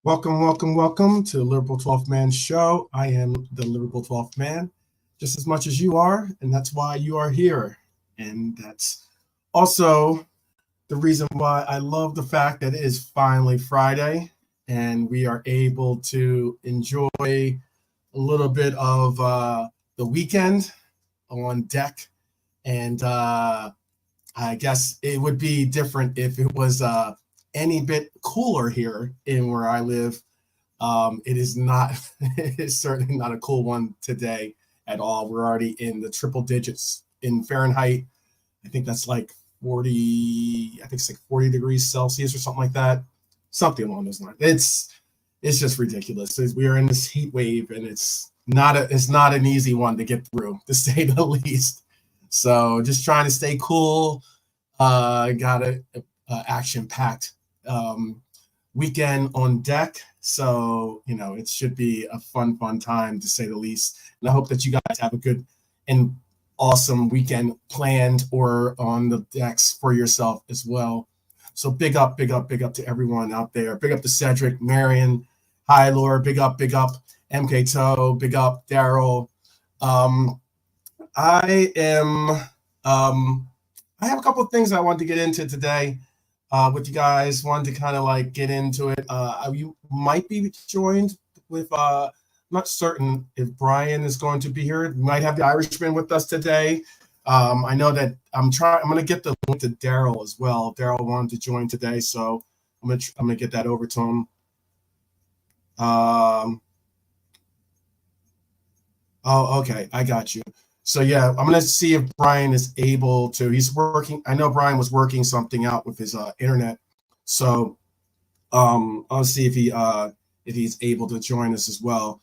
Welcome to Liverpool 12th Man Show. I am the Liverpool 12th Man, just as much as you are, and that's why you are here. And that's also the reason why I love the fact that it is finally Friday, and we are able to enjoy a little bit of the weekend on deck. And I guess it would be different if it was any bit cooler here in where I live. It is not. It is certainly not a cool one today at all. We're already in the triple digits in Fahrenheit. I think that's like 40. I think it's like 40 degrees Celsius or something like that. Something along those lines. It's just ridiculous. We are in this heat wave, and it's not an easy one to get through, to say the least. So just trying to stay cool. Got a action packed weekend on deck. So, it should be a fun time, to say the least. And I hope that you guys have a good and awesome weekend planned or on the decks for yourself as well. So big up to everyone out there. Big up to Cedric, Marion, hi, Laura. Big up, MK Toe. Big up, Daryl. I have a couple of things I wanted to get into today with you guys. Wanted to kind of like get into it. You might be joined with, I'm not certain if Brian is going to be here. We might have the Irishman with us today. I know that I'm going to get the link to Daryl as well. Daryl wanted to join today, so I'm going to get that over to him. Okay, I got you. So yeah, I'm gonna see if Brian is able to. He's working. I know Brian was working something out with his internet. So I'll see if he's able to join us as well.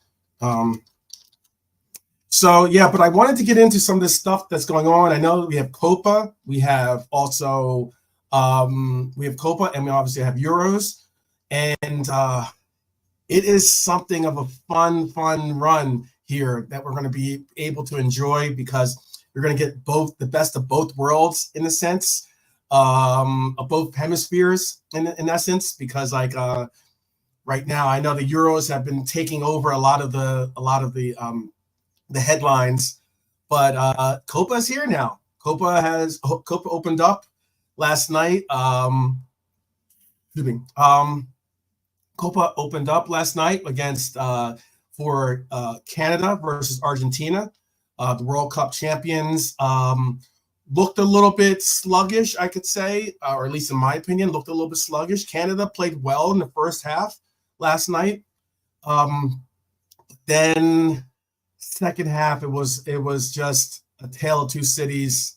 So yeah, but I wanted to get into some of this stuff that's going on. I know we have Copa. We have also Copa, and we obviously have Euros, and it is something of a fun run here that we're going to be able to enjoy, because you're going to get the best of both worlds, in a sense, of both hemispheres in essence, because like right now I know the Euros have been taking over a lot of the headlines, but Copa is here now. Copa opened up last night. Copa opened up last night against for Canada versus Argentina, the World Cup champions. Looked a little bit sluggish, I could say, or at least in my opinion, looked a little bit sluggish. Canada played well in the first half last night. Then second half, it was just a tale of two cities.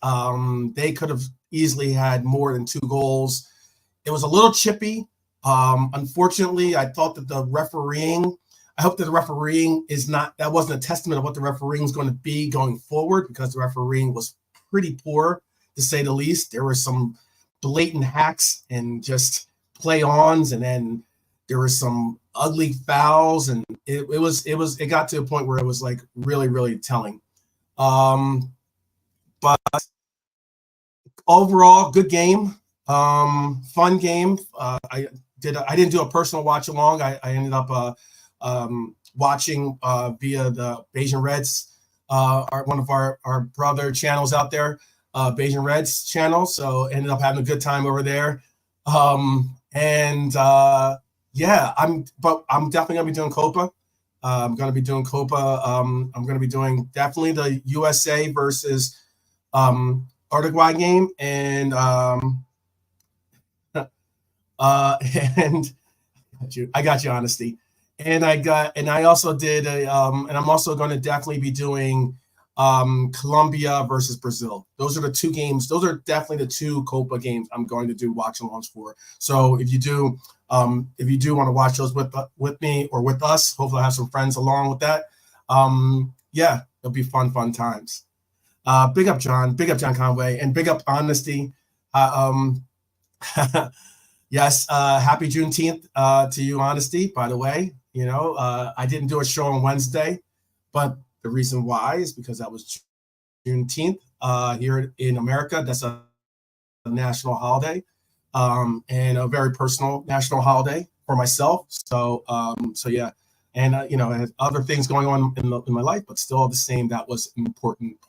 They could have easily had more than 2 goals. It was a little chippy. Unfortunately, I thought that I hope that the refereeing that wasn't a testament of what the refereeing is going to be going forward, because the refereeing was pretty poor, to say the least. There were some blatant hacks and just play-ons, and then there were some ugly fouls, and it got to a point where it was like really telling. But overall, good game, fun game. I didn't do a personal watch along. I ended up watching via the Beijing Reds, one of our brother channels out there, Beijing Reds channel. So ended up having a good time over there. Yeah, I'm definitely gonna be doing Copa. I'm gonna be doing Copa. I'm gonna be doing definitely the USA versus Uruguay game, and and I got you, Honesty. And I also did and I'm also going to definitely be doing Colombia versus Brazil. Those are the 2 games. Those are definitely the 2 Copa games I'm going to do watch alongs for. So if you do want to watch those with me or with us, hopefully I have some friends along with that. Yeah, it'll be fun times. Big up John Conway, and big up Honesty. Yes, happy Juneteenth to you, Honesty, by the way. I didn't do a show on Wednesday, but the reason why is because that was Juneteenth here in America. That's a national holiday, and a very personal national holiday for myself. So yeah, and I had other things going on in my life, but still the same. That was an important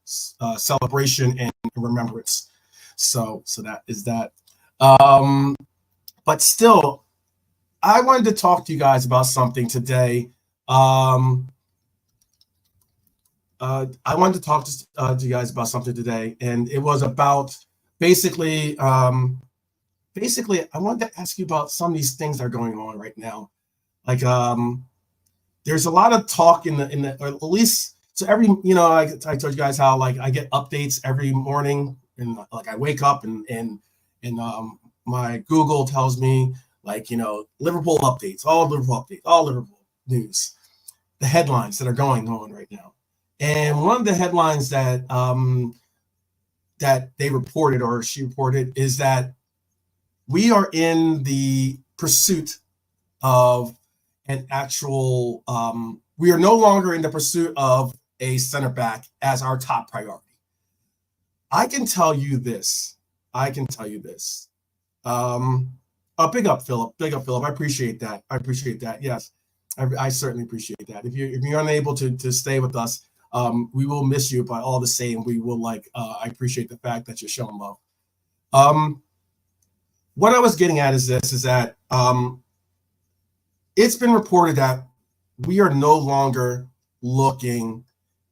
celebration and remembrance. So that is that. But still, I wanted to talk to you guys about something today. I wanted to talk to you guys about something today, and it was about basically, I wanted to ask you about some of these things that are going on right now. Like, there's a lot of talk in the, or at least, so every, I told you guys how like I get updates every morning, and like I wake up and my Google tells me like, Liverpool updates, all Liverpool news, the headlines that are going on right now. And one of the headlines that that they reported, or she reported, is that we are in the pursuit of an actual, we are no longer in the pursuit of a center back as our top priority. I can tell you this. Big up, Philip. I appreciate that. Yes, I certainly appreciate that. If you're unable to stay with us, we will miss you, but all the same, we will I appreciate the fact that you're showing love. What I was getting at is that it's been reported that we are no longer looking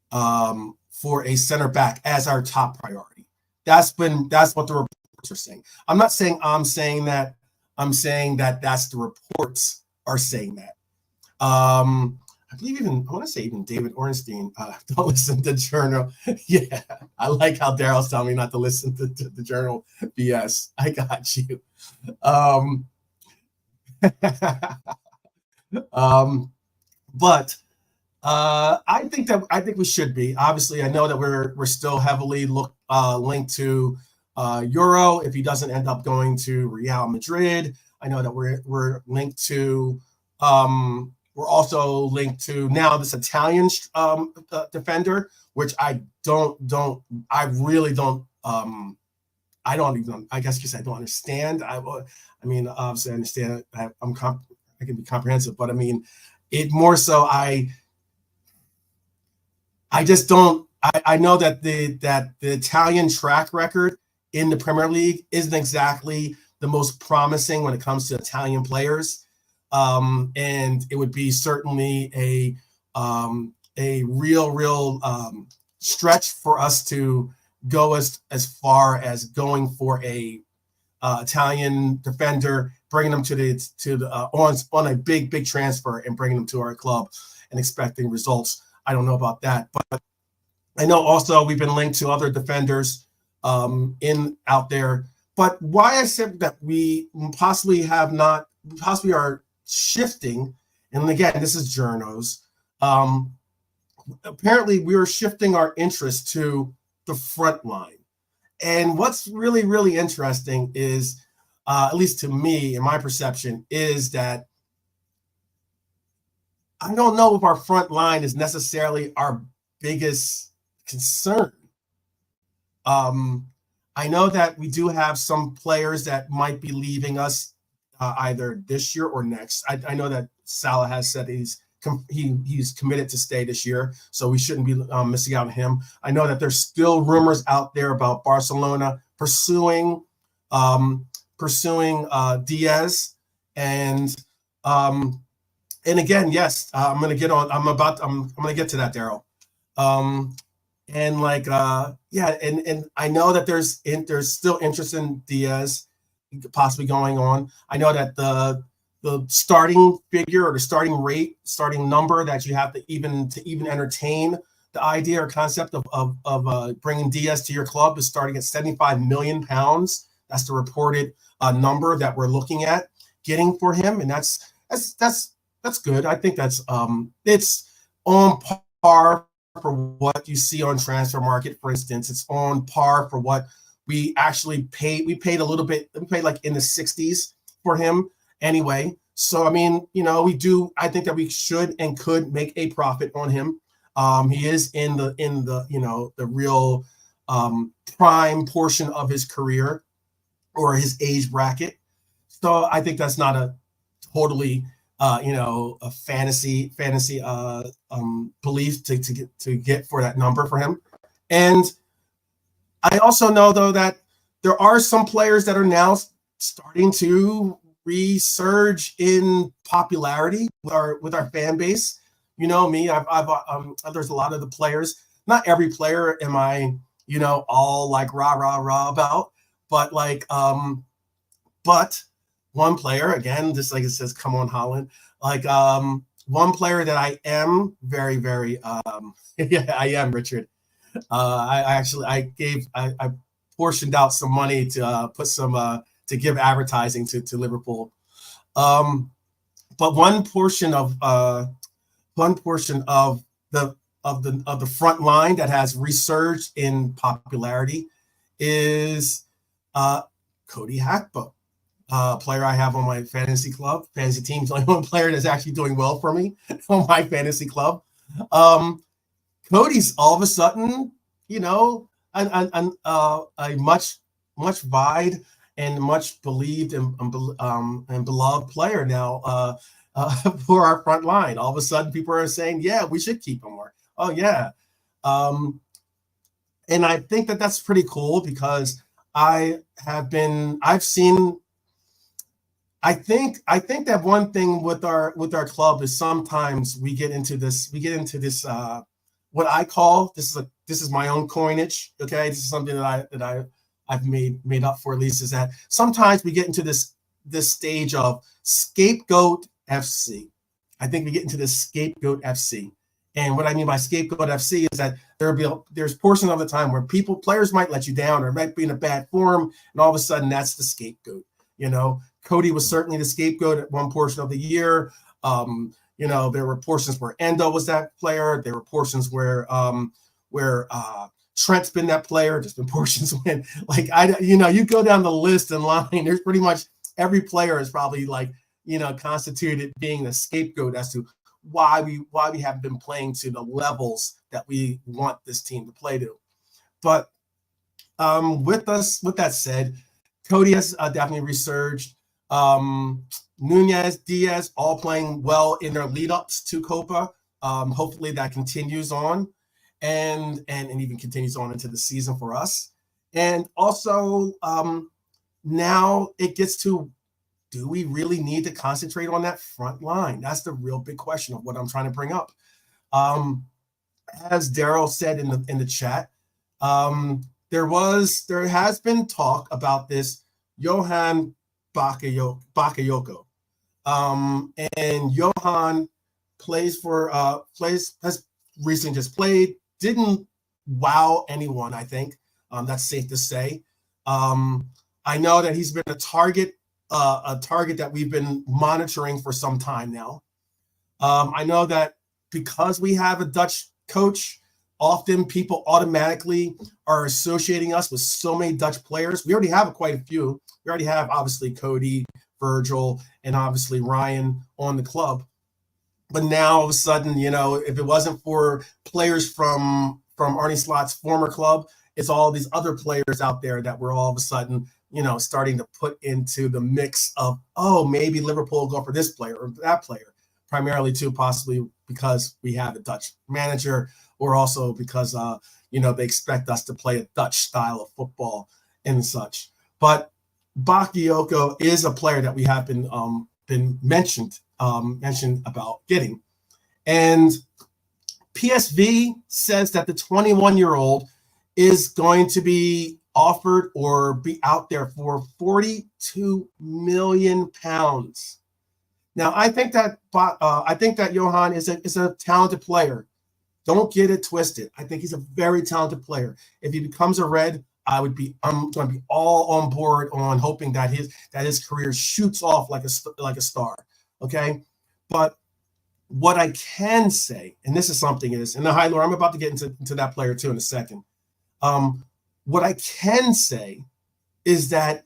for a center back as our top priority. That's what the reports are saying. I'm not saying I'm saying that. I'm saying that that's the reports are saying that. I believe I want to say even David Ornstein, don't listen to Journal. Yeah, I like how Daryl's telling me not to listen to the Journal BS. I got you. But I think we should be. Obviously, I know that we're still heavily linked to Euro if he doesn't end up going to Real Madrid. I know that we're linked to. We're also linked to now this Italian defender, which I really don't. I don't even. I guess because I don't understand. I mean, obviously, I understand. I can be comprehensive, but I mean, it more so. I just don't. I know that the Italian track record in the Premier League isn't exactly the most promising when it comes to Italian players. And it would be certainly a real stretch for us to go as far as going for a Italian defender, bringing them on a big transfer and bringing them to our club and expecting results. I don't know about that, but I know also we've been linked to other defenders out there. But why I said that we possibly are shifting, and again, this is journos. Apparently, we are shifting our interest to the front line. And what's really interesting is, at least to me, in my perception, is that I don't know if our front line is necessarily our biggest concern. I know that we do have some players that might be leaving us either this year or next. I know that Salah has said he's committed to stay this year, so we shouldn't be missing out on him. I know that there's still rumors out there about Barcelona pursuing Diaz, and again, yes, I'm gonna get to that, Daryl. And I know that there's still interest in Diaz possibly going on. I know that the starting figure or the starting number that you have to even entertain the idea or concept of bringing Diaz to your club is starting at 75 million pounds. That's the reported number that we're looking at getting for him, and that's good. I think that's it's on par for what you see on transfer market. For instance, it's on par for what we actually paid. We paid a little bit. We paid like in the 60s for him anyway. So I mean, I think that we should and could make a profit on him. He is in the the real prime portion of his career or his age bracket. So I think that's not a totally a fantasy belief to get for that number for him. And I also know though that there are some players that are now starting to resurge in popularity with our fan base. You know me, there's a lot of the players. Not every player am I, all like rah rah rah about, but but one player, again, just like it says, come on Holland, one player that I am very, very, yeah, I am Richard. I portioned out some money to put some to give advertising to Liverpool. But one portion of the front line that has resurged in popularity is Cody Hakpo, player I have on my fantasy team. He's the only one player that's actually doing well for me on my fantasy club. Cody's all of a sudden, a much vied and much believed and beloved player now for our front line. All of a sudden, people are saying, "Yeah, we should keep him more." Oh yeah, and I think that that's pretty cool because I've seen. I think that one thing with our club is sometimes we get into this what I call this is my own coinage. Okay, this is something that I've made up for, at least, is that sometimes we get into this stage of scapegoat FC. I think we get into this scapegoat FC. And what I mean by scapegoat FC is that there's portions of the time where players might let you down or might be in a bad form, and all of a sudden that's the scapegoat. Cody was certainly the scapegoat at one portion of the year. There were portions where Endo was that player. There were portions where Trent's been that player. There's been portions when, you go down the list and line. There's pretty much every player is probably constituted being the scapegoat as to why we haven't been playing to the levels that we want this team to play to. But with that said, Cody has definitely resurged. Nunez, Diaz, all playing well in their lead-ups to Copa. Hopefully that continues on and even continues on into the season for us. And also, now it gets to, do we really need to concentrate on that front line? That's the real big question of what I'm trying to bring up. As Daryl said in the chat, there has been talk about this Johan Bakayoko. And Johan has recently just played, didn't wow anyone, I think. That's safe to say. I know that he's been a target that we've been monitoring for some time now. I know that because we have a Dutch coach, often people automatically are associating us with so many Dutch players. We already have quite a few. We already have, obviously, Cody, Virgil, and obviously Ryan on the club. But now, all of a sudden, if it wasn't for players from Arne Slot's former club, it's all these other players out there that we're all of a sudden, starting to put into the mix of, oh, maybe Liverpool will go for this player or that player, primarily too, possibly because we have a Dutch manager, or also because, they expect us to play a Dutch style of football and such. But Bakayoko is a player that we have been mentioned about getting. And PSV says that the 21-year-old is going to be offered or be out there for £42 million. Now, I think that Johan is a talented player. Don't get it twisted. I think he's a very talented player. If he becomes a Red, I'm going to be all on board on hoping that his career shoots off like a star. Okay, but what I can say, and this is something is, and the High Lord, I'm about to get into that player too in a second. What I can say is that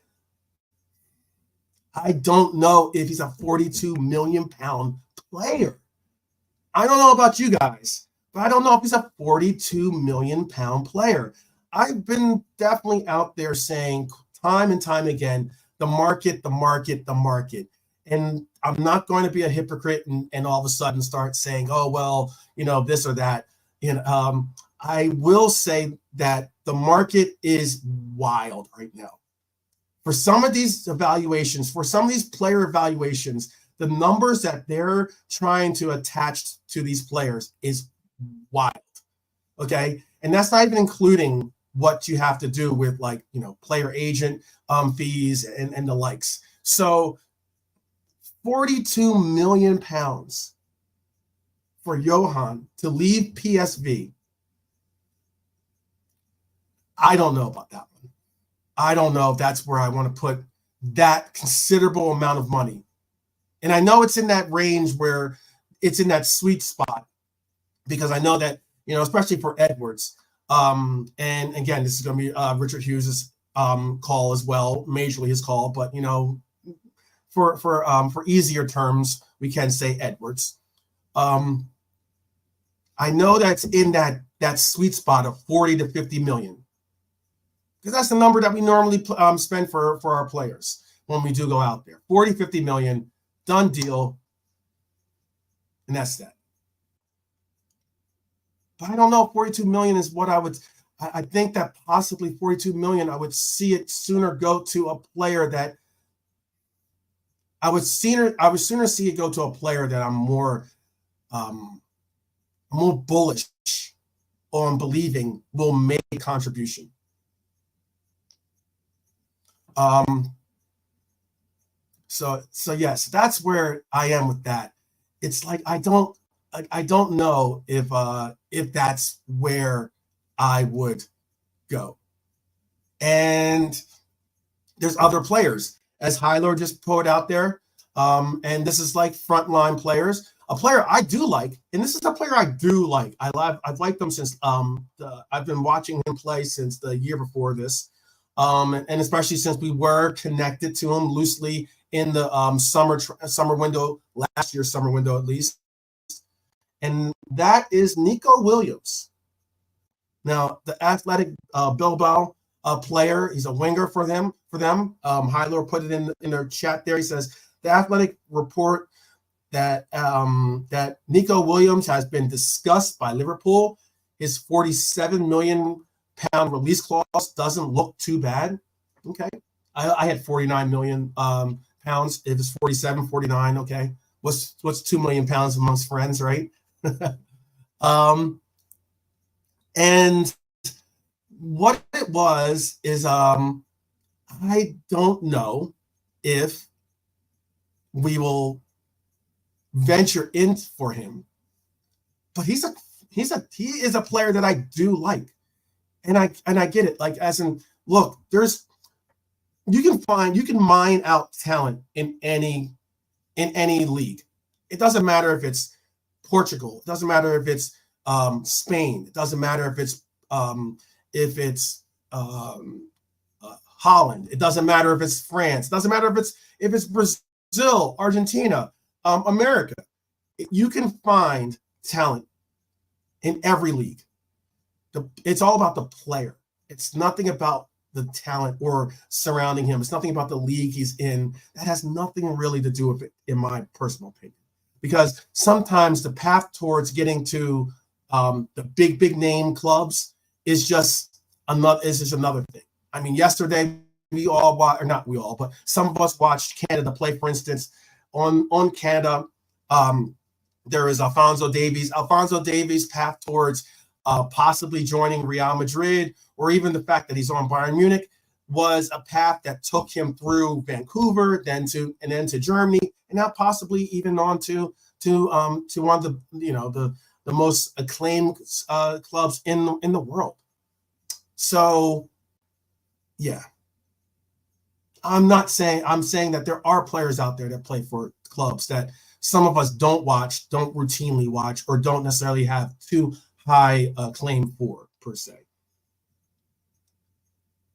I don't know if he's a £42 million player. I don't know about you guys, but I don't know if he's a £42 million player. I've been definitely out there saying time and time again the market, the market, the market. And I'm not going to be a hypocrite and all of a sudden start saying, oh, well, this or that. I will say that the market is wild right now. For some of these evaluations, for some of these player evaluations, the numbers that they're trying to attach to these players is wild. Okay. And that's not even including what you have to do with player agent fees and the likes. So 42 million pounds for Johan to leave PSV. I don't know about that one. I don't know if that's where I want to put that considerable amount of money. And I know it's in that range where it's in that sweet spot, because I know that, especially for Edwards. And again, this is going to be Richard Hughes' call as well, majorly his call, but for easier terms, we can say Edwards. I know that's in that sweet spot of 40 to 50 million, because that's the number that we normally spend for our players when we do go out there. 40, 50 million, done deal, and that's that. But I don't know if 42 million is what I think that possibly 42 million, I would see it sooner go to a player that I would sooner see it go to a player that I'm more bullish on believing will make a contribution. So yes, that's where I am with that. It's like I don't know if that's where I would go. And there's other players, as Hyler just put out there. And this is like frontline players. A player I do like, and this is a player I do like. I've liked them since I've been watching him play since the year before this. And especially since we were connected to him loosely in the summer window, last year's summer window at least. And that is Nico Williams. Now, the athletic Bilbao player, he's a winger for them. Hyler put it in their chat there. He says, the athletic report that Nico Williams has been discussed by Liverpool. His 47 million pound release clause doesn't look too bad. Okay. I had 49 million pounds. If it's 47, 49, okay. What's 2 million pounds amongst friends, right? And what it was is I don't know if we will venture in for him, but he is a player that I do like, and I get it. Like, as in, look, you can mine out talent in any league. It doesn't matter if it's Portugal. It doesn't matter if it's Spain. It doesn't matter if it's Holland. It doesn't matter if it's France. It doesn't matter if it's Brazil, Argentina, America. You can find talent in every league. It's all about the player. It's nothing about the talent or surrounding him. It's nothing about the league he's in. That has nothing really to do with it, in my personal opinion. Because sometimes the path towards getting to the big name clubs is just another thing. I mean, yesterday but some of us watched Canada play. For instance, on Canada, there is Alphonso Davies. Alphonso Davies' path towards possibly joining Real Madrid, or even the fact that he's on Bayern Munich, was a path that took him through Vancouver, then to Germany, and now possibly even on to one of the most acclaimed clubs in the world. So, yeah, I'm saying that there are players out there that play for clubs that some of us don't routinely watch, or don't necessarily have too high claim for, per se.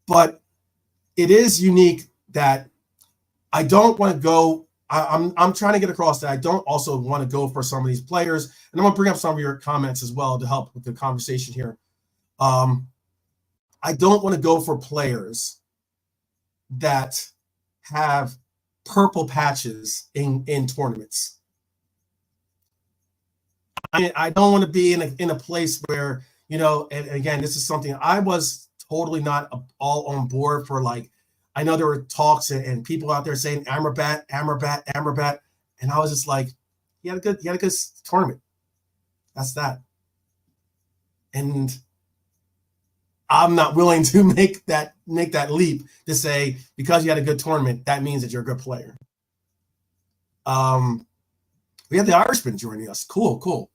But it is unique that I don't want to go. I'm trying to get across that I don't also want to go for some of these players, and I'm going to bring up some of your comments as well to help with the conversation here. I don't want to go for players that have purple patches in tournaments. I don't want to be in a place where, you know, and again, this is something I was totally not all on board for. Like, I know there were talks and people out there saying Amrabat, and I was just like, he had a good tournament. That's that. And I'm not willing to make that leap to say because you had a good tournament, that means that you're a good player. We have the Irishman joining us. Cool.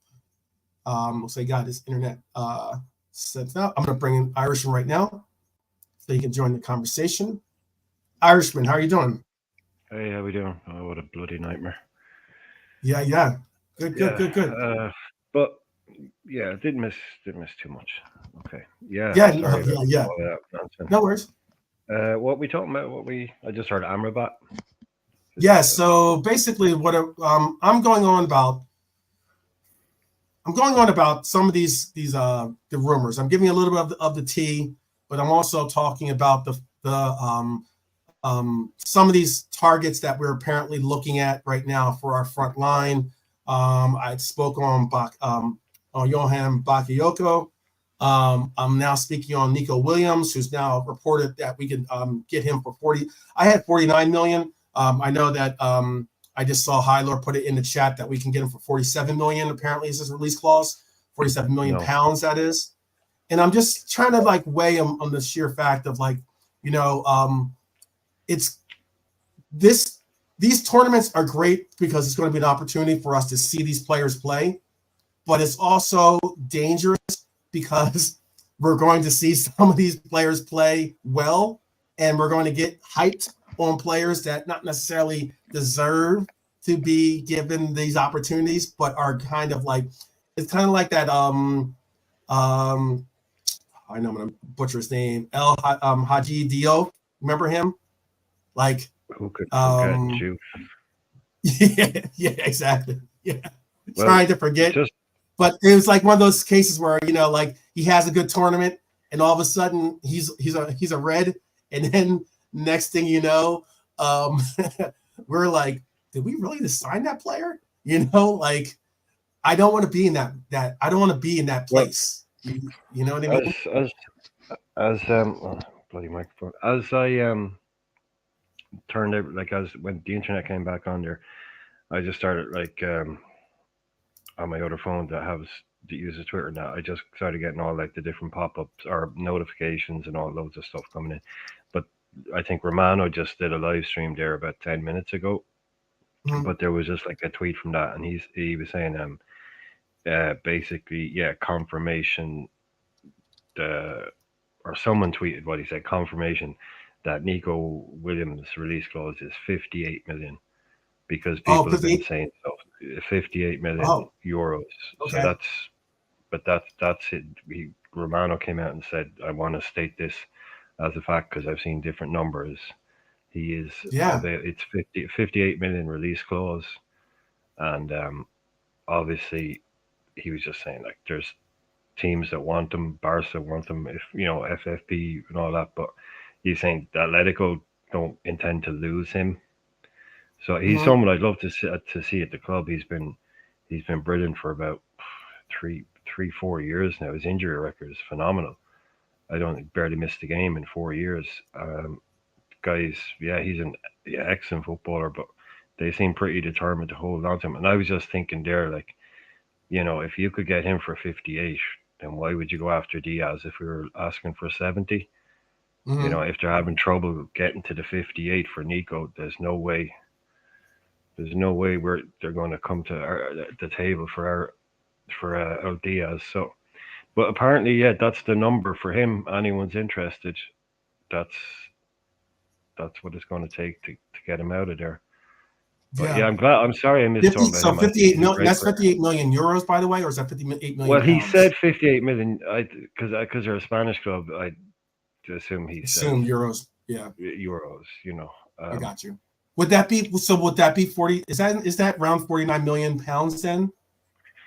Looks like he got his internet set up. I'm going to bring in Irishman right now so he can join the conversation. Irishman, how are you doing? Hey, how we doing? Oh, what a bloody nightmare. Yeah. Good. But yeah, didn't miss too much. Okay. Yeah. Yeah, Sorry about yeah. all that nonsense. No worries. What we talking about? I just heard Amrabat. Yeah. So basically, what I'm going on about some of these the rumors. I'm giving a little bit of the tea, but I'm also talking about the some of these targets that we're apparently looking at right now for our front line. I spoke on Johan Bakayoko. I'm now speaking on Nico Williams, who's now reported that we could get him for 40. I had 49 million. I know that I just saw Hylor put it in the chat that we can get him for 47 million. Apparently, is his release clause, 47 million pounds. That is, and I'm just trying to like weigh him on the sheer fact of like, you know, it's this. These tournaments are great because it's going to be an opportunity for us to see these players play, but it's also dangerous because we're going to see some of these players play well, and we're going to get hyped on players that not necessarily deserve to be given these opportunities, but are kind of like, it's kind of like that. I know I'm going to butcher his name. Haji Dio. Remember him? Like, who could forget you? Yeah, exactly. Yeah, Well, trying to forget. But it was like one of those cases where, you know, like he has a good tournament and all of a sudden he's a red, and then next thing you know, we're like, did we really just sign that player? You know, like I don't want to be in that I don't want to be in that place. Well, you know what I mean? As bloody microphone. As I turned it, like as when the internet came back on there, I just started like on my other phone that uses Twitter now. I just started getting all like the different pop-ups or notifications and all loads of stuff coming in. But I think Romano just did a live stream there about 10 minutes ago. Mm-hmm. But there was just like a tweet from that, and he was saying basically, yeah, confirmation or someone tweeted what he said, confirmation that Nico Williams' release clause is 58 million. Because people have been saying so, 58 million euros. Okay. So that's it. Romano came out and said, I want to state this as a fact because I've seen different numbers. He is, it's 58 million release clause. And obviously he was just saying like there's teams that want them, Barca want them, if you know, FFP and all that, but he's saying that Atletico don't intend to lose him. So he's someone I'd love to see at the club. He's been brilliant for about 4 years now. His injury record is phenomenal. I don't think barely missed a game in 4 years. Guys, yeah, he's an excellent footballer, but they seem pretty determined to hold on to him. And I was just thinking there, like, you know, if you could get him for 58, then why would you go after Diaz if we were asking for 70? Mm-hmm. You know, if they're having trouble getting to the 58 for Nico, there's no way they're going to come to the table for Diaz. So, but apparently, yeah, that's the number for him. Anyone's interested, that's what it's going to take to get him out of there. But yeah, I'm glad. I'm sorry I missed talking about him. 58 million. That's 58 million euros, by the way, or is that 58 million? Well, he said 58 million. Because they're a Spanish club, I assume he said euros. Yeah, euros. You know, I got you. Would that be 40? Is that around 49 million pounds then?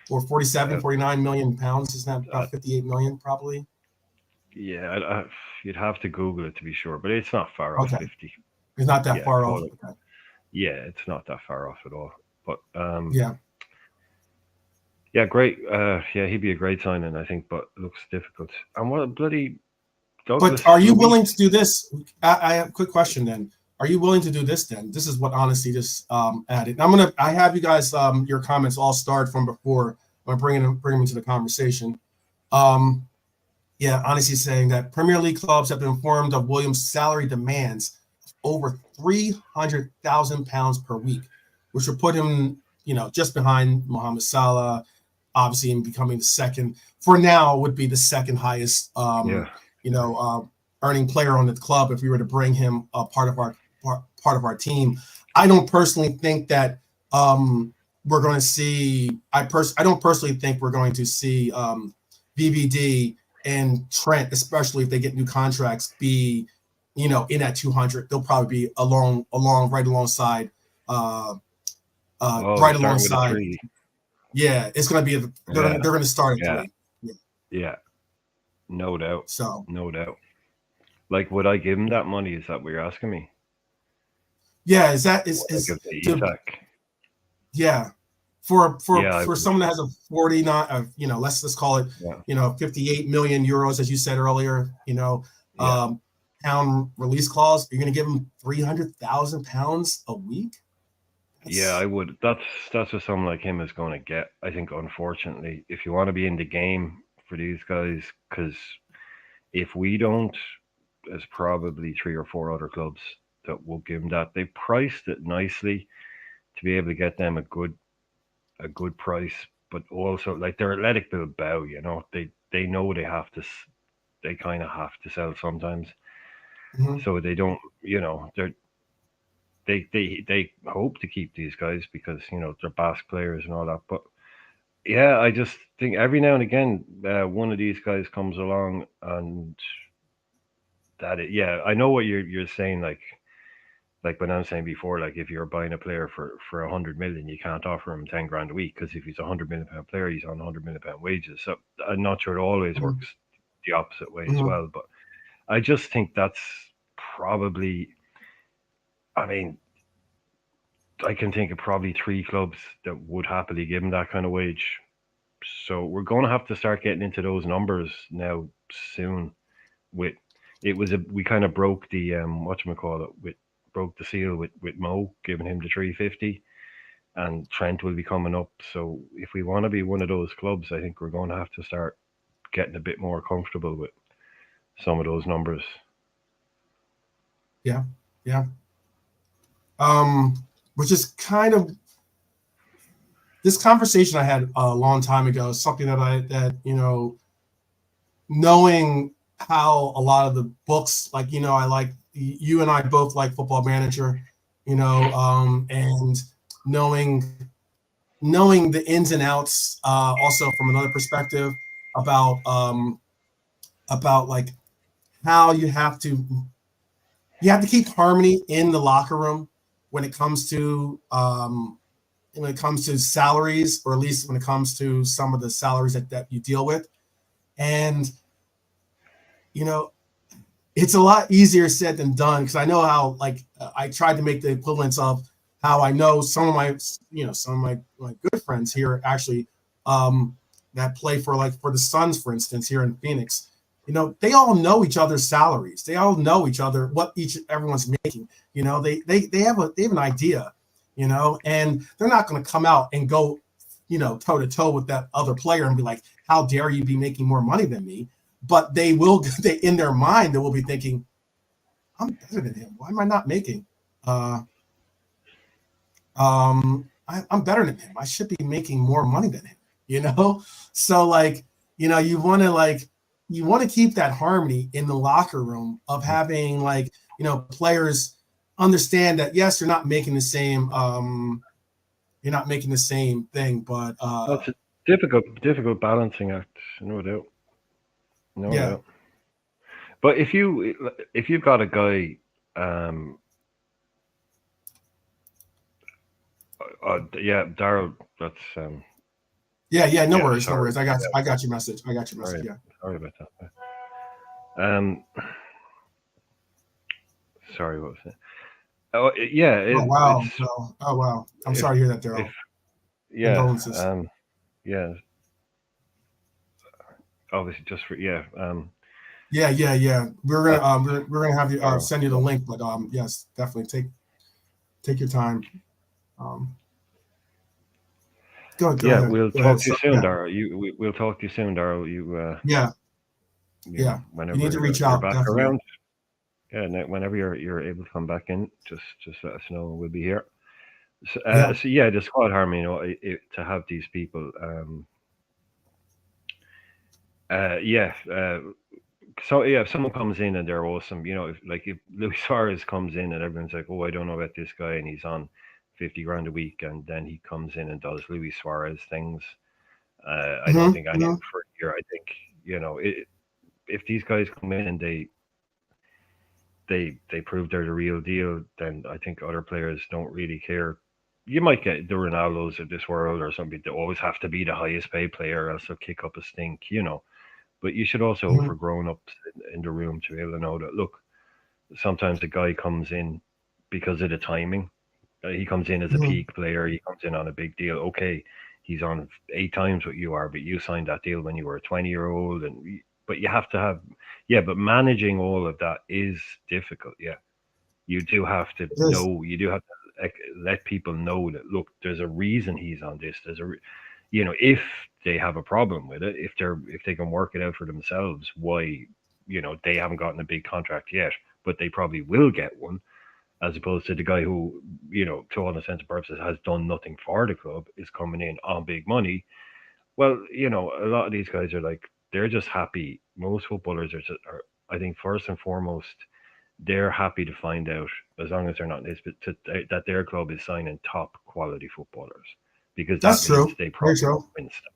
Or 47, 49 million pounds? Isn't that about 58 million probably? Yeah, you'd have to Google it to be sure, but it's not far off 50. It's not that far off. Okay. Yeah, it's not that far off at all. But yeah, great. Yeah, he'd be a great signing, I think, but looks difficult. And what a bloody Douglas. But are you willing to do this? I have a quick question then. Are you willing to do this then? This is what Honesty just added. I have you guys your comments all start from before. I'm bring them into the conversation. Yeah, Honesty saying that Premier League clubs have been informed of Williams' salary demands over £300,000 per week, which would put him, just behind Mohamed Salah, obviously, in becoming the second. For now, would be the second highest, earning player on the club if we were to bring him a part of our team. I don't personally think that we're going to see. I don't personally think we're going to see VVD and Trent, especially if they get new contracts, be in that 200. They'll probably be right alongside. Right alongside. Yeah, it's going to be. They're going to start at 3. Yeah, no doubt. So no doubt. Like, would I give him that money? Is that what you're asking me? Yeah, yeah. For someone that has a 49, let's call it, 58 million euros, as you said earlier, pound release clause. You're going to give him £300,000 a week. Yeah, I would. That's what someone like him is going to get. I think, unfortunately, if you want to be in the game for these guys, because if we don't, there's probably 3 or 4 other clubs that will give them that. They priced it nicely to be able to get them a good price, but also, like, they're Athletic Bilbao, they know they kind of have to sell sometimes. Mm-hmm. So they don't, they hope to keep these guys because they're Basque players and all that. But yeah, I just think every now and again one of these guys comes along and I know what you're saying, like when I'm saying before, like if you're buying a player for 100 million, you can't offer him 10 grand a week, because if he's a £100 million player, he's on £100 million wages. So I'm not sure it always Mm-hmm. works the opposite way Mm-hmm. as well. But I just think that's probably, I mean, I can think of probably 3 clubs that would happily give him that kind of wage. So we're going to have to start getting into those numbers now soon. We kind of broke the broke the seal with Mo, giving him the 350, and Trent will be coming up. So if we want to be one of those clubs, I think we're going to have to start getting a bit more comfortable with some of those numbers. Yeah. Which is kind of this conversation I had a long time ago. Something that knowing how a lot of the books, like, I like, you and I both like Football Manager, and knowing the ins and outs, also from another perspective about like how you have to keep harmony in the locker room when it comes to salaries, or at least when it comes to some of the salaries that you deal with. And it's a lot easier said than done, because I know how, like, I tried to make the equivalence of how I know some of my good friends here actually that play for the Suns, for instance, here in Phoenix. They all know each other's salaries. They all know each other, what everyone's making. They have an idea, and they're not going to come out and go, toe to toe with that other player and be like, how dare you be making more money than me? But they will, in their mind, they will be thinking, I'm better than him. Why am I not making? I'm better than him. I should be making more money than him, So, like, you want to keep that harmony in the locker room of having, like, players understand that, yes, you're not making the same thing, but it's a difficult balancing act, no doubt. No doubt. But if you've got a guy, Daryl, that's no worries. I got your message. Sorry, yeah. Sorry about that. Sorry, what was it? Oh yeah, Oh wow, it's no. Oh wow. I'm if sorry to hear that, if Daryl. yeah Condolences. yeah, obviously just for Yeah. that's We're gonna have you tomorrow. send you the Yeah. link, but yes, definitely take your time. Um, go Yeah, ahead. we'll Go ahead. talk to you So, soon, yeah, Darrell. We'll talk to you soon, Darrell. yeah, yeah. You need Whenever to reach you're out, back definitely. around, yeah, whenever you're able to come back in, just let us know. We'll be here. Yeah. So yeah, the squad harmony, to have these people, yeah. So yeah, if someone comes in and they're awesome, if Luis Suarez comes in and everyone's like, oh, I don't know about this guy, and he's on 50 grand a week, and then he comes in and does Luis Suarez things. I don't think any Hmm. for a year. I think if these guys come in and they prove they're the real deal, then I think other players don't really care. You might get the Ronaldos of this world or something. They always have to be the highest paid player, else they'll kick up a stink. But you should also, Hmm. for grown ups in the room, to be able to know that look, sometimes the guy comes in because of the timing. He comes in as a Hmm. peak player. He comes in on a big deal. Okay, he's on 8 times what you are, but you signed that deal when you were a 20-year-old, but you have to have, yeah. But managing all of that is difficult. Yeah, you do have to It is. know. You do have to let people know that look, there's a reason he's on this. If they have a problem with it, if they can work it out for themselves, why they haven't gotten a big contract yet, but they probably will get one, as opposed to the guy who, to all intents and purposes, has done nothing for the club, is coming in on big money. Well, a lot of these guys are like, they're just happy. Most footballers are, I think, first and foremost, they're happy to find out, as long as they're not in this, but that their club is signing top quality footballers, because That's that means true. they Very probably true. win stuff.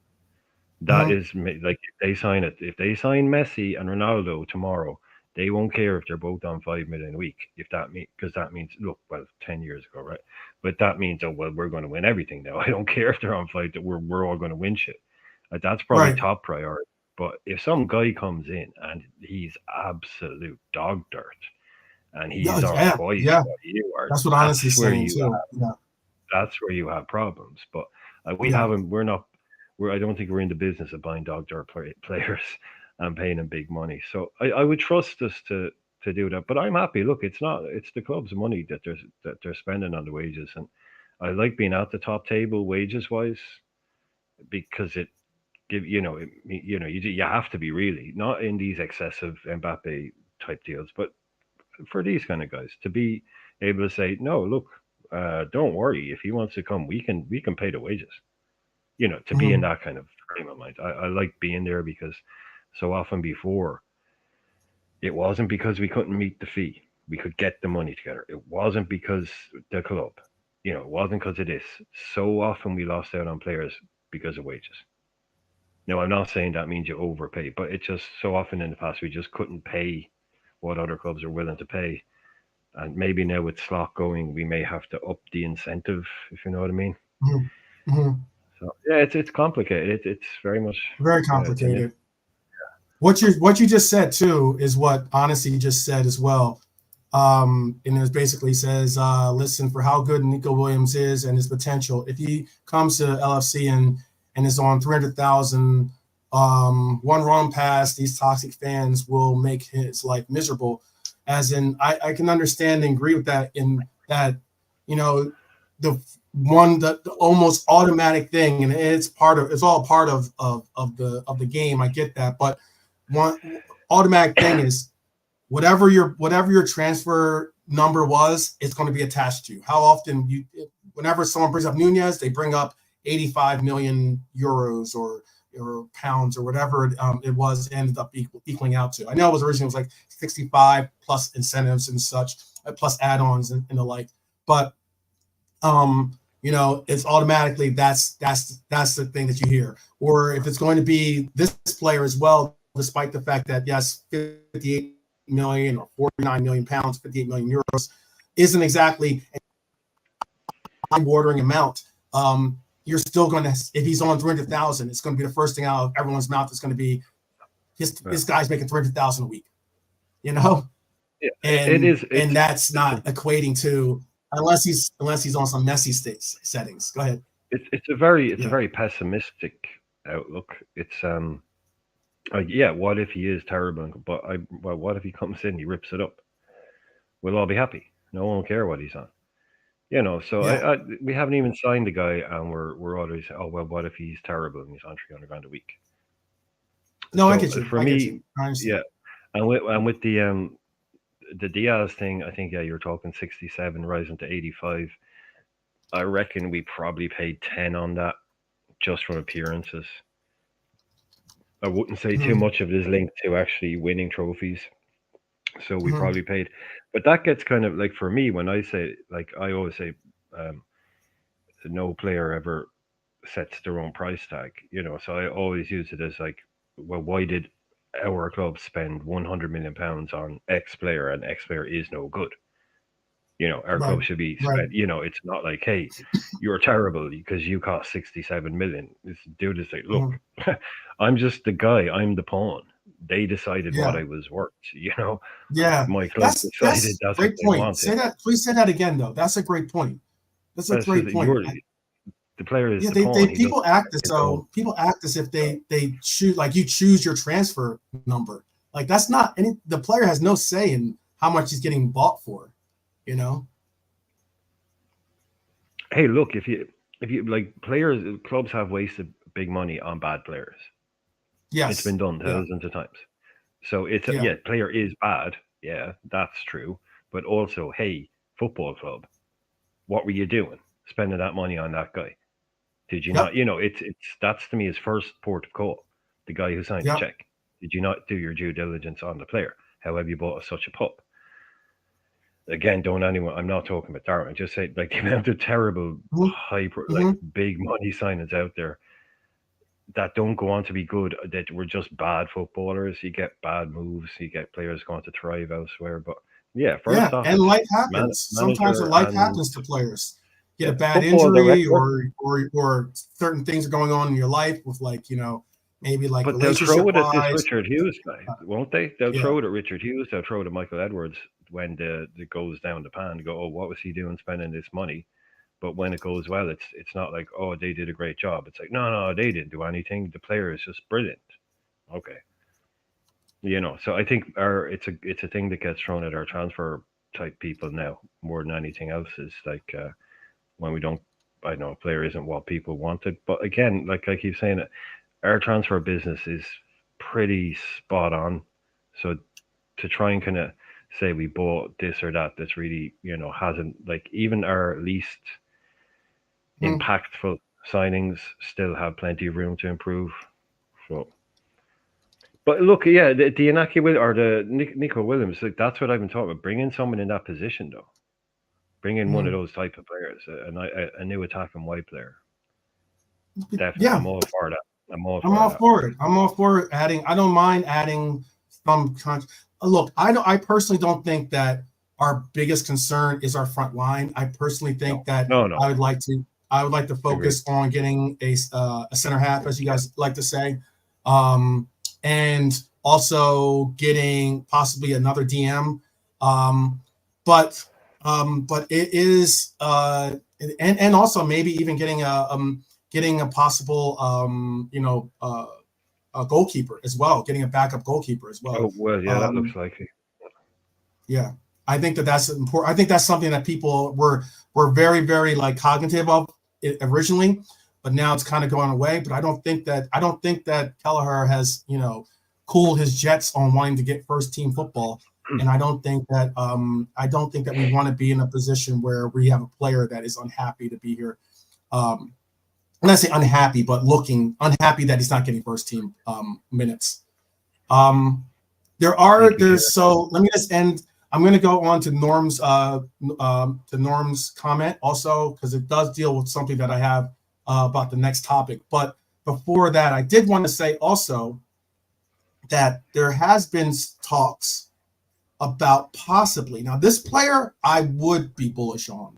That Hmm. is like, if they sign Messi and Ronaldo tomorrow, they won't care if they're both on 5 million a week. If that means Because that means, look, well, 10 years ago, right? But that means, oh well, we're going to win everything now. I don't care if they're on five. That we're all going to win shit. That's probably Right. top priority. But if some guy comes in and he's absolute dog dirt, and Yeah. he's on Yeah. twice Yeah. what you are, That's what that's Honesty's where saying you too. Yeah. that's where you have problems. But we Yeah. haven't. We're not. I don't think we're in the business of buying dog dirt players and paying them big money. So I would trust us to do that. But I'm happy. Look, it's not. It's the club's money that they're spending on the wages, and I like being at the top table wages wise, because it give you have to be, really not in these excessive Mbappe type deals, but for these kind of guys to be able to say, no, look, don't worry, if he wants to come, we can pay the wages. To be in Hmm. that kind of frame of mind, I like being there, because so often before, it wasn't because we couldn't meet the fee, we could get the money together. It wasn't because the club, it wasn't because of this. So often we lost out on players because of wages. Now, I'm not saying that means you overpay, but it just, so often in the past, we just couldn't pay what other clubs are willing to pay. And maybe now with slot going, we may have to up the incentive, if you know what I mean. Hmm. Hmm. So yeah, it's complicated. It's very much, Very yeah, it's an complicated. What you just said too is what Honesty just said as well. And it basically says, listen, for how good Nico Williams is and his potential, if he comes to LFC and is on 300,000, one wrong pass, these toxic fans will make his life miserable. As in, I can understand and agree with that. In that, you know, the almost automatic thing, and it's all part of the game. I get that, but one automatic thing is whatever your transfer number was, it's going to be attached to you. How often whenever someone brings up Nunez, they bring up 85 million euros or pounds or whatever it was, ended up equaling out to. I know it was originally, it was like 65 plus incentives and such, plus add-ons and the like, but it's automatically that's the thing that you hear. Or if it's going to be this player as well, despite the fact that yes, 58 million or 49 million pounds, 58 million euros isn't exactly a watering amount. You're still going to, if he's on 300,000, it's going to be the first thing out of everyone's mouth. It's going to be his yeah. this guy's making 300,000 a week. You know? and that's not equating to unless he's on some messy settings. Go ahead. It's a very pessimistic outlook. It's yeah, what if he is terrible? But well, what if he comes in, he rips it up? We'll all be happy. No one will care what he's on. So we haven't even signed the guy, and we're always, oh well, what if he's terrible and he's on 300 grand a week? No, I get you. For me, yeah, and with the Diaz thing, I think you're talking 67 rising to 85. I reckon we probably paid 10 on that just from appearances. I wouldn't say too much of it is linked to actually winning trophies. So we probably paid, but that gets kind of like, for me, when I say, like, I always say, no player ever sets their own price tag, so I always use it as like, well, why did our club spend 100 million pounds on X player and X player is no good? Our club should be spent, it's not like, hey, you're terrible because you cost 67 million. This dude is like, look, I'm just the guy, I'm the pawn. They decided what I was worth, Yeah, my club decided that's great what point. They wanted. Say that, please say that again, though. That's a great point. That's a great point. The player is the pawn. People act as if they choose, like, you choose your transfer number. Like, that's not any. The player has no say in how much he's getting bought for. Hey, look, if you like, clubs have wasted big money on bad players. Yes, it's been done thousands of times. So it's player is bad. Yeah, that's true. But also, hey, football club, what were you doing spending that money on that guy? Did you not? It's that's, to me, his first port of call. The guy who signed the check. Did you not do your due diligence on the player? How have you bought such a pup? Again, I'm not talking about Darwin. I just say, like, the amount of terrible, like, big money signings out there that don't go on to be good, that were just bad footballers. You get bad moves, you get players going to thrive elsewhere. But first off, and life happens. Sometimes life happens to players. Get a bad injury, or certain things are going on in your life with, like, maybe like. But they'll throw it at this Richard Hughes guy, won't they? They'll throw it at Richard Hughes. They'll throw it at Michael Edwards when it goes down the pan. Go, oh, what was he doing spending this money? But when it goes well, it's not like, oh, they did a great job. It's like, no, they didn't do anything. The player is just brilliant. Okay. So I think it's a thing that gets thrown at our transfer type people now more than anything else, is like, when we don't, I know a player isn't what people wanted. But again, like I keep saying, our transfer business is pretty spot on. So to try and kind of say we bought this or that's really, hasn't, like, even our least impactful signings still have plenty of room to improve. So, but look, the Inaki or the Nico Williams, like, that's what I've been talking about. Bringing someone in that position, though. Bring in one of those type of players, a new attacking wide player. Definitely, I'm all for that. I'm all for it. I'm all for adding. I don't mind adding some. Look, I personally don't think that our biggest concern is our front line. I personally think that I would like to focus on getting a center half, as you guys like to say, and also getting possibly another DM. But it is and also maybe even getting a possible a goalkeeper as well, getting a backup goalkeeper as well. Oh well, yeah, that looks likely. Yeah, I think that's important. I think that's something that people were very, very, like, cognitive of it originally, but now it's kind of going away. But I don't think that Kelleher has cooled his jets on wanting to get first team football. And I don't think that we want to be in a position where we have a player that is unhappy to be here. I'm not saying unhappy, but looking unhappy that he's not getting first team minutes. So let me just end. I'm going to go on to Norm's comment also, because it does deal with something that I have about the next topic. But before that, I did want to say also that there has been talks about possibly, now this player I would be bullish on.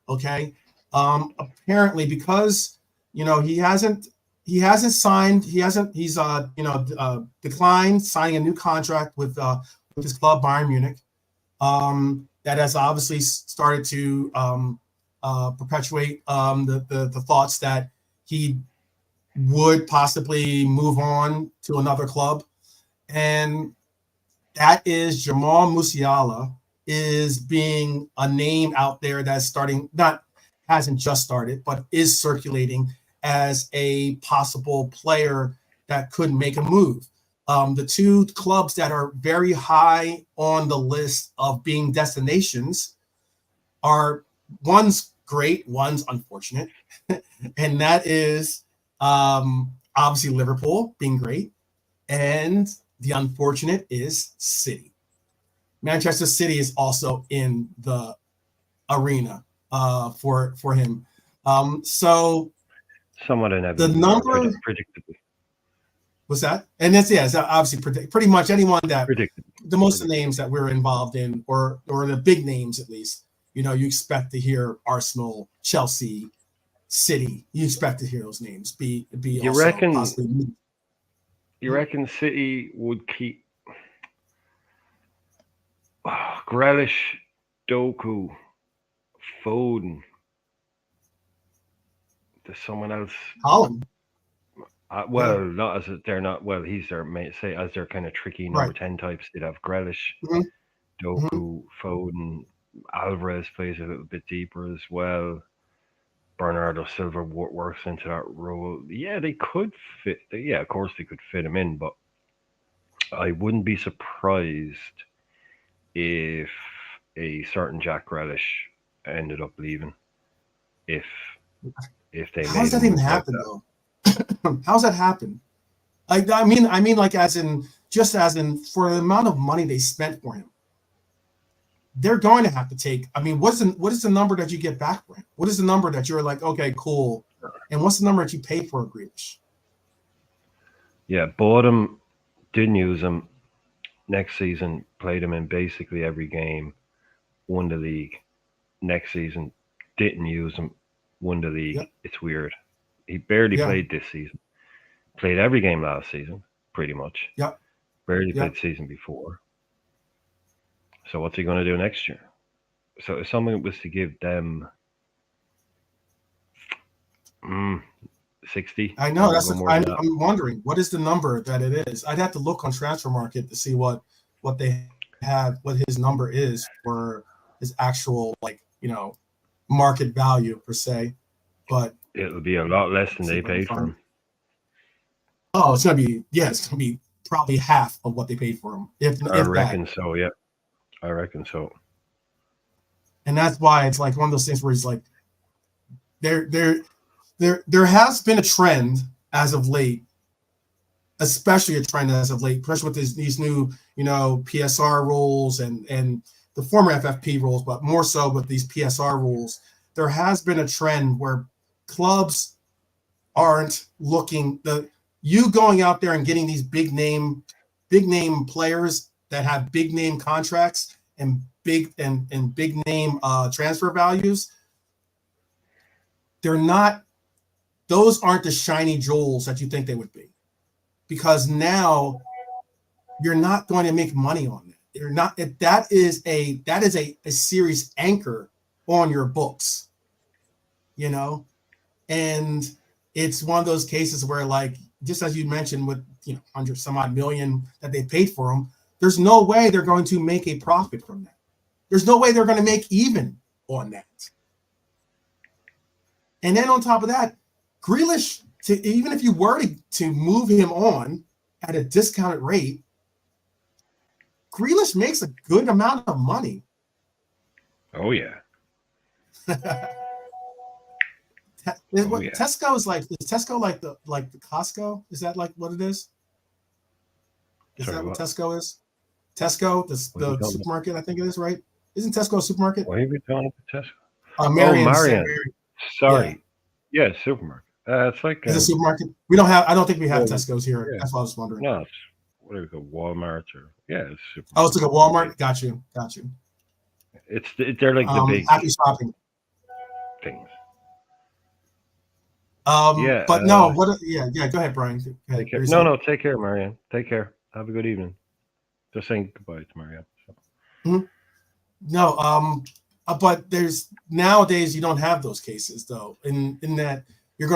Okay, apparently, because he hasn't signed, he's declined signing a new contract with his club Bayern Munich. that has obviously started to perpetuate the thoughts that he would possibly move on to another club. And that is Jamal Musiala is being a name out there that's starting, hasn't just started, but is circulating as a possible player that could make a move. The two clubs that are very high on the list of being destinations are, one's great, one's unfortunate, and that is obviously Liverpool being great, and the unfortunate is City. Manchester City is also in the arena for him. So somewhat the number predictably. Was that? And that's, yeah, it's obviously pretty much anyone that the most of the names that we're involved in, or the big names at least, you expect to hear Arsenal, Chelsea, City. You expect to hear those names be you also reckon, possibly. You reckon City would keep Grealish, Doku, Foden? There's someone else. Holland. Not as they're not. Well, he's their say as their kind of tricky number 10 types. They'd have Grealish, Doku, Foden, Alvarez plays a little bit deeper as well. Bernardo Silva works into that role. Yeah, they could fit. Yeah, of course they could fit him in, but I wouldn't be surprised if a certain Jack Grealish ended up leaving. If they how does that even happen though? How's that happen? Like, I mean, like as in for the amount of money they spent for him, they're going to have to take. I mean, what is the number that you get back for him? What is the number that you're like, okay, cool, and what's the number that you pay for a Grealish? Yeah, bought him, didn't use him. Next season, played him in basically every game, won the league. Next season, didn't use him, won the league. Yep. It's weird. He barely played this season. Played every game last season, pretty much. Yep. Barely played the season before. So what's he going to do next year? So if someone was to give them 60. I know, I'm wondering, what is the number that it is? I'd have to look on Transfer Market to see what they have, what his number is for his actual, market value per se. But it'll be a lot less than they paid for him. Oh, it's gonna be probably half of what they paid for him. I reckon so, yeah. I reckon so. And that's why it's like one of those things where it's like there has been a trend as of late, especially especially with these new, PSR rules and the former FFP rules, but more so with these PSR rules. There has been a trend where clubs aren't looking you going out there and getting these big name players that have big name contracts and big name transfer values. Those aren't the shiny jewels that you think they would be, because now you're not going to make money on that. You're not. That is a serious anchor on your books, and it's one of those cases where, like, just as you mentioned with 100 some odd million that they paid for them, there's no way they're going to make a profit from that. There's no way they're going to make even on that. And then on top of that, Grealish, even if you were to move him on at a discounted rate, Grealish makes a good amount of money. Oh yeah. Tesco is Tesco like the Costco? Is that like what it is? That what Tesco is? Tesco, the supermarket, I think it is, right? Isn't Tesco a supermarket? Why are we talking about Tesco? Marion. Sorry. Yeah, supermarket. It's like is a supermarket. We don't have. I don't think we have Tesco's here. Yeah. That's what I was wondering. No, it's what do we call Walmart or it's supermarket. Oh, it's like a Walmart. Got you. They're like the big happy shopping things. But no. What? Yeah. Go ahead, Brian. Take care. No. Take care, Marianne. Take care. Have a good evening. Just saying goodbye to Marianne. So. No, but there's nowadays you don't have those cases though. In that you're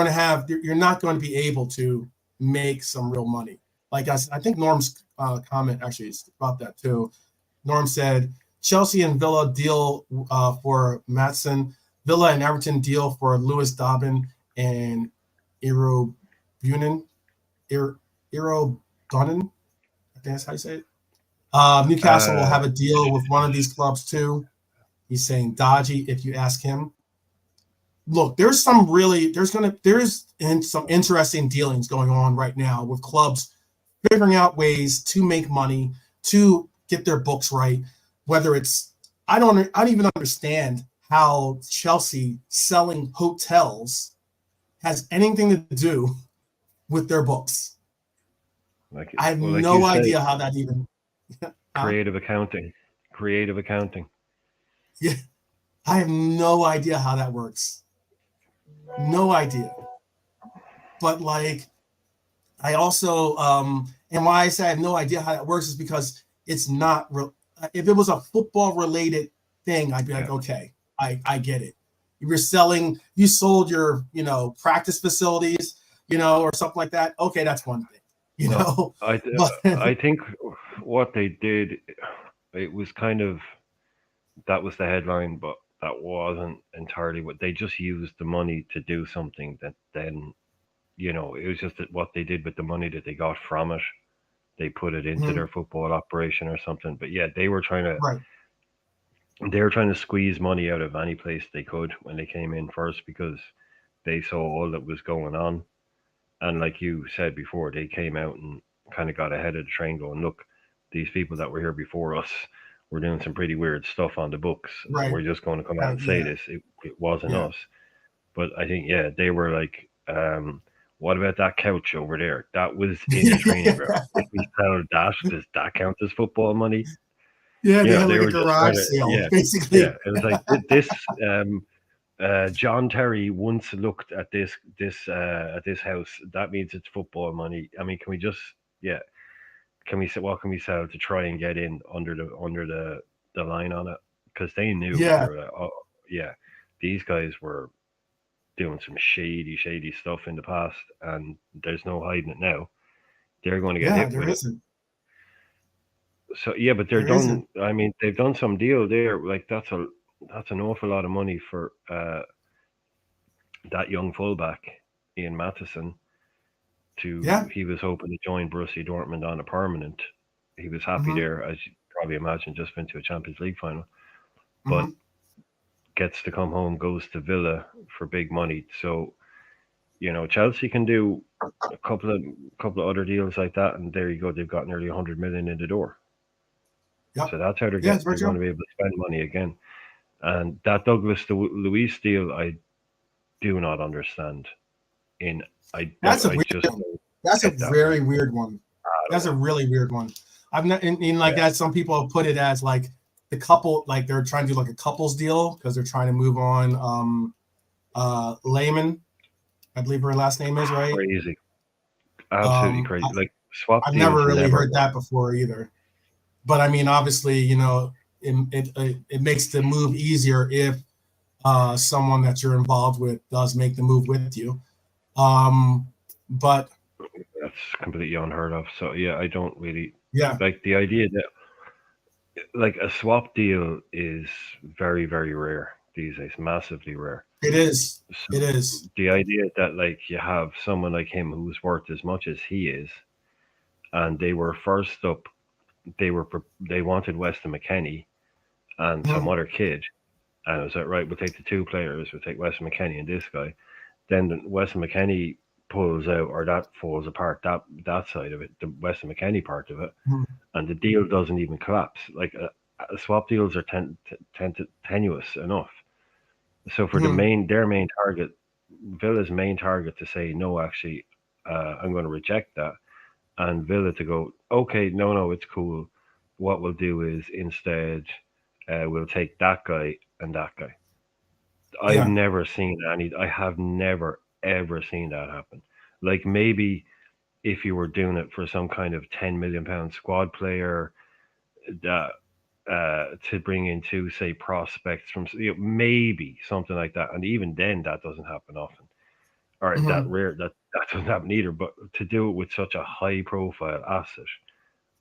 not going to be able to make some real money. Like I think Norm's comment actually is about that too. Norm said Chelsea and Villa deal for Matson. Villa and Everton deal for Lewis Dobbin and Iro Bunin. Iro Bunin. I think that's how you say it. Newcastle will have a deal with one of these clubs too. He's saying dodgy if you ask him. Look, there's some interesting dealings going on right now with clubs figuring out ways to make money, to get their books right. Whether it's I don't even understand how Chelsea selling hotels has anything to do with their books. I have no idea how that even creative accounting. Yeah, I have no idea how that works. No idea. But like, I also and why I say I have no idea how that works is because it's not real. If it was a football related thing, I'd be like, okay, I get it. You sold your, practice facilities, or something like that. Okay, that's one thing, I think what they did, it was kind of, that was the headline, but that wasn't entirely what they just used the money to do something that then, it was just that what they did with the money that they got from it, they put it into their football operation or something. But yeah, they were trying to squeeze money out of any place they could when they came in first, because they saw all that was going on. And like you said before, they came out and kind of got ahead of the train, going, look, these people that were here before us were doing some pretty weird stuff on the books. Right. We're just going to come out and say this. It wasn't us. But I think, they were like, what about that couch over there? That was in the training ground. If we sell that, does that count as football money? Yeah, they had like a garage sale, basically. Yeah, it was like this. John Terry once looked at this house. That means it's football money. I mean, can we just Can we say what can we sell to try and get in under the line on it? Because they knew Yeah. they were like, oh yeah, these guys were doing some shady stuff in the past, and there's no hiding it now. They're going to get hit there with it. isn't. So yeah, but they're There isn't. done. I mean, they've done some deal there. Like that's an awful lot of money for that young fullback, Ian Matheson. Yeah. He was hoping to join Borussia Dortmund on a permanent. He was happy Mm-hmm. there, as you probably imagine, just been to a Champions League final, but Mm-hmm. gets to come home, goes to Villa for big money. So Chelsea can do a couple of other deals like that, and there you go. They've got nearly 100 million in the door. Yep. So that's how Yeah, it's very they're going true. to be able to spend money again. And that Douglas Luiz deal, I do not understand. In That's a I weird just one. don't That's a get that one very weird one. at That's a all. really weird one. I've not in like Yeah, that. Some people have put it as like the couple, like they're trying to do like a couples deal because they're trying to move on. Layman, I believe her last name is right. crazy, absolutely Um, I, crazy. Like swap I've deals never really never heard work. that before either. But I mean, obviously, it makes the move easier if someone that you're involved with does make the move with you. Um, but That's completely unheard of. So yeah, I don't really yeah, like the idea that like a swap deal is very very rare these days, massively rare. it is. So It is. the idea that like you have someone like him who's worth as much as he is, and they were first up, they wanted Weston McKennie and some Mhm. other kid, and it was like right, we'll take the two players, we'll take Weston McKennie and this guy. Then Weston McKennie pulls out, or that falls apart. That side of it, the Weston McKennie part of it, Mhm. and the deal doesn't even collapse. Like swap deals are tenuous enough. So for Mhm. their main target, Villa's main target to say no, actually, I'm going to reject that, and Villa to go, okay, no, no, it's cool. What we'll do is instead, we'll take that guy and that guy. Yeah. I have never ever seen that happen. Like maybe if you were doing it for some kind of £10 million squad player, that to bring in two, say, prospects from maybe something like that, and even then that doesn't happen often, or that rare that doesn't happen either. But to do it with such a high profile asset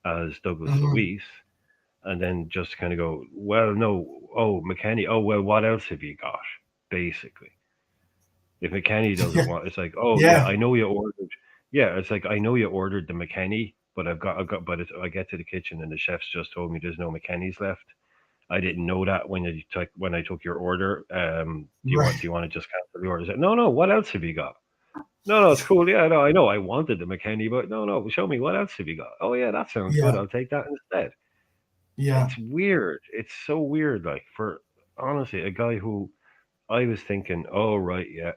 as Douglas Luiz, and then just kind of go, well, no, oh, McKennie, oh, well, what else have you got? Basically, if McKennie doesn't want, it's like, oh yeah, I know you ordered. Yeah, it's like I know you ordered the McKennie, but but I get to the kitchen and the chefs just told me there's no McKennies left. I didn't know that when I took your order. Do you want to just cancel the order? Said, no. What else have you got? No, it's cool. Yeah, no, I know. I wanted the McKennie, but no. Show me what else have you got? Oh yeah, that sounds good. I'll take that instead. Yeah, it's weird. It's so weird. Like, for honestly, a guy who I was thinking, oh right, yeah,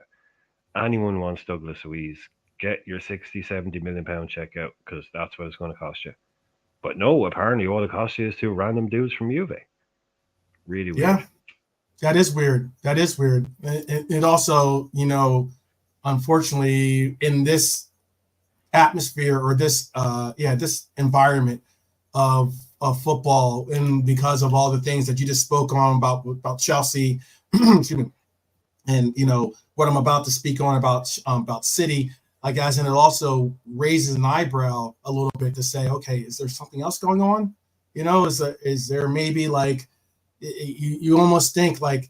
anyone wants Douglas Luiz, get your 60, 70 million pound check out, because that's what it's going to cost you. But no, apparently all it costs you is two random dudes from Juve. Really weird. Yeah, that is weird. That is weird. It also, unfortunately, in this atmosphere or this this environment of football, and because of all the things that you just spoke on about Chelsea, excuse me, and what I'm about to speak on about City, I guess, and it also raises an eyebrow a little bit to say, okay, is there something else going on? Is there maybe like you almost think like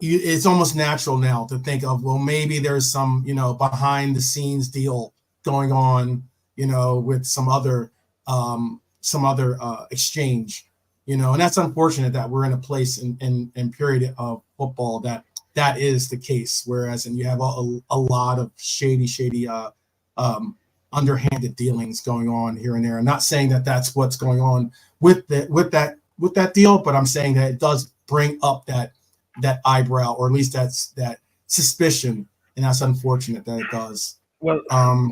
it's almost natural now to think of, well, maybe there's some behind the scenes deal going on, with some other exchange, and that's unfortunate that we're in a place in period of football that is the case. Whereas, and you have a lot of shady underhanded dealings going on here and there. I'm not saying that that's what's going on with that deal, but I'm saying that it does bring up that eyebrow, or at least that suspicion, and that's unfortunate that it does. Well,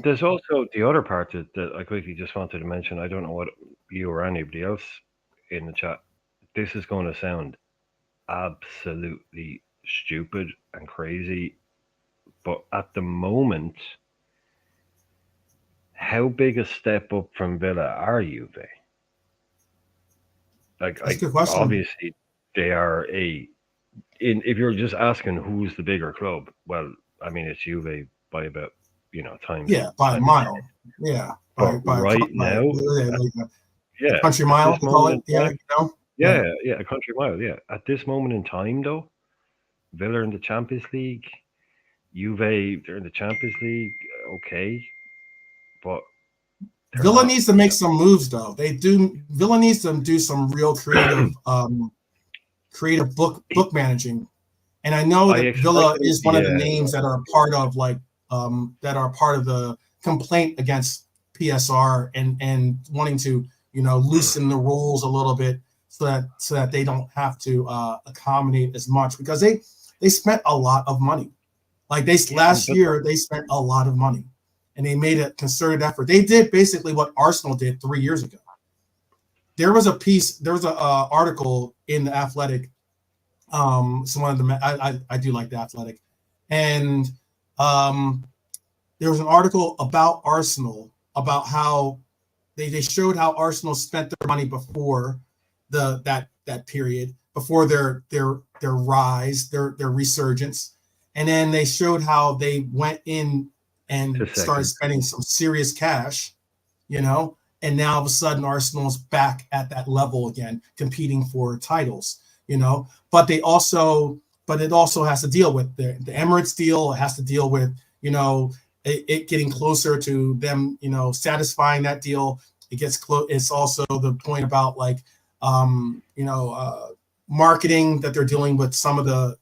there's also the other part that I quickly just wanted to mention. I don't know what you or anybody else in the chat. This is going to sound absolutely stupid and crazy, but at the moment, how big a step up from Villa are Juve? Like, obviously, they are if you're just asking who's the bigger club, well, I mean, it's Juve by about times. Yeah, by a mile. Yeah, but right now, yeah, country mile. Call it. Yeah, yeah, a country mile. Yeah, at this moment in time, though, Villa in the Champions League, Juve, they're in the Champions League. Okay, but Villa needs to make some moves, though. Villa needs to do some real creative book managing. And I know that Villa is one of the names that are part of the complaint against PSR and wanting to loosen the rules a little bit so that they don't have to accommodate as much, because they spent a lot of money. Like last year they spent a lot of money, and they made a concerted effort. They did basically what Arsenal did 3 years ago. There was an article in the Athletic. I do like the Athletic, and there was an article about Arsenal, about how they showed how Arsenal spent their money before that period, before their rise, their resurgence, and then they showed how they went in and started spending some serious cash, and now all of a sudden Arsenal's back at that level again, competing for titles, but it also has to deal with the Emirates deal. It has to deal with, it getting closer to them, satisfying that deal. It gets close. It's also the point about like, marketing, that they're dealing with some of the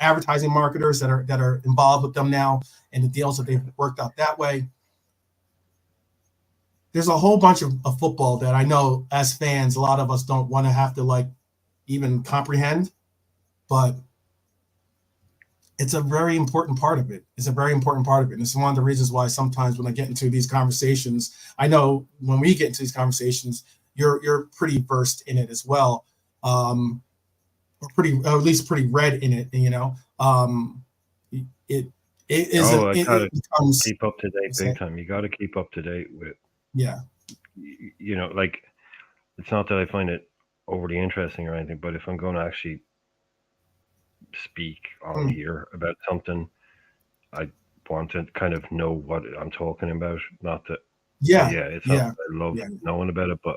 advertising marketers that are involved with them now, and the deals that they've worked out that way. There's a whole bunch of football that I know as fans, a lot of us don't want to have to like even comprehend, but it's a very important part of it. It's And it's one of the reasons why sometimes when I get into these conversations, I know when we get into these conversations, you're pretty versed in it as well. Or at least pretty read in it, it becomes, keep up to date big time. You got to keep up to date with, like, it's not that I find it overly interesting or anything, but if I'm going to actually speak on Mm. here about something, I want to kind of know what I'm talking about. Not that, but Yeah, yeah, it's not yeah, that I love yeah, knowing about it, but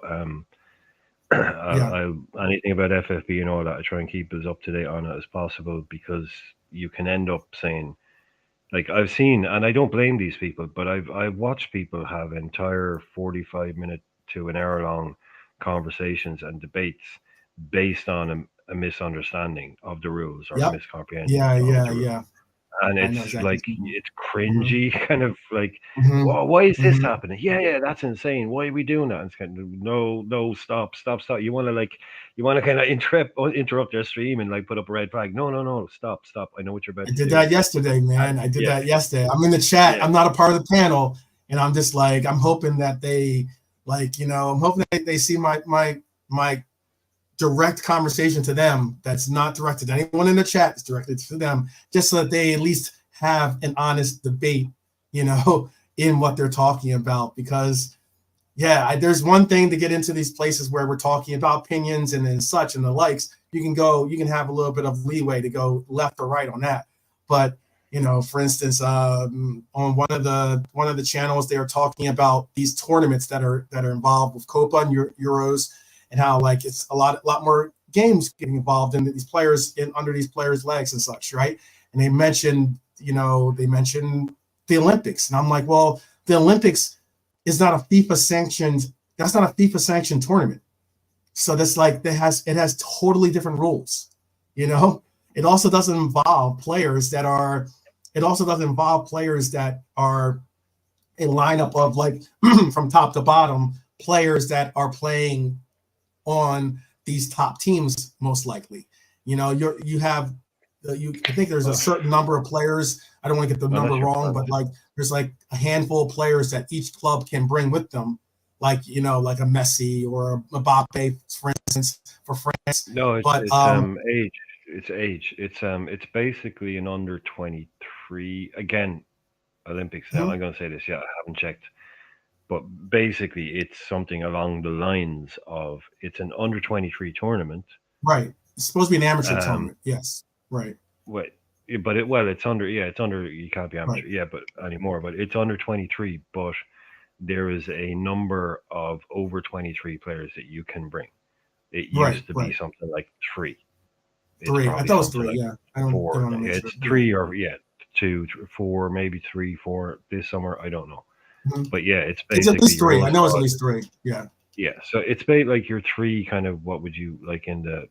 yeah, anything about FFB and all that, I try and keep as up to date on it as possible because you can end up saying, like I've seen, and I don't blame these people, but I've watched people have entire 45 minute to an hour long conversations and debates based on a misunderstanding of the rules or a yep, miscomprehension yeah, of yeah, the rules. yeah. And I know it's exactly. like it's Mm-hmm. cringy, kind of like, Mm-hmm. well, why is this Mm-hmm. happening? Yeah, that's insane. Why are we doing that? And it's kind of no, stop. You want to kind of interrupt their stream and like put up a red flag. No, stop. I know what you're I about to did do. that yesterday, man. I did Yeah, that yesterday. I'm in the chat. yeah. I'm not a part of the panel, and I'm just like, I'm hoping that they, like, I'm hoping that they see my direct conversation to them. That's not directed to anyone in the chat. It's directed to them, just so that they at least have an honest debate, in what they're talking about. Because yeah, there's one thing to get into these places where we're talking about opinions and then such and the likes. You can have a little bit of leeway to go left or right on that. But for instance, on one of the channels, they are talking about these tournaments that are involved with Copa and Euros, and how like it's a lot more games getting involved in these players under these players' legs and such, right? And they mentioned the Olympics, and I'm like, well, the Olympics is not a FIFA sanctioned. That's not a FIFA sanctioned tournament. So that's like it has totally different rules. You know, it also doesn't involve players that are. It also doesn't involve players that are a lineup of like from top to bottom players that are playing on these top teams most likely. You have I think there's a Well, certain number of players. I don't want to get the number unless you're wrong, France. but like there's like a handful of players that each club can bring with them, like a Messi or a Mbappe, for instance, for France. No, it's But it's age. It's age. It's basically an under 23 again Olympics. Now mhm, I'm going to say this. Yeah, I haven't checked, but basically it's something along the lines of it's an under 23 tournament. right, it's supposed to be an amateur Um, tournament. Yes, right, what? But it's under. You can't be right, amateur. Yeah, but anymore. But it's under 23. But there is a number of over 23 players that you can bring. It right, used to be right. something like three. It's 3. I probably thought it was something 3. like Yeah, I don't. Don't four. want to make It's sure. Yeah. three or yeah, two, four, maybe three, four this summer. I don't know, Mhm. but yeah, it's It's at basically least your 3. own I know it's at squad. least 3. Yeah. Yeah, so it's like your three kind of what would you like in the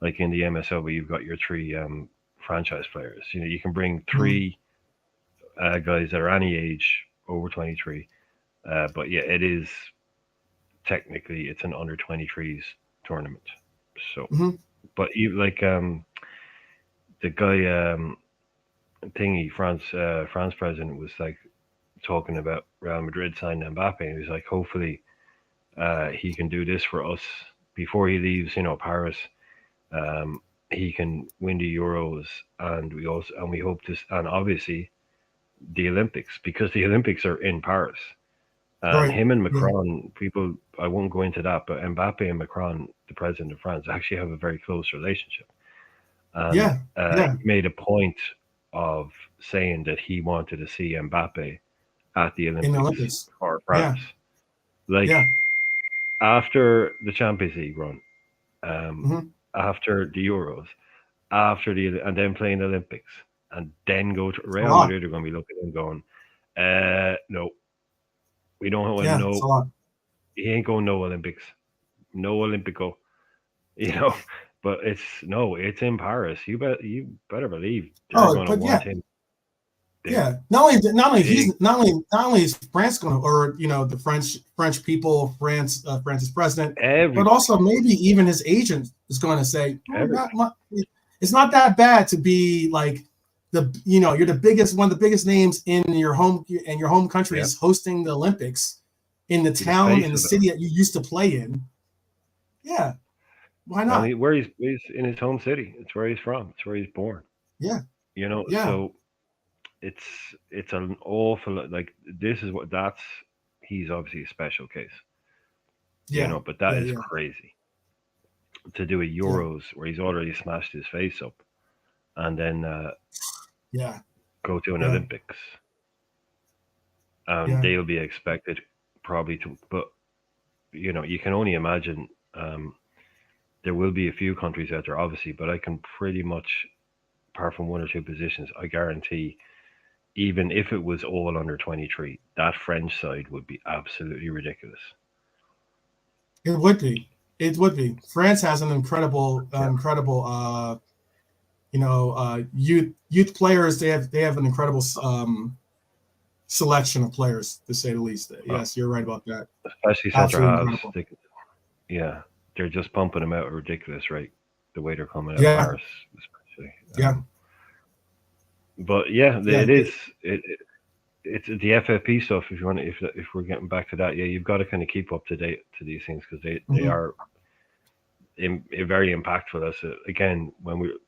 MSL where you've got your three franchise players. You can bring Mhm. three guys that are any age over 23. But yeah, it is technically it's an under 23s tournament. So, Mhm. but you like the guy thingy France president was like talking about Real Madrid signing Mbappe, and he was like, hopefully he can do this for us before he leaves. Paris. Um, he can win the Euros, and we hope this, and obviously the Olympics because the Olympics are in Paris. And Right. him and Yeah. Macron, people, I won't go into that, but Mbappe and Macron, the president of France, actually have a very close relationship. And Yeah. Yeah. he made a point of saying that he wanted to see Mbappe at the In the Olympics Olympics. for France. Yeah. Like Yeah. after the Champions League run, um, Mhm. after the Euros, and then playing the Olympics, and then go to It's a Real lot. Madrid are going to be looking and going, no, we don't want Yeah. It's a no, lot. he ain't going no Olympics, no Olympico, you know. But it's in Paris. You better believe they're Oh, going to but want yeah. him there. Yeah. Not only Big, he's not only is France going to, or the French people, France's president, but everybody, also maybe even his agent is going to say, oh, everybody. it's not that bad to be like you're the biggest one of the biggest names in your home country Yeah, is hosting the Olympics in the be the town face and the of it all. city that you used to play in. Yeah, why And not? where he's in his home city. It's where he's from. It's where he's born. Yeah, yeah, So it's it's an awful like this is what that's he's obviously a special case. yeah, But that yeah, is yeah. crazy. to do a Euros where he's already smashed his face up, and then go to an Olympics. They'll be expected probably to, but you can only imagine. There will be a few countries out there, obviously, but I can pretty much, apart from one or two positions, I guarantee, even if it was all under 23, that French side would be absolutely ridiculous. It would be. It would be. France has an incredible, youth players. They have an incredible selection of players, to say the least. Yes, you're right about that. Especially center halves. They're just pumping them out at ridiculous rate. The way they're coming out of Paris, especially. But it is. It's the FFP stuff. If you want, if we're getting back to that, you've got to kind of keep up to date to these things because they are very impactful. As again,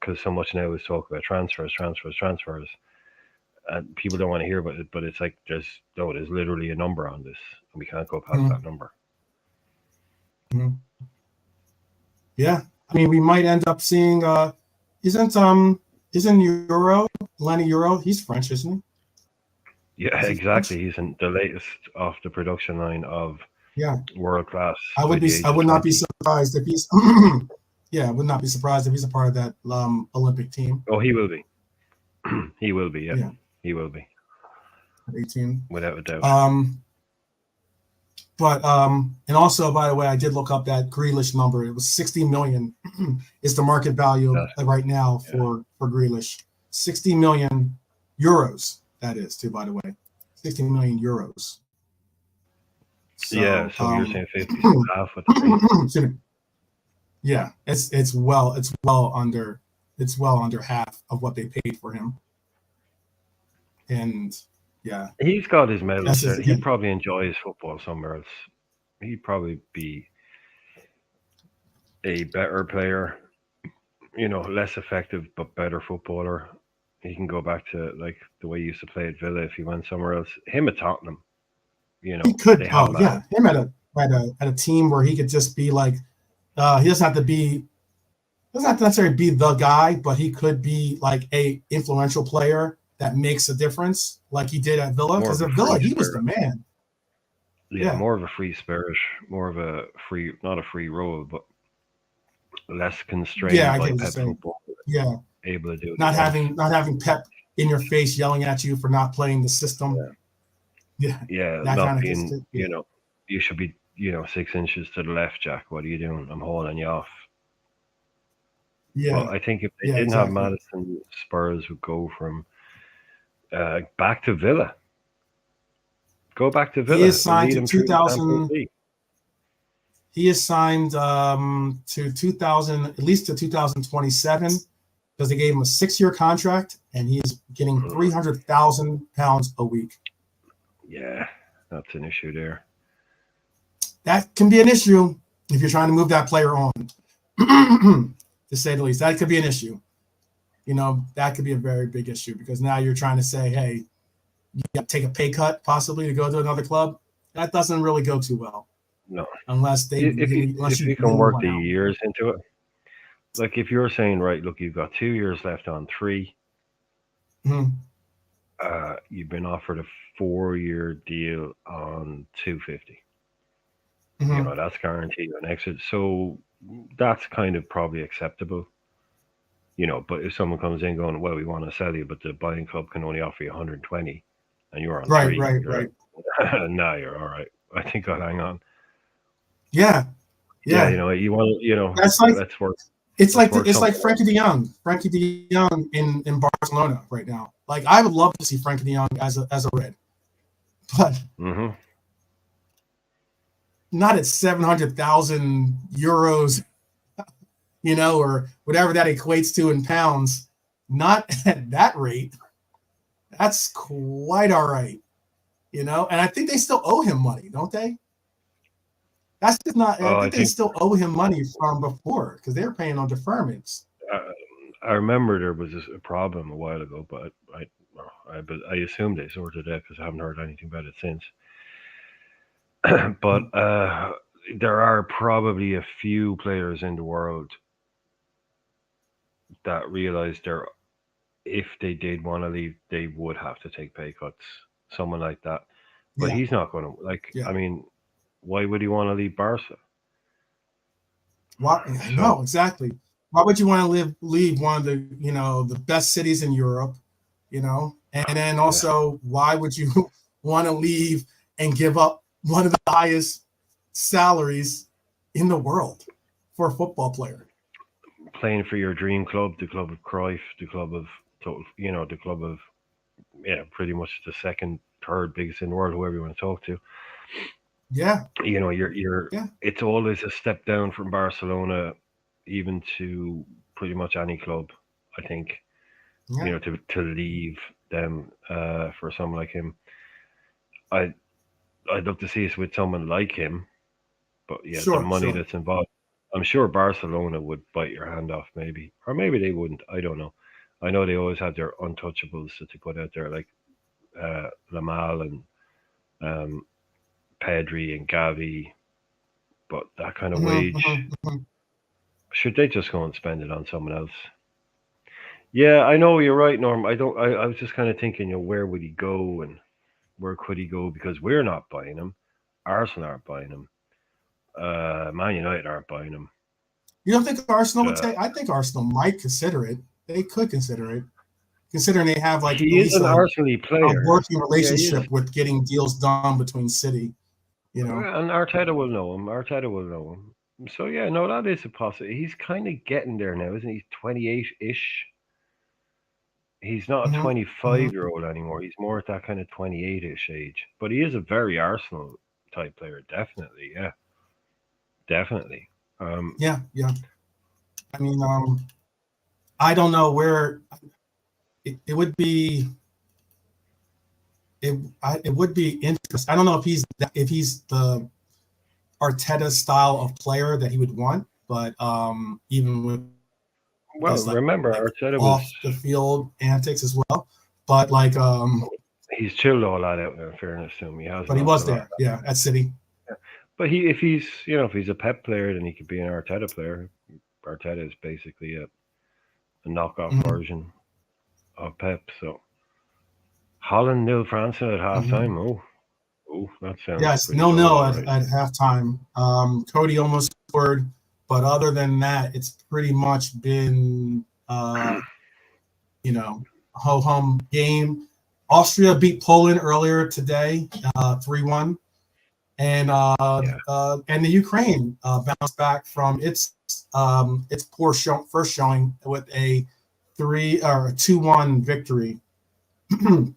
because so much now is talk about transfers, and people don't want to hear about it. But it's like there's literally a number on this, and we can't go past that number. Yeah, I mean, we might end up seeing. Isn't Euro Lenny Euro? He's French, isn't he? Yeah, exactly. He's in the latest off the production line of world class. I would not be surprised if he's. I would not be surprised if he's a part of that Olympic team. Oh, he will be. He will be. Yeah, he will be. 18, without a doubt. But and also, by the way, I did look up that Grealish number. It was 60 million is the market value right now for Grealish. 60 million euros. That is too, by the way, 60 million euros. So, you're saying 50 half of the Yeah, it's well under half of what they paid for him. And he's got his medals there. He'd probably enjoy his football somewhere else. He'd probably be a better player, less effective but better footballer. He can go back to like the way he used to play at Villa if he went somewhere else. Him at Tottenham, he could. Him at a team where he could just be like, he doesn't have to necessarily be the guy, but he could be like a influential player that makes a difference, like he did at Villa. Because at Villa, he was the man. Yeah, more of a free spirit, more of a free, not a free role, but less constrained by Pep football. Yeah. Able to do it. Not having Pep in your face yelling at you for not playing the system. Not being, you should be, 6 inches to the left, Jack. What are you doing? I'm hauling you off. Well, I think if they didn't have Maddison, Spurs would go from back to Villa. Go back to Villa. He is signed to 2000. He is signed to 2000, at least to 2027. Because they gave him a 6-year contract, and he's getting £300,000 a week. Yeah, that's an issue there. That can be an issue if you're trying to move that player on, to say the least. That could be an issue. That could be a very big issue because now you're trying to say, hey, you got to take a pay cut possibly to go to another club. That doesn't really go too well. No. Unless you can work the years into it. Like if you're saying, right, look, you've got 2 years left on 3. You've been offered a 4-year deal on 250. That's guaranteed an exit. So that's kind of probably acceptable. But if someone comes in going, well, we want to sell you, but the buying club can only offer you 120, and you're on 3. Right. Nah, you're all right. I think I'll hang on. Yeah. You want, that's like, let's work. It's like Frankie de Jong in Barcelona right now. Like I would love to see Frankie de Jong as a Red, but not at 700,000 euros, or whatever that equates to in pounds. Not at that rate. That's quite all right, And I think they still owe him money, don't they? That's just not. I think they still owe him money from before because they were paying on deferments. I remember there was a problem a while ago, but I assumed they sorted it because I haven't heard anything about it since. But there are probably a few players in the world that realize if they did want to leave, they would have to take pay cuts. Someone like that, but Yeah, he's not going to. Like, yeah. I mean, why would he want to leave Barca? Why? No, So exactly. Why would you want to leave one of the the best cities in Europe? And then yeah, also, why would you want to leave and give up one of the highest salaries in the world for a football player? playing for your dream club, the club of Cruyff, the club of total, the club of pretty much the second, third biggest in the world, whoever you want to talk to. Yeah, You're yeah, it's always a step down from Barcelona, even to pretty much any club. I think yeah. to leave them for someone like him. I I'd love to see us with someone like him, but yeah, the Sure, money sure. that's involved. I'm sure Barcelona would bite your hand off, maybe, or maybe they wouldn't. I don't know. I know they always have their untouchables that they put out there, like Lamal and um, Pedri and Gavi, but that kind of Hmm, wage, hmm, hmm. should they just go and spend it on someone else? Yeah, I know you're right, Norm. I don't. I was just kind of thinking, where would he go and where could he go because we're not buying him, Arsenal aren't buying him, Man United aren't buying him. You don't think Arsenal would Uh, take? I think Arsenal might consider it. They could consider it, considering they have like at he is least an Arsenal a player. working Yeah, he is. relationship with getting deals done between City. You know. And Arteta will know him. Arteta will know him. So yeah, no, that is a possibility. He's kind of getting there now, isn't he? 28-ish. He's not a Hmm, 25-year old anymore. He's more at that kind of 28-ish age. But he is a very Arsenal type player, definitely. Yeah, definitely. Um, yeah, yeah. I mean, I don't know where it would be. It would be interesting. I don't know if he's the Arteta style of player that he would want, but even with well, his remember like Arteta was off the field antics as well. But like he's chilled all that out. In fairness to him, he has but he lost a was lot. there, yeah, at City. But if he's a Pep player, then he could be an Arteta player. Arteta is basically a knockoff Hmm, version of Pep. So Holland nil France at hmm. halftime. Oh, that sounds Yes, pretty no, good. no All at, right. at halftime. Cody almost scored, but other than that, it's pretty much been ho hum game. Austria beat Poland earlier today, 3-1, Yeah, and the Ukraine bounced back from its poor first showing with a 2-1 victory. they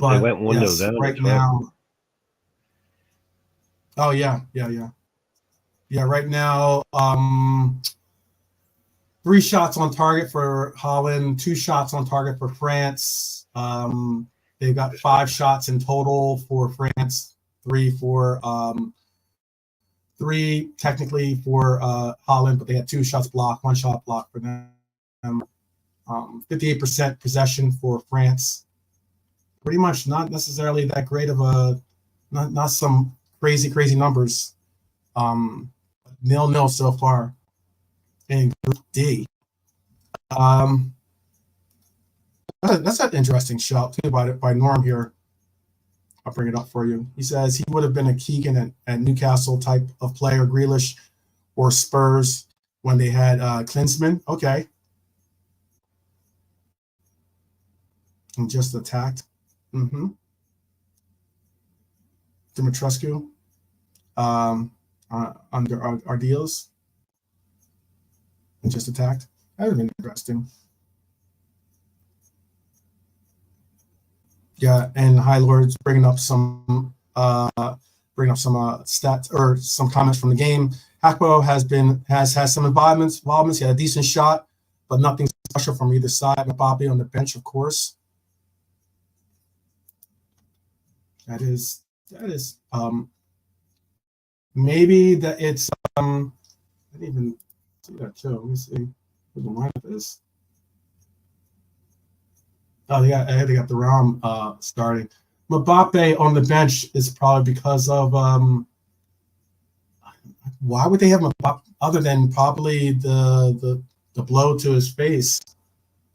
But went 1-0 yes, down as right well. now. Oh yeah, yeah, yeah, yeah. Right now, 3 shots on target for Holland, 2 shots on target for France. They've got 5 shots in total for France, three technically for Holland, but they had 2 shots blocked, 1 shot blocked for them. 58% possession for France. Pretty much not necessarily that great of not some crazy numbers. Um, 0-0 so far in Group D. Um, that's an interesting shout too by Norm here. I'll bring it up for you. He says he would have been a Keegan at Newcastle type of player, Grealish or Spurs when they had Klinsmann. Okay, and just attacked. Mm-hmm. Dimitrescu under our deals and just attacked. That would have been interesting. Yeah, and High Lord's bringing up some stats or some comments from the game. Hakpo has some involvements. He had a decent shot, but nothing special from either side. Mbappe on the bench, of course. That is maybe that it's I didn't even see that too. Let me see what the lineup is. Oh, they got the Ram starting. Mbappe on the bench is probably because of Why would they have him other than probably the blow to his face?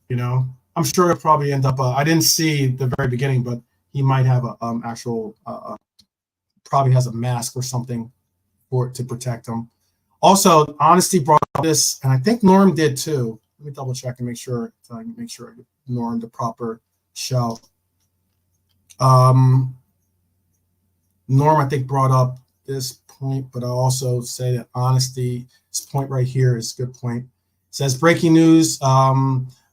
You know, I'm sure he'll probably end up. I didn't see the very beginning, but he might have a actual probably has a mask or something for it to protect him. Also, Honesty brought up this, and I think Norm did too. Let me double check and make sure I give Norm the proper shout. Norm, I think, brought up this point, but I'll also say that Honesty's point right here is a good point. It says, breaking news,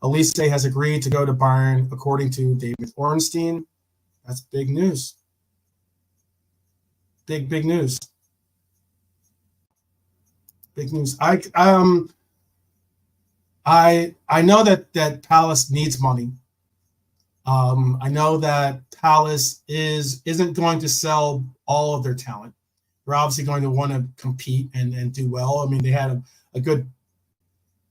Elise has agreed to go to Bayern, according to David Ornstein. That's big news. Big news. Big news. I know that Palace needs money. I know that Palace isn't going to sell all of their talent. They're obviously going to want to compete and do well. I mean, they had a good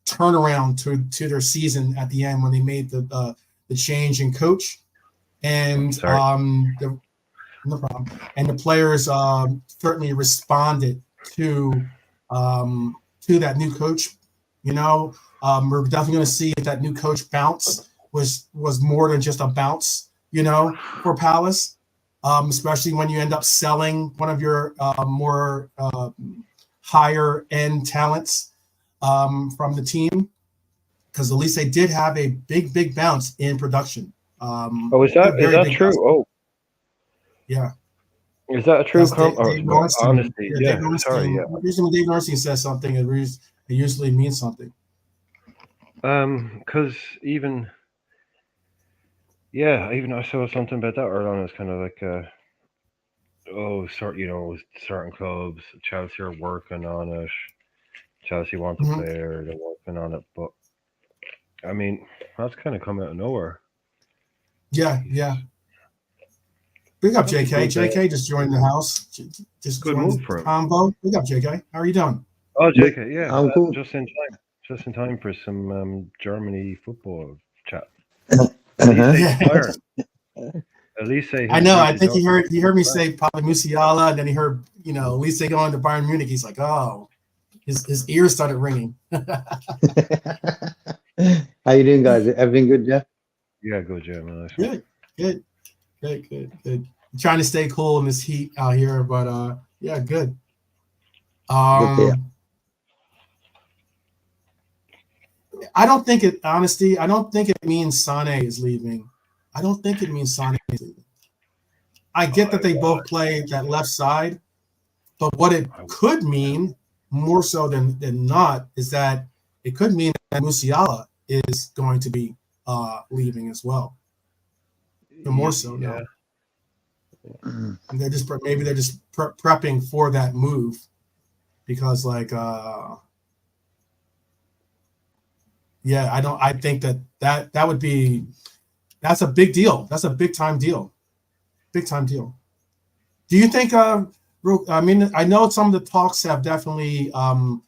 turnaround to their season at the end when they made the change in coach, and no problem. And the players certainly responded to that new coach. You know, we're definitely going to see that new coach bounce was more than just a bounce. You know, for Palace, especially when you end up selling one of your more higher end talents from the team, because at least they did have a big bounce in production. Is that true? Bounce. Oh, yeah. Is that a true honesty? Yeah. Sorry. Usually when Dave Norstein says something, it usually means something. Because even I saw something about that earlier on. It's kind of like, certain clubs, Chelsea are working on it. Chelsea want a player, they're working on it, but I mean, that's kind of come out of nowhere. Yeah. Big up, JK. JK just joined the house. Just good joined move for him. Combo. Big up, JK. How are you doing? Oh, JK, yeah. I'm cool. Just in time for some Germany football chat. Elise, I know. I think he heard me say probably Musiala, and then he heard Elise going to Bayern Munich. He's like, oh, his ears started ringing. How you doing, guys? Everything good, yeah? Yeah, good, yeah, man. Good. I'm trying to stay cool in this heat out here, but yeah, good. I don't think it means Sané is leaving. I don't think it means Sané is leaving. I get that they both play that left side, but what it could mean, more so than not, is that it could mean that Musiala is going to be leaving as well. But more so, no. And they're just prepping for that move, because I think that would be, that's a big deal. That's a big time deal. Do you think I mean, I know some of the talks have definitely kind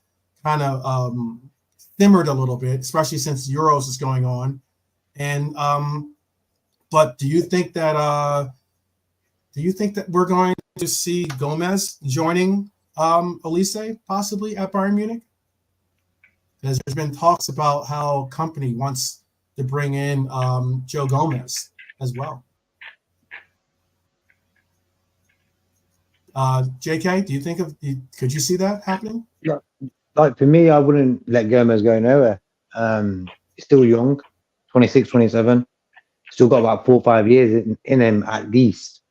of simmered a little bit, especially since Euros is going on, and but do you think that we're going to see Gomez joining Elise possibly at Bayern Munich? There's been talks about how company wants to bring in Joe Gomez as well. JK, do you think could you see that happening? Yeah, like for me, I wouldn't let Gomez go nowhere. He's still young, 26, 27. Still got about 4 or 5 years in him at least.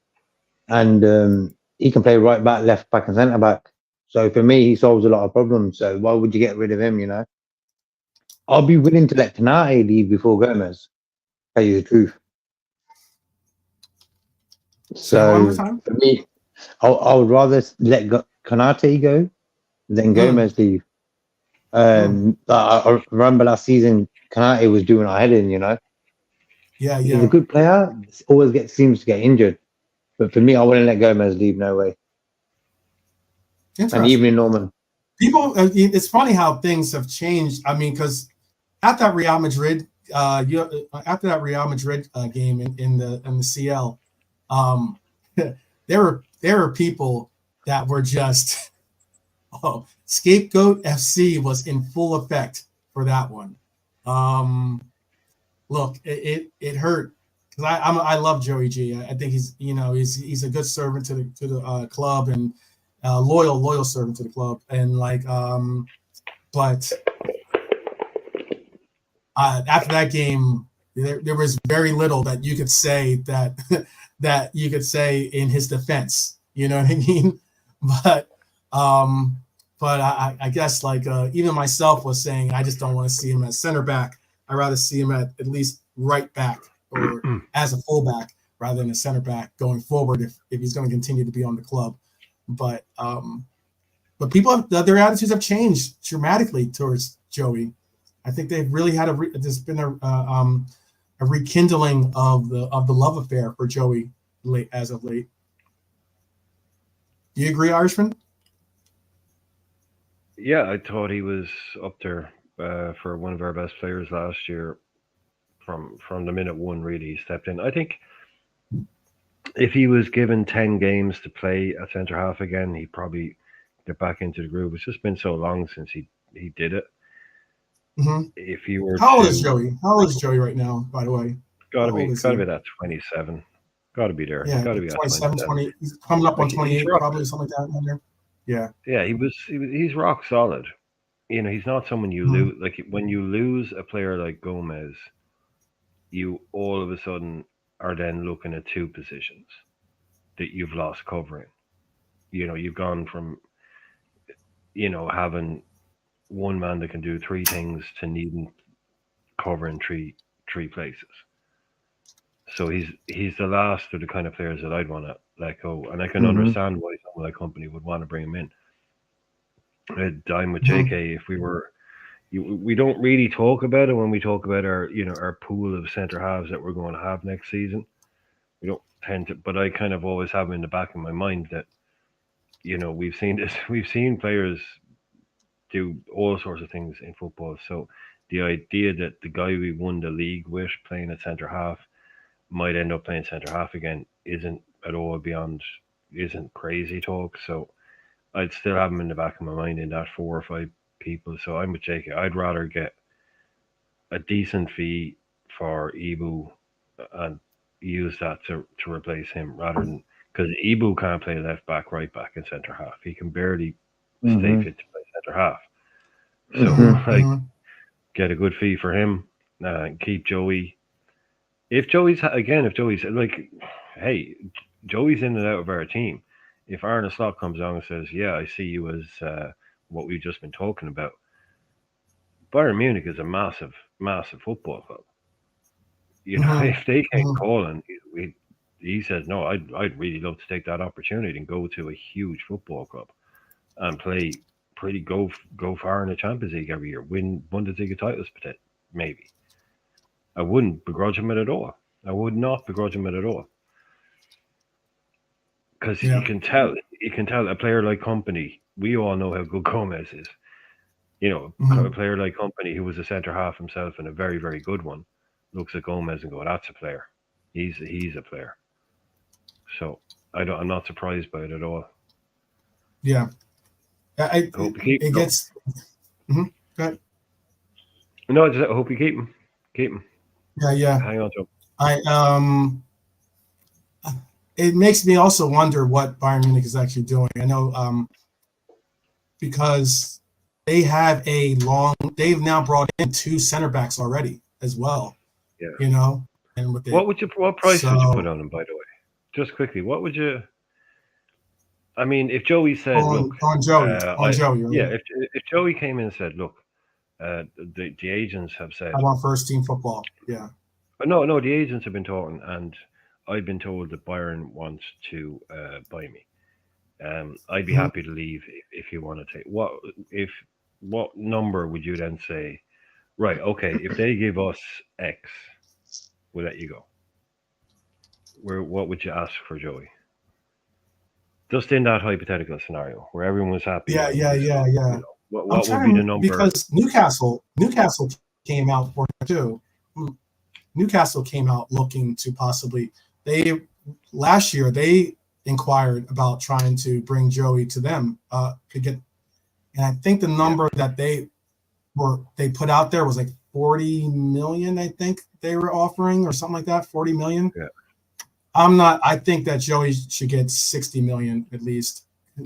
And he can play right back, left back, and centre back. So for me, he solves a lot of problems. So why would you get rid of him, you know? I'll be willing to let Konate leave before Gomez, tell you the truth. So for me, I would rather let Konate go than Gomez leave. I remember last season, Konate was doing our head in, you know? Yeah. He's a good player, always seems to get injured. But for me, I wouldn't let Gomez leave, no way. And even in Norman. People, it's funny how things have changed. I mean, because at that Real Madrid, after that Real Madrid game in the CL, there were people that were just, Oh, Scapegoat FC was in full effect for that one. Look, it hurt because I love Joey G. I think he's a good servant to the club and loyal servant to the club, and but after that game, there was very little that you could say that you could say in his defense. You know what I mean? But I guess even myself was saying I just don't want to see him as center back. I'd rather see him at least right back or as a fullback rather than a center back going forward if he's going to continue to be on the club. But people, their attitudes have changed dramatically towards Joey. I think they've really had there's been a rekindling of the love affair for Joey as of late. Do you agree, Irishman? Yeah, I thought he was up there for one of our best players last year. From the minute one, really, he stepped in. I think if he was given 10 games to play at centre half again, he'd probably get back into the groove. It's just been so long since he did it. Mm-hmm. If he were, how old is Joey? How old is Joey right now? By the way, gotta be that 27. Got to be there. Yeah, got to be 27, 20. He's coming up on 28, probably something like that in there. Yeah. Yeah, he's rock solid. He's not someone you lose. Like when you lose a player like Gomez, you all of a sudden are then looking at two positions that you've lost covering. You've gone from, having one man that can do three things to needing covering three places. So he's the last of the kind of players that I'd want to let go, and I can understand why someone like Company would want to bring him in. I'm with JK. If we were, we don't really talk about it when we talk about our pool of centre halves that we're going to have next season. We don't tend to, but I kind of always have in the back of my mind that we've seen players do all sorts of things in football. So the idea that the guy we won the league with playing at centre half might end up playing centre half again isn't crazy talk. So I'd still have him in the back of my mind in that 4 or 5 people. So I'm with Jake. I'd rather get a decent fee for Ibu and use that to replace him rather than, because Ibu can't play left back, right back, and centre half. He can barely stay fit to play centre half. So get a good fee for him. Keep Joey. If Joey's like, hey, Joey's in and out of our team. If Arne Slot comes on and says, yeah, I see you as what we've just been talking about, Bayern Munich is a massive, massive football club. If they came calling, he says, no, I'd really love to take that opportunity and go to a huge football club and play go far in the Champions League every year, win Bundesliga titles, maybe. I wouldn't begrudge him it at all. I would not begrudge him it at all. Because you can tell a player like Company, we all know how good Gomez is. A player like Company who was a centre half himself and a very, very good one, looks at Gomez and go, that's a player. He's a player. So I'm not surprised by it at all. Yeah. It gets. Go ahead. No, I hope you keep him. Keep him. Yeah. Hang on to him. It makes me also wonder what Bayern Munich is actually doing. I know because they've now brought in 2 center backs already as well. Yeah. And what price would you put on him, by the way? Just quickly, what would you? I mean, if Joey said, on Joey, right? Yeah, if Joey came in and said, look, the agents have said I want first team football. Yeah. No, the agents have been talking, and I've been told that Bayern wants to buy me. I'd be happy to leave if you want to take. What number would you then say? Right, okay. If they give us X, we'll let you go. What would you ask for Joey? Just in that hypothetical scenario where everyone was happy. Yeah. What would be the number? Because Newcastle came out for it too. Newcastle came out looking to possibly. Last year they inquired about trying to bring Joey to them. Could get And I think the number that they put out there was like 40 million. I think they were offering or something like that. 40 million. Yeah. I think that Joey should get 60 million at least,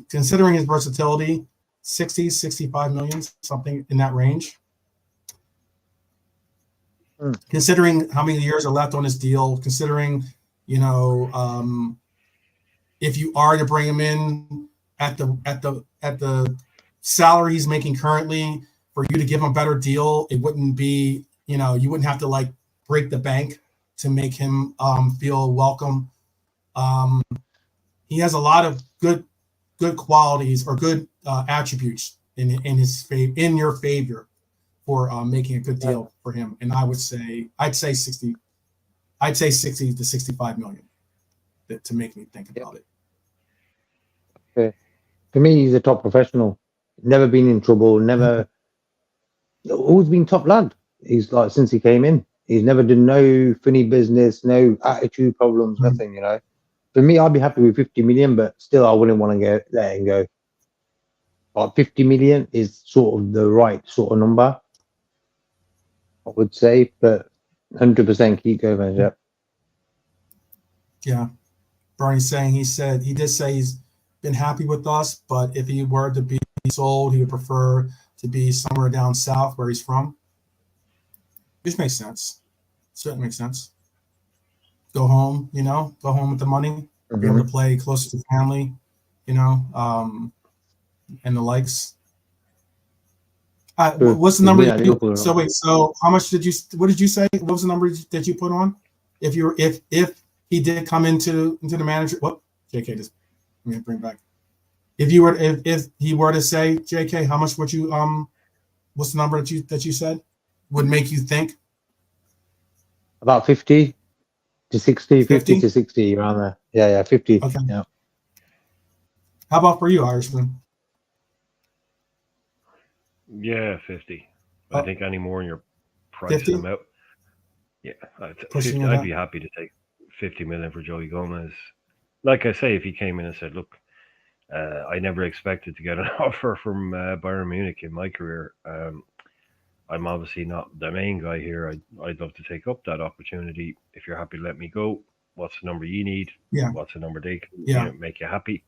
considering his versatility. 60, 65 million, something in that range. Considering how many years are left on his deal, considering, you know, if you are to bring him in at the salary he's making currently, for you to give him a better deal, it wouldn't be, you know, you wouldn't have to like break the bank to make him feel welcome. He has a lot of good qualities or good attributes in your favor for making a good deal for him. And I'd say 60 to 65 million to make me think about it. Okay. For me, he's a top professional. Never been in trouble. Never. Always been top lad. He's like, since he came in, he's never done no funny business, no attitude problems, nothing. You know. For me, I'd be happy with 50 million, but still, I wouldn't want to let him go. Like 50 million is sort of the right sort of number, I would say, but 100% keep Gomez. Yeah. Yeah. Bernie's saying he did say he's been happy with us, but if he were to be sold, he would prefer to be somewhere down south where he's from. Which makes sense. Certainly makes sense. Go home, you know, go home with the money, be able to play closer to family, you know, and the likes. What's the number? So how much what did you say? What was the number that you put on? If he did come into the manager, what? JK, just let me bring back. If he were to say, JK, how much would you what's the number that you said would make you think? About 50 to 60, 50 to 60 around there. Yeah, 50. Okay. Yeah. How about for you, Irishman? Yeah, 50. I think any more in your pricing them out. Yeah, 50, I'd be happy to take 50 million for Joey Gomez. Like I say, if he came in and said, look, I never expected to get an offer from Bayern Munich in my career. I'm obviously not the main guy here. I'd love to take up that opportunity. If you're happy to let me go, what's the number you need? Yeah. What's the number they can make you happy?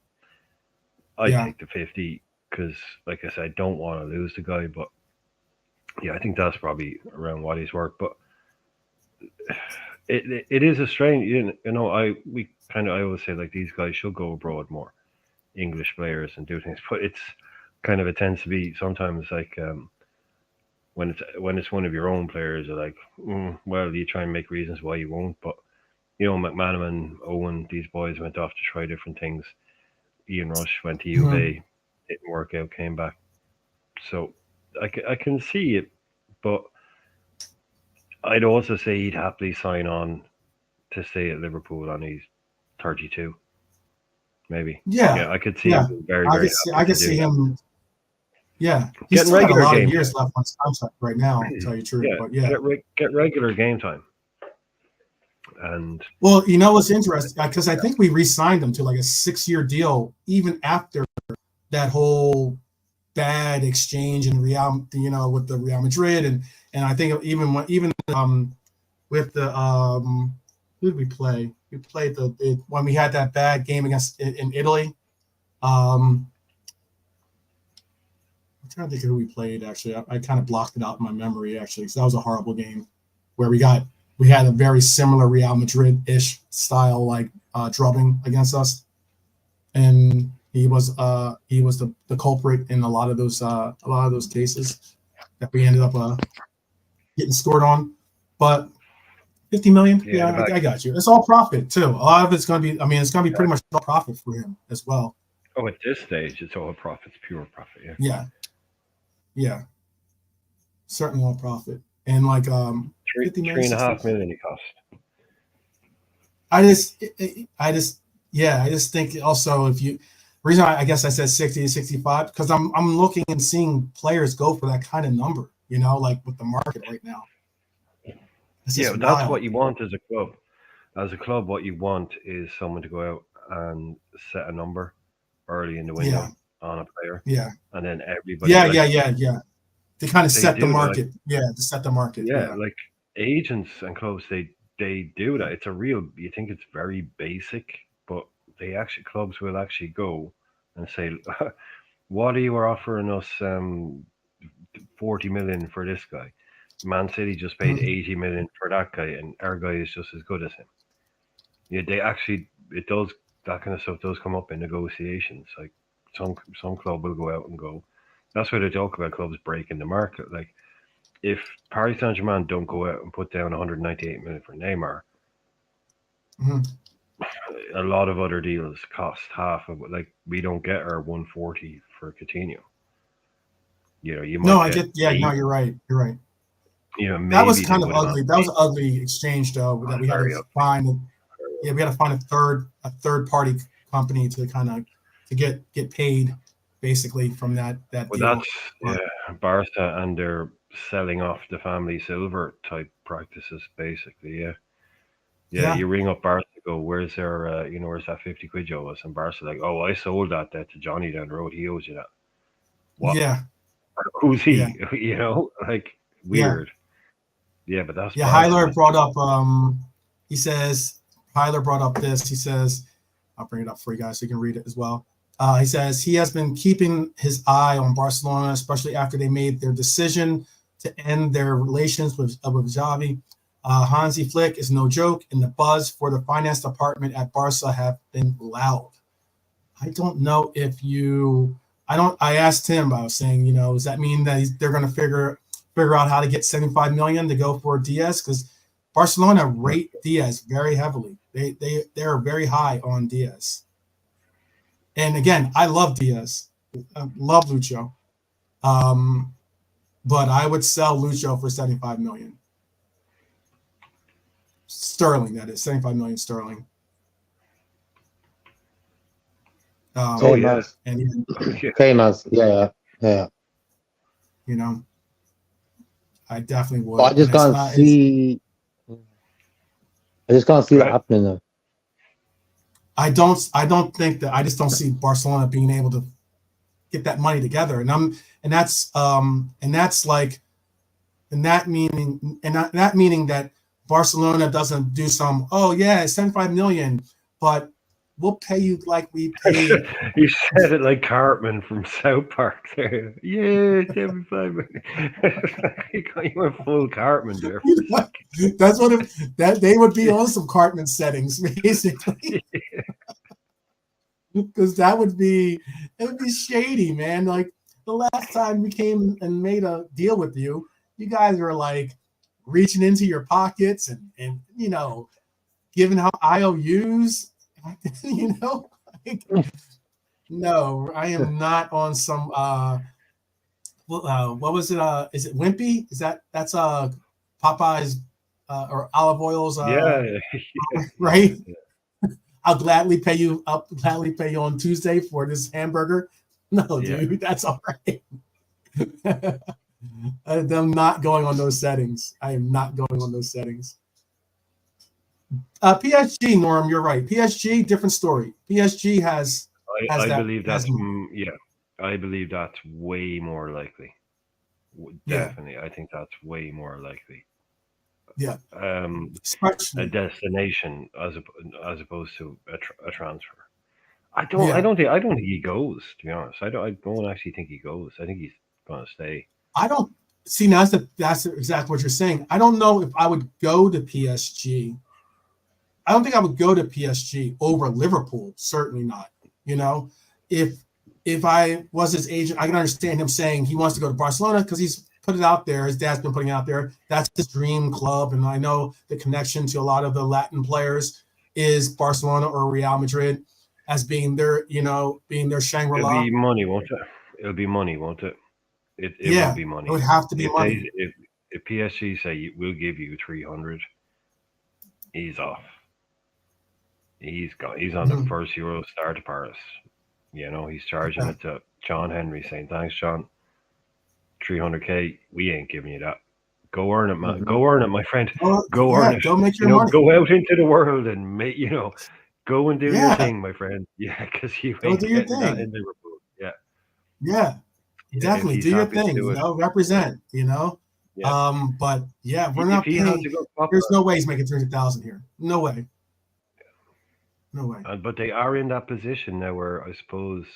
I'd take the 50 because, like I said, I don't want to lose the guy. But yeah, I think that's probably around what he's worth. But it is a strange, you know, I always say like these guys should go abroad more, English players, and do things. But it's kind of, it tends to be sometimes like when it's one of your own players, you're like, well, you try and make reasons why you won't. But you know, McManaman, Owen, these boys went off to try different things. Ian Rush went to UVA, didn't work out, came back. So I can see it, but I'd also say he'd happily sign on to stay at Liverpool, and he's 32, maybe. Yeah, I could see him very, very I could see him. Yeah, he's still got a lot of years left on his contract right now, to tell you the truth. Yeah, but get regular game time. And well, you know what's interesting, because I think we re-signed him to like a 6-year deal, even after that whole bad exchange in Real, you know, with the Real Madrid, and I think even with the who did we play? We played when we had that bad game against in Italy. I'm trying to think of who we played. Actually, I kind of blocked it out in my memory actually, because that was a horrible game where we had a very similar Real Madrid-ish style like drubbing against us, and he was the culprit in a lot of those cases that we ended up getting scored on. But 50 million, I got you. It's all profit too. A lot of it's going to be. I mean, it's going to be pretty much all profit for him as well. Oh, at this stage, it's all profit. It's pure profit. Yeah. Certainly all profit. And like 3.5 million he cost. I just think also reason I guess I said 60 to 65 because I'm looking and seeing players go for that kind of number, you know, like with the market right now. That's what you want as a club. As a club, what you want is someone to go out and set a number early in the window on a player. Yeah. And then everybody. Yeah. To kind of set the market. To set the market. Yeah, like agents and clubs, they do that. It's a real. You think it's very basic, but clubs will actually go and say, "What are you offering us? 40 million for this guy. Man City just paid 80 million for that guy, and our guy is just as good as him." Yeah, it does, that kind of stuff does come up in negotiations. Like some club will go out and go. That's why they talk about clubs breaking the market. Like if Paris Saint-Germain don't go out and put down 198 million for Neymar, a lot of other deals cost half of like we don't get our 140 for Coutinho. You know, you might. No, I get. Yeah, no, you're right. You're right. You know, that was kind of ugly. That was an ugly exchange, though. That we had to find. Yeah, we had to find a third party company to kind of to get paid, basically from that well, deal. That's Barca, and they're selling off the family silver type practices, basically. Yeah. You ring up Barca, go, where's their, where's that 50 quid you owe us? And Barca like, oh, I sold that to Johnny down the road. He owes you that. What? Yeah. Who's he? Yeah. Like weird. Yeah, but that's Hyler brought up. He says Hyler brought up this. He says, I'll bring it up for you guys so you can read it as well. He says he has been keeping his eye on Barcelona, especially after they made their decision to end their relations with Xavi. Hansi Flick is no joke, and the buzz for the finance department at Barca have been loud. I don't know if you. I asked him. I was saying, does that mean that they're going to figure out how to get 75 million to go for Diaz? Because Barcelona rate Diaz very heavily. They are very high on Diaz. And again, I love Diaz. I love Lucho. But I would sell Lucho for 75 million. Sterling, that is 75 million sterling. Famous. Yeah. I definitely would. But I just can't see that happening though. I don't think that. I just don't see Barcelona being able to get that money together, and that's meaning that Barcelona doesn't do some. Oh yeah, 75 million, but we'll pay you like we paid. You said it like Cartman from South Park there. Yeah, 75 million. You went full Cartman there. That's that they would be on some Cartman settings, basically. Because it would be shady, man. Like the last time we came and made a deal with you, you guys were like reaching into your pockets and giving out IOUs. No, I am not on some what was it? Is it Wimpy? That's Popeye's or Olive Oil's right? I'll gladly pay you on Tuesday for this hamburger. No, dude, that's all right. I'm not going on those settings. I am not going on those settings. PSG, Norm, you're right. PSG, different story. PSG has I believe that's I believe that's way more likely. Definitely, I think that's way more likely. Yeah. A destination as opposed to a transfer. I don't think he goes, to be honest. I don't actually think he goes. I think he's going to stay. I don't see. Now that's exactly what you're saying. I don't know if I would go to PSG. I don't think I would go to PSG over Liverpool. Certainly not. If I was his agent, I can understand him saying he wants to go to Barcelona because he's put it out there. His dad's been putting it out there. That's his dream club. And I know the connection to a lot of the Latin players is Barcelona or Real Madrid as being their, being their Shangri-La. It'll be money, won't it? It'll be money, won't it? It will be money. It would have to be money. If PSG say we'll give you 300, he's off. He's on the first Euro star to Paris. He's charging it to John Henry, saying, "Thanks, John. 300K, we ain't giving you that. Go earn it, man. Go earn it, my friend. Go earn it. Go make your money. Go out into the world and go and do your thing, my friend. Yeah, because you ain't getting that in Liverpool. Yeah. Yeah, definitely do your thing. You know, represent. You know, but yeah, we're not paying. There's no way he's making 300,000 here. No way. No way. But they are in that position now where I suppose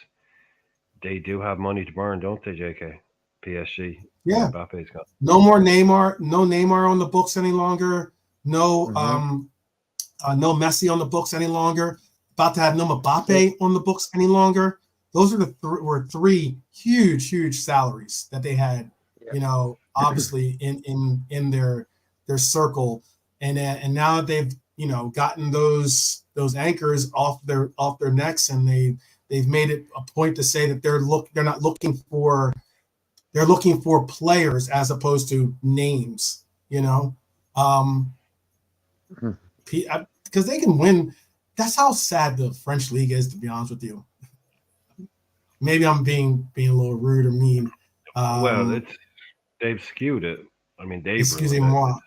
they do have money to burn, don't they, JK? PSG. Yeah. Mbappe's gone. No more Neymar. No Neymar on the books any longer. No, no Messi on the books any longer. About to have no Mbappe on the books any longer. Those are were three huge salaries that they had. You know, obviously in their circle, and now they've gotten those anchors off their necks, and they've made it a point to say that they're not looking for. They're looking for players as opposed to names, because they can win. That's how sad the French league is, to be honest with you. Maybe I'm being a little rude or mean. Well, they've skewed it. I mean, they've excusez-moi.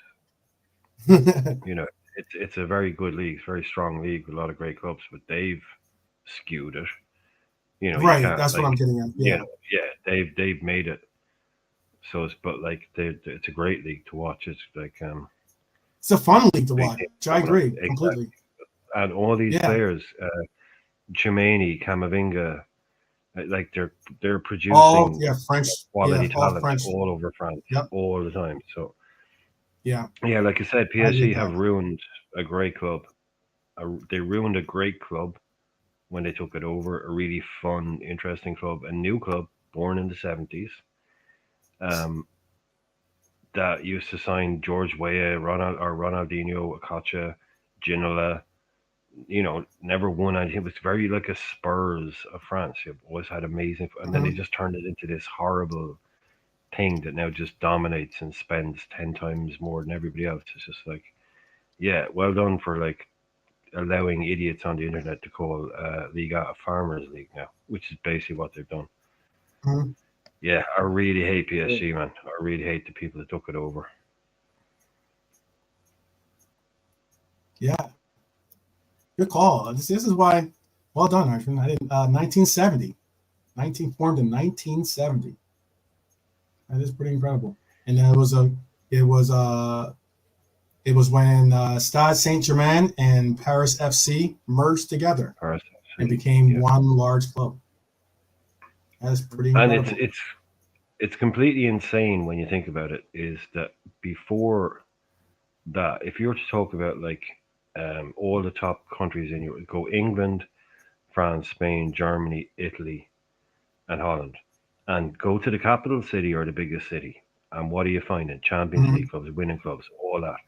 It's a very good league, it's a very strong league with a lot of great clubs, but they've skewed it. Right, that's what I'm getting at. Yeah, they've made it. So it's it's a great league to watch. It's like it's a fun league to watch. I agree completely. And all these players, Chouameni, Camavinga, like they're producing French quality talent all over France all the time. So like I said, PSG have ruined a great club. They ruined a great club when they took it over. A really fun, interesting club, a new club born in the 70s. That used to sign George Weah, Ronaldinho, Okocha, Ginola. Never won anything. It was very like a Spurs of France. You've always had amazing, and then they just turned it into this horrible thing that now just dominates and spends 10 times more than everybody else. It's just like, well done for like allowing idiots on the internet to call Liga a farmers league now, which is basically what they've done. Mm-hmm. Yeah, I really hate PSG, man. I really hate the people that took it over. Yeah. Good call. This is why. Well done, Arjun. 1970. Formed in 1970. That is pretty incredible. And it was when Stade Saint-Germain and Paris FC merged together and became one large club. That is pretty incredible. And it's completely insane when you think about it, is that before that, if you were to talk about like all the top countries in Europe, go England, France, Spain, Germany, Italy, and Holland, and go to the capital city or the biggest city, and what do you find in Champions League clubs, winning clubs, all that?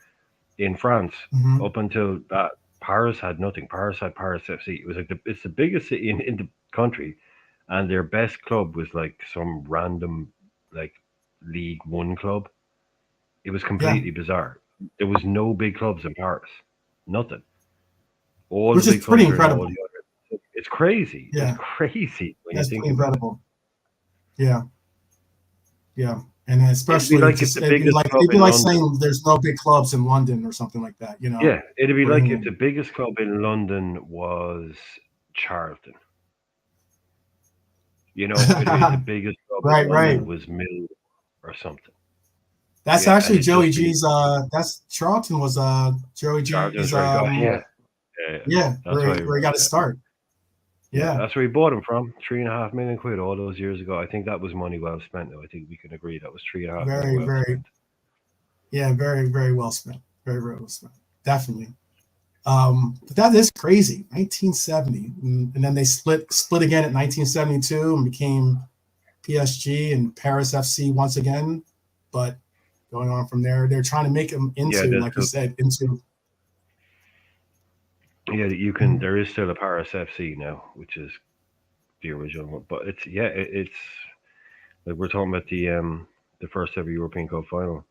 In France, up until that, Paris had nothing. Paris had Paris FC. It was like it's the biggest city in the country, and their best club was like some random like League One club. It was completely bizarre. There was no big clubs in Paris. Nothing. Which is pretty incredible. It's crazy. Yeah. It's crazy when you think incredible. Yeah. Yeah. And especially it'd be like saying there's no big clubs in London or something like that, Yeah, it'd be like if the biggest club in London was Charlton. If the biggest club in London was Mill or something. That's actually Joey G's. That's Charlton was Joey G's. Where he got to start. Yeah, that's where he bought him from. £3.5 million all those years ago. I think that was money well spent. Though I think we can agree that was $3.5 million well spent. Yeah, very, very well spent. Very, very well spent. Definitely. But that is crazy. 1970, and then they split again at 1972 and became PSG and Paris FC once again. But going on from there, they're trying to make them into, like you said, into. Yeah, you can. There is still a Paris FC now, which is the original one. But it's like we're talking about the first ever European Cup final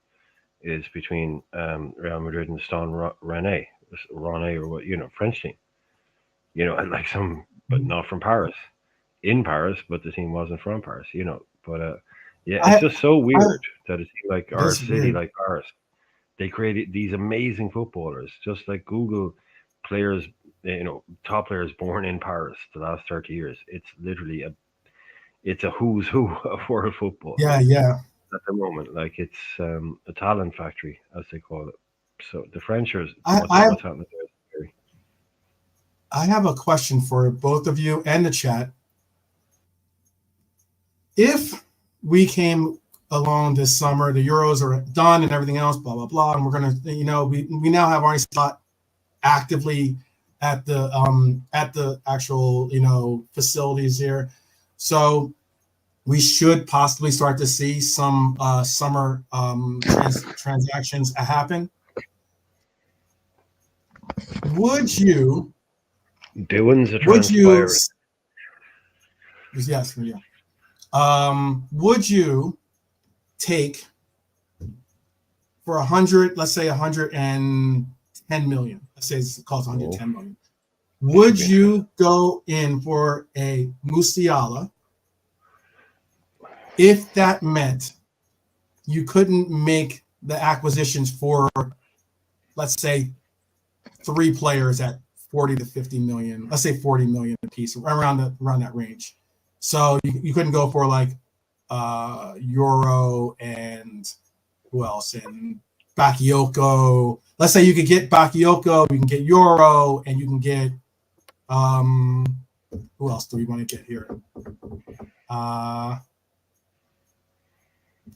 is between Real Madrid and Stade Rennais or what French team, and like but not from Paris, in Paris, but the team wasn't from Paris, But it's just so weird that a team like our city, like Paris, they created these amazing footballers, just like Google players, top players born in Paris the last 30 years. It's literally it's a who's who of world football Yeah. at the moment. Like it's a talent factory, as they call it. So the French are I what's happening there. I have a question for both of you and the chat. If we came along this summer, the Euros are done and everything else, blah blah blah, and we're gonna, we now have Arnie Slot actively at the actual facilities here, so we should possibly start to see some summer transactions happen. Would you? Doings are Would you? transpiring. Yes, yeah. Would you take for 100, let's say 110 million? Let's say it costs 110 million. Would you go in for a Musiala if that meant you couldn't make the acquisitions for, let's say, 3 players at 40 to 50 million? Let's say 40 million a piece, around that range. So you couldn't go for like Euro and who else, and Bakayoko. Let's say you could get Bakayoko, you can get Euro, and you can get who else do we want to get here?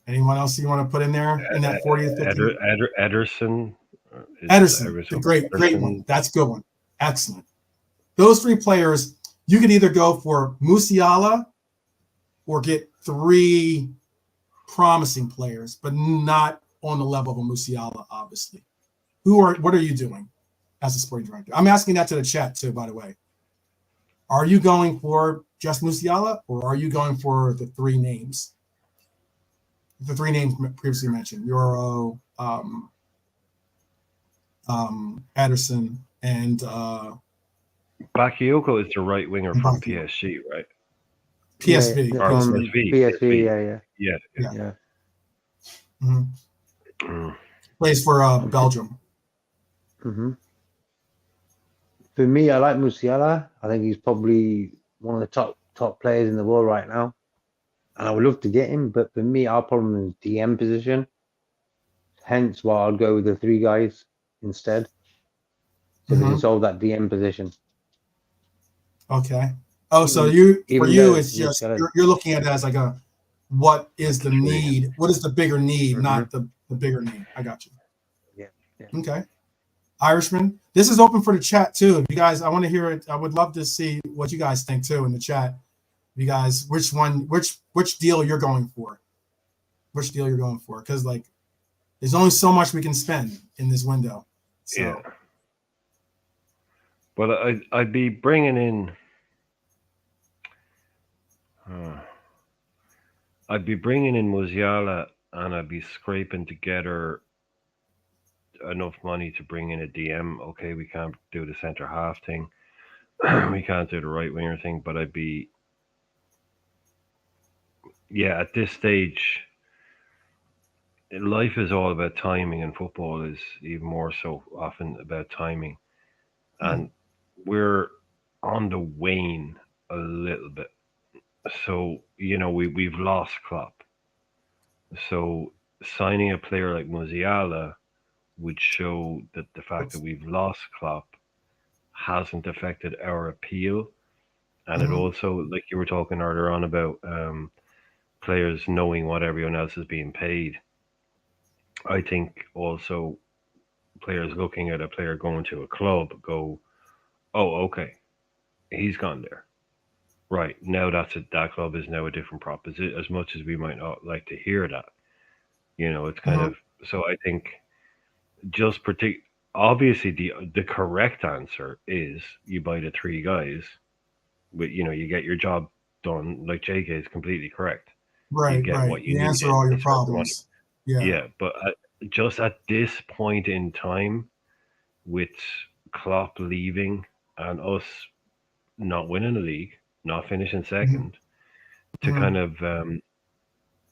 Anyone else you want to put in there in that 40 to 50? Ederson. Ederson, the great one. That's a good one. Excellent. Those 3 players, you could either go for Musiala or get 3 promising players, but not on the level of a Musiala, obviously. What are you doing as a sporting director? I'm asking that to the chat too, by the way. Are you going for just Musiala, or are you going for the 3 names? The 3 names previously mentioned: Euro, Ederson, and Bakayoko is the right winger from PSG, right? PSV. PSV. Yeah. Mm-hmm. Plays for Belgium. Mm-hmm. For me, I like Musiala. I think he's probably one of the top players in the world right now, and I would love to get him. But for me, our problem is DM position. Hence why I'll go with the 3 guys instead, so we can solve that DM position. Okay. Oh, so it's just you're looking at it as like a, what is the need? What is the bigger need, not the bigger need? I got you. Yeah. Okay. Irishman, this is open for the chat too. If you guys, I want to hear it. I would love to see what you guys think too in the chat. You guys, which deal you're going for? Which deal you're going for? Because like, there's only so much we can spend in this window. So. Yeah. Well, I'd be bringing in. I'd be bringing in Musiala, and I'd be scraping together enough money to bring in a DM. Okay, we can't do the centre half thing. We can't do the right winger thing, but I'd be. Yeah, at this stage, life is all about timing, and football is even more so often about timing. And we're on the wane a little bit. So, we've lost Klopp. So signing a player like Musiala would show that the fact that we've lost Klopp hasn't affected our appeal. And it also, like you were talking earlier on about players knowing what everyone else is being paid. I think also players looking at a player going to a club go, oh, okay, he's gone there. Right, now that club is now a different proposition, as much as we might not like to hear that. It's kind of, so I think just obviously the correct answer is you buy the 3 guys, but you get your job done. Like JK is completely correct. Right, you get what you need. Answer all your problems. Yeah, but just at this point in time, with Klopp leaving and us not winning the league, not finishing second, to kind of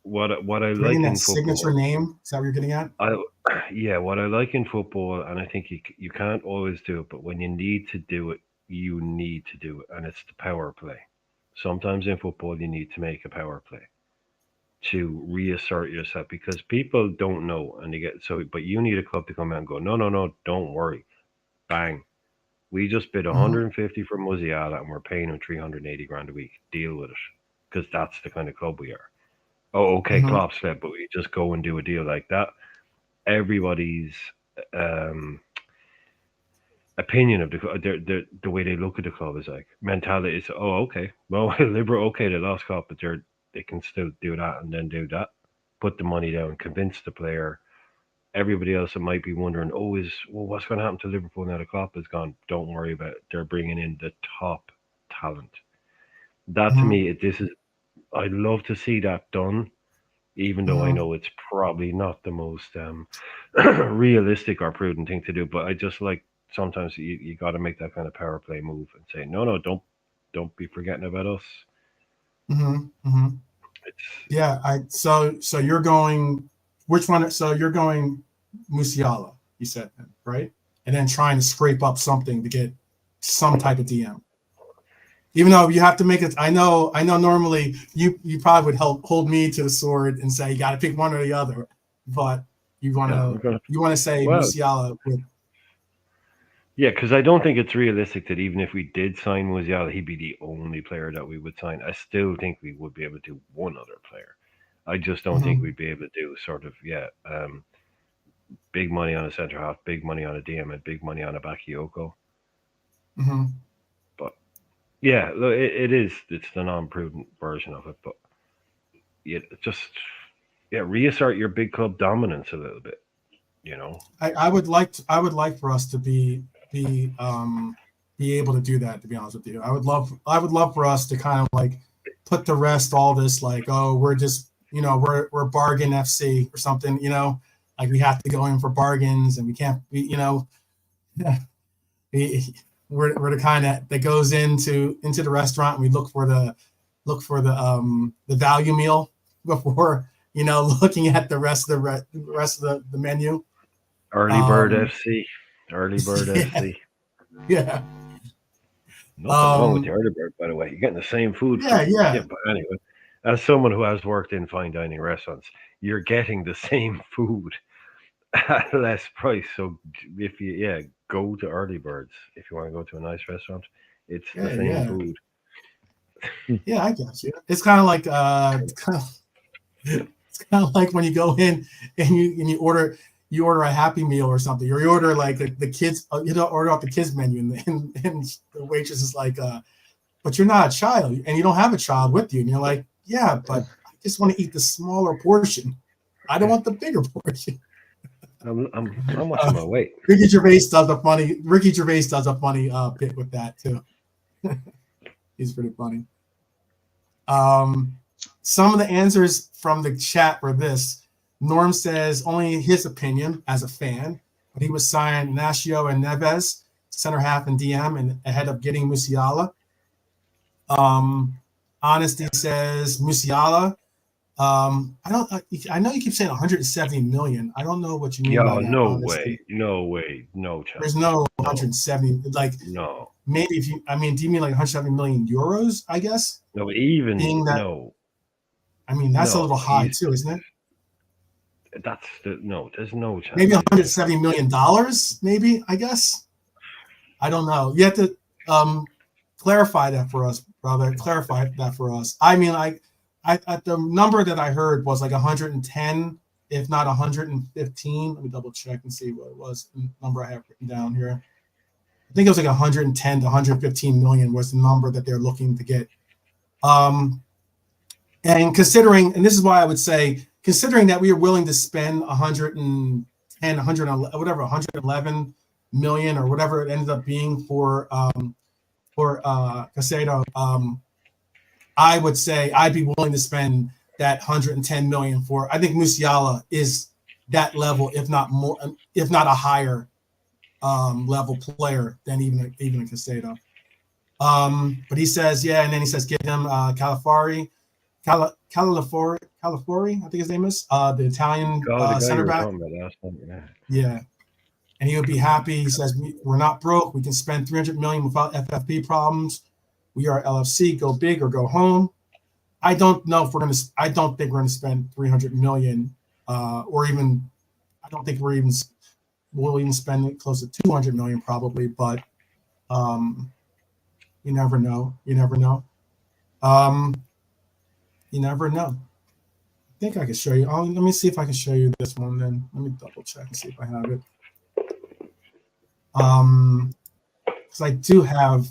what I like in that football. Signature name, is that what you're getting at? What I like in football, and I think you can't always do it, but when you need to do it, you need to do it, and it's the power play. Sometimes in football, you need to make a power play to reassert yourself because people don't know and they get so. But you need a club to come out and go, no, no, no, don't worry, bang. We just bid Mm-hmm. 150 for Musiala and we're paying him 380 grand a week. Deal with it, because that's the kind of club we are. Oh, okay, Mm-hmm. Klopp said, but we just go and do a deal like that. Everybody's um, opinion of the way they look at the club is like mentality is, oh, okay, well, Liverpool, okay, they lost Klopp, but they can still do that and then do that. Put the money down, convince the player. Everybody else that might be wondering, oh, what's going to happen to Liverpool now the Klopp is gone? Don't worry about it. They're bringing in the top talent. That to Mm-hmm. me, this is. I'd love to see that done, even though I Mm-hmm. know it's probably not the most realistic or prudent thing to do. But I just like sometimes you got to make that kind of power play move and say, no, no, don't be forgetting about us. Mm-hmm. Mm-hmm. It's Yeah. So you're going which one? So you're going Musiala, you said, right? And then trying to scrape up something to get some type of DM. Even though you have to make it, I know. Normally, you probably would help hold me to the sword and say you got to pick one or the other, but you want yeah, to say well, Musiala with. yeah, because I don't think it's realistic that even if we did sign Musiala, he'd be the only player that we would sign. I still think we would be able to do one other player. I just don't think Mm-hmm. we'd be able to do sort of big money on a centre half, big money on a DM, and big money on a Bakayoko. Mm-hmm. But yeah, look, it is. It's the non-prudent version of it, but just reassert your big club dominance a little bit. You know, I would like for us to be able to do that. To be honest with you, I would love for us to kind of like put to rest all this like, oh, we're just, we're bargain FC or something, like we have to go in for bargains and we can't be, we, we're the kind that goes into the restaurant and we look for the value meal before, looking at the rest of the menu. early bird FC, early bird Yeah, FC. yeah. Nothing wrong with the Um, early bird, by the way. You're getting the same food for yeah, yeah. yeah. But anyway, as someone who has worked in fine dining restaurants, you're getting the same food at less price. So if you go to early birds if you want to go to a nice restaurant, it's the Yeah, same yeah. food. Yeah, I got you. It's kind of like it's kind of like when you go in and you order a Happy Meal or something, or you order like the kids, order off the kids menu, and the waitress is like, but you're not a child and you don't have a child with you, and you're like, yeah, but I just want to eat the smaller portion. I don't want the bigger portion. I'm watching my weight. Ricky Gervais does a funny bit with that too. He's pretty funny. Some of the answers from the chat were this. Norm says only his opinion as a fan, but he would sign Nacio and Neves, center half and DM, and ahead of getting Musiala. Honesty says Musiala. I know you keep saying 170 million. I don't know what you mean by Yo, that. no Honesty. way, no way, no chance. There's no No, 170. Like no, maybe do you mean like 170 million euros? I guess. no. Even Being that, no, that's a no. little high too, isn't it? That's no. There's no chance. Maybe He's getting that. $170 million, maybe, I guess. I don't know. You have to clarify that for us, brother. Clarify that for us. I mean, the number that I heard was like 110, if not 115. Let me double check and see what it was. The number I have written down here. I think it was like 110 to 115 million was the number that they're looking to get. And considering, and this is why I would say, considering that we are willing to spend 110, 111, whatever, 111 million or whatever it ended up being for Casado, I would say I'd be willing to spend that 110 million for. I think Musiala is that level, if not more, if not a higher level player than even a Casado. But he says, yeah, and then he says, get him Calafari, I think his name is, the Italian The guy center you were back. talking about last time, yeah. Yeah, and he would be happy. He says, we're not broke. We can spend 300 million without FFP problems. We are LFC. Go big or go home. I don't know if we're gonna. I don't think we're gonna spend 300 million, or even. I don't think we'll even spend it close to 200 million probably. But you never know. You never know. You never know. I think I can show you. Let me see if I can show you this one. Then let me double check and see if I have it. Because I do have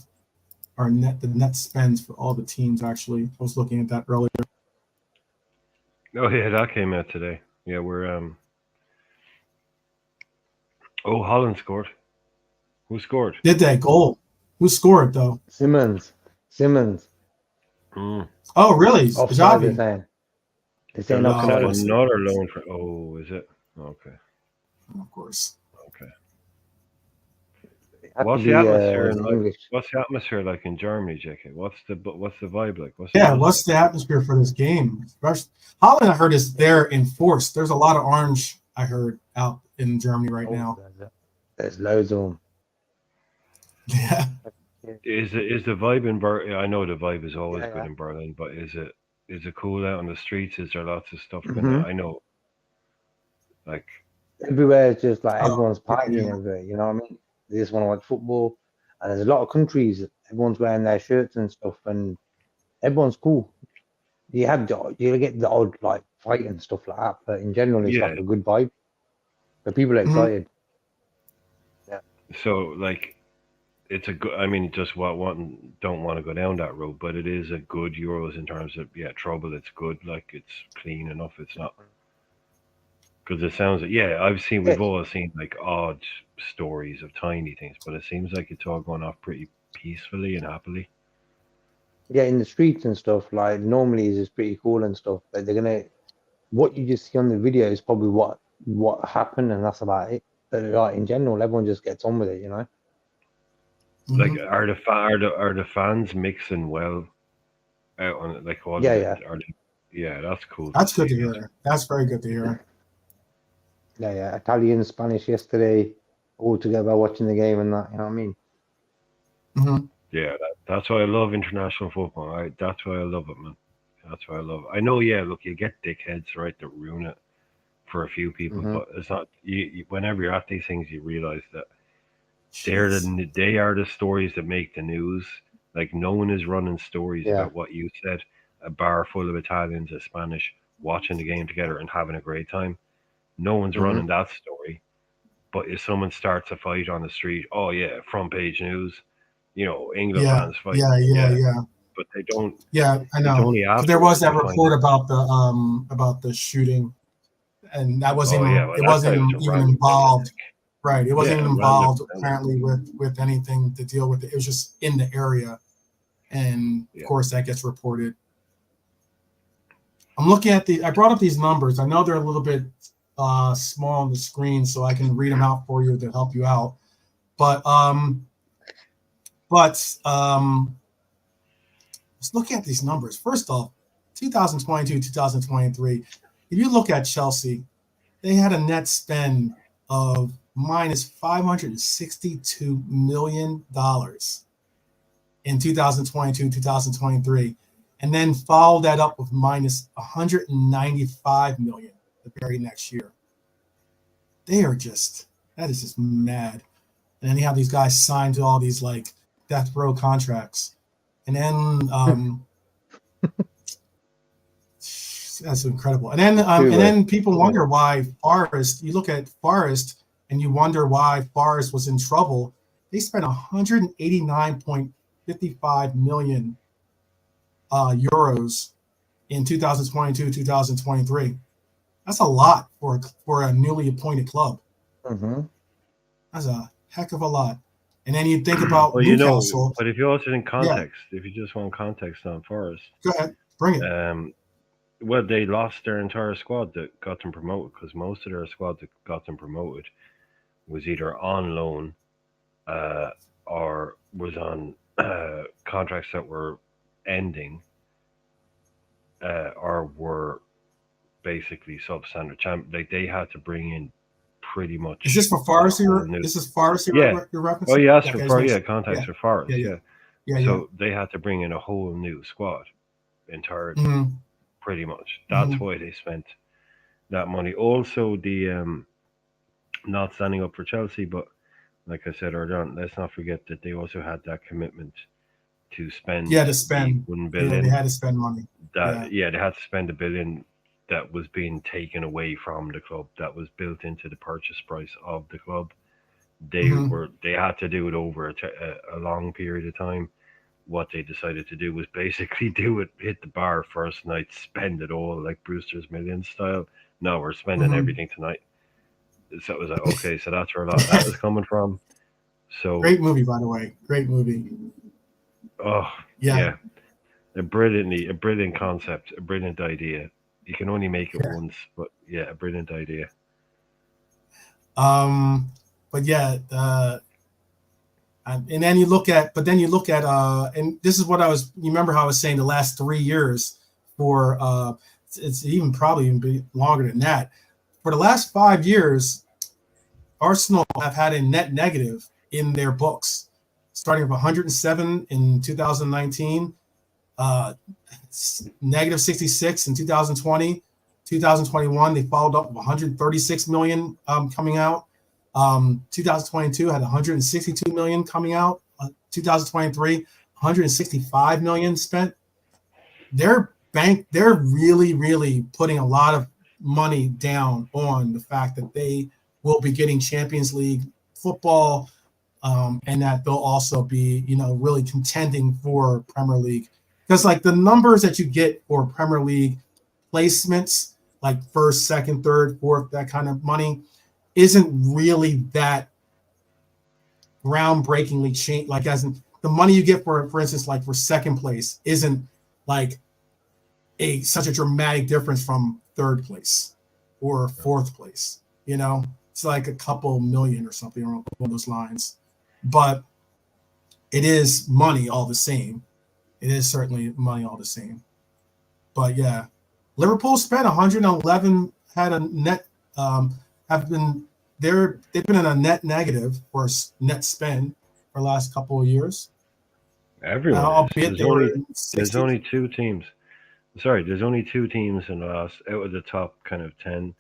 the net spends for all the teams. Actually, I was looking at that earlier. Oh yeah, that came out today. Yeah, we're Oh, Holland scored. Who scored? Did they goal? Who scored though? Simmons. Oh really? Offside, they're saying. They're saying looking at offside. another loan for. Oh, is it? Okay. Of course. Okay. What's the atmosphere like in Germany, JK? What's the vibe like? What's the atmosphere for this game? Holland, I heard, is there in force. There's a lot of orange, I heard, out in Germany right now. There's loads of them. Yeah. Is the vibe in Berlin? I know the vibe is always good in Berlin, but is it cool out on the streets? Is there lots of stuff going on? I know, like everywhere is just like everyone's partying everywhere. You know what I mean? They just want to watch football, and there's a lot of countries. Everyone's wearing their shirts and stuff, and everyone's cool. You get the odd like fight and stuff like that, but in general, it's like a good vibe. But people are excited. Yeah. So like, it's a good. I mean, just don't want to go down that road, but it is a good Euros in terms of trouble. It's good, like it's clean enough. It's not. Because it sounds like, we've all seen like odd stories of tiny things, but it seems like it's all going off pretty peacefully and happily. Yeah, in the streets and stuff, like normally it's just pretty cool and stuff, but what you just see on the video is probably what happened, and that's about it. But like in general, everyone just gets on with it, you know. Like, are the fans mixing well out on it? Like, what? Yeah. That's cool. That's good to hear. That's very good to hear. Yeah, Italian, Spanish yesterday, all together watching the game and that. You know what I mean? Mm-hmm. Yeah, that's why I love international football. That's why I love it, man. That's why I love it. I know, look, you get dickheads, right, that ruin it for a few people, but it's not. Whenever you're at these things, you realize that they are the stories that make the news. Like, no one is running stories about what you said. A bar full of Italians, a Spanish, watching the game together and having a great time. No one's running that story. But if someone starts a fight on the street, front page news. England fans fight. Yeah. But they don't. Yeah, I know. There was that report about the shooting, and that wasn't. It wasn't even involved. Right. It wasn't even involved apparently with anything to deal with it. It was just in the area, and of course that gets reported. I'm looking at I brought up these numbers. I know they're a little bit small on the screen, so I can read them out for you to help you out. But let's look at these numbers. First off, 2022, 2023. If you look at Chelsea, they had a net spend of minus $562 million in 2022, 2023, and then followed that up with minus $195 million the very next year. That is just mad. And then you have these guys signed to all these like death row contracts. And then that's incredible. And then people wonder why Forest, you look at Forest and you wonder why Forest was in trouble. They spent 189.55 million euros in 2022, 2023. That's a lot for a newly appointed club. Mm-hmm. That's a heck of a lot. And then you think about Newcastle. But if you also think context, if you just want context on Forest, go ahead, bring it. Well, they lost their entire squad that got them promoted because most of their squad that got them promoted was either on loan or was on contracts that were ending or were basically substandard champ. Like, they had to bring in pretty much. Is this for Forest? This is Forest. You're referencing? Oh, yes, context for Forest. Yeah. So they had to bring in a whole new squad entirely, pretty much. That's why they spent that money. Also, the not standing up for Chelsea, but like I said earlier on, let's not forget that they also had that commitment to spend to spend. the 1 billion. They had to spend money. That they had to spend $1 billion that was being taken away from the club, that was built into the purchase price of the club. They had to do it over a long period of time. What they decided to do was basically hit the bar first night, spend it all like Brewster's Millions style. No, we're spending everything tonight. So it was like, okay, so that's where a lot of that was coming from. So great movie, by the way. Great movie. Oh yeah. A brilliant concept, a brilliant idea. You can only make it once, but yeah, a brilliant idea. But yeah, and then you look at, and this is what you remember how I was saying the last 3 years for, it's even probably even longer than that. For the last 5 years, Arsenal have had a net negative in their books, starting with 107 in 2019, negative 66 in 2020, 2021. They followed up with 136 million coming out. 2022 had 162 million coming out. 2023, 165 million spent. They're really, really putting a lot of money down on the fact that they will be getting Champions League football, and that they'll also be, really contending for Premier League. Because like the numbers that you get for Premier League placements, like first, second, third, fourth, that kind of money, isn't really that groundbreakingly changed. Like as in the money you get for instance, like for second place isn't like such a dramatic difference from third place or fourth place. It's like a couple million or something along those lines, but it is money all the same. It is certainly money all the same. But yeah, Liverpool spent 111, had a net, they've been in a net negative or net spend for the last couple of years. Everyone there's only two teams. Sorry, there's only two teams in the last, out of the top kind of 10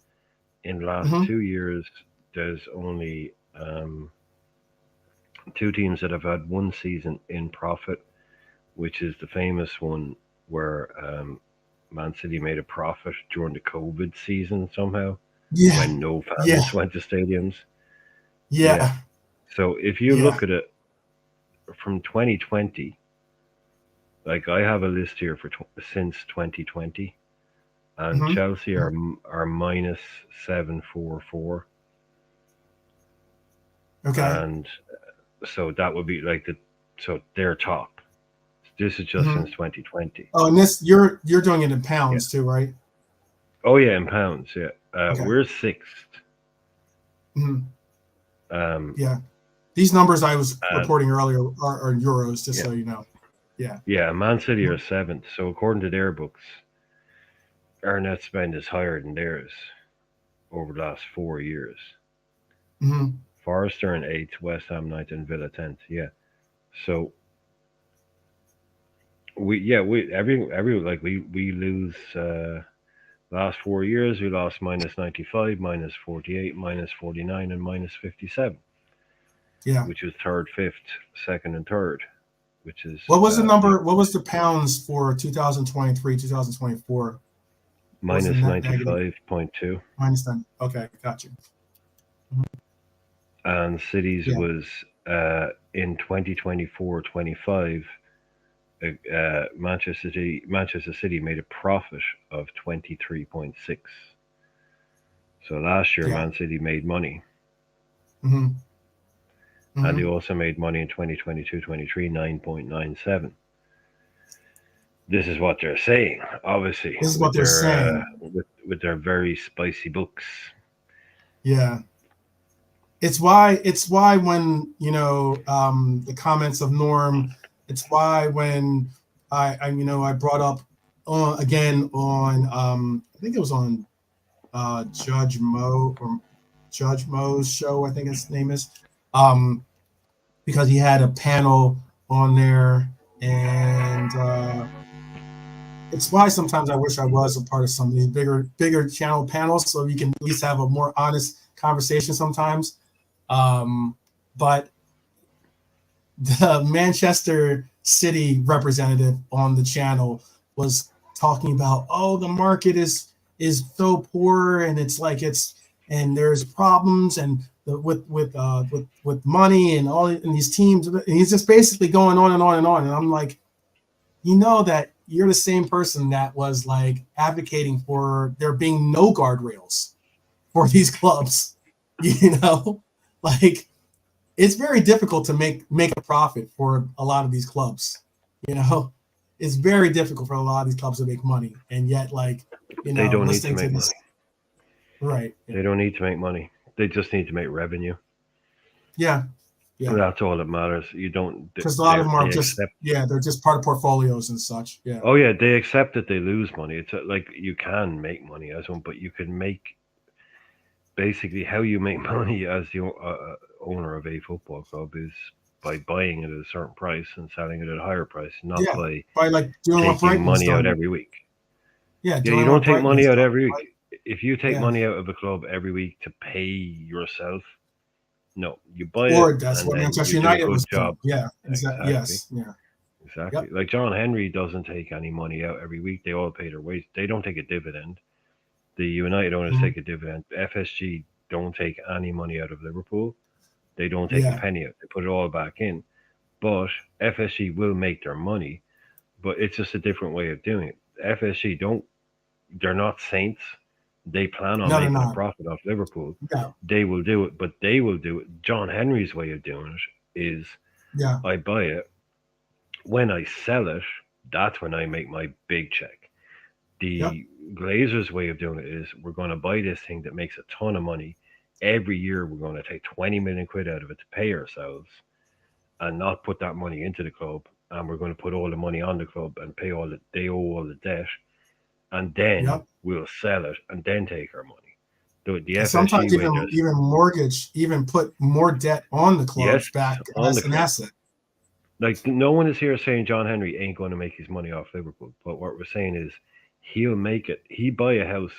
in the last 2 years. There's only two teams that have had one season in profit, which is the famous one where Man City made a profit during the COVID season somehow, when no fans went to stadiums. Yeah. So if you look at it from 2020, like I have a list here for since 2020, and Chelsea are minus 744. Okay. And so that would be like they're top. This is just since 2020. Oh, and this you're doing it in pounds too, right? Oh yeah, in pounds. Yeah, we're sixth. Yeah, these numbers I was reporting earlier are euros, just so you know. Yeah, Man City are seventh. So according to their books, our net spend is higher than theirs over the last 4 years. Forest are in 8th, West Ham 9th, and Villa 10th. Yeah, so we lose. Last 4 years, we lost minus 95, minus 48, minus 49, and minus 57. Yeah, which was third, fifth, second, and third. Which is what was the number? What was the pounds for 2023, 2024? Minus 95.2. Minus 10. Okay, got you. And City's was in 2024-25. Manchester City made a profit of 23.6. So last year, Man City made money. And they also made money in 2022-23, 9.97. This is what they're saying, obviously. This is what they're saying. With their very spicy books. Yeah. It's why when, the comments of Norm, it's why when I brought up again on, I think it was on Judge Mo's show, I think his name is, because he had a panel on there, and it's why sometimes I wish I was a part of some of these bigger channel panels, so you can at least have a more honest conversation sometimes. But the Manchester City representative on the channel was talking about, oh, the market is so poor, and it's like and there's problems and with money and all in these teams, and he's just basically going on and on and on. And I'm like, you know that you're the same person that was like advocating for there being no guardrails for these clubs, you know, like it's very difficult to make a profit for a lot of these clubs, you know. It's very difficult for a lot of these clubs to make money, and yet, like, you know, they don't need to make money. Right. They don't need to make money. They just need to make revenue. Yeah. Yeah. That's all that matters. You don't, because a lot of them are just they're just part of portfolios and such. Yeah. Oh yeah, they accept that they lose money. It's like you can make money as one, but you can make basically how you make money as the owner of a football club is by buying it at a certain price and selling it at a higher price, not by like doing taking money out every week. Yeah, you don't take money out every week. Right? If you take money out of a club every week to pay yourself, no, you buy or it. That's and what then Manchester you United do a good was job. Doing. Yeah, exactly. Yes, yeah, exactly. Yep. Like John Henry doesn't take any money out every week. They all pay their wage. They don't take a dividend. The United owners take a dividend. FSG don't take any money out of Liverpool. They don't take a penny out. They put it all back in. But FSG will make their money, but it's just a different way of doing it. FSG they're not saints. They plan on making a profit off Liverpool. No. They will do it, but they will do it. John Henry's way of doing it is I buy it. When I sell it, that's when I make my big check. The Glazers' way of doing it is we're going to buy this thing that makes a ton of money. Every year we're going to take 20 million quid out of it to pay ourselves and not put that money into the club. And we're going to put all the money on the club and pay they owe all the debt. And then we'll sell it and then take our money. The sometimes even mortgage, even put more debt on the club back as an asset. Like no one is here saying John Henry ain't going to make his money off Liverpool. But what we're saying is he'll make it. He buy a house.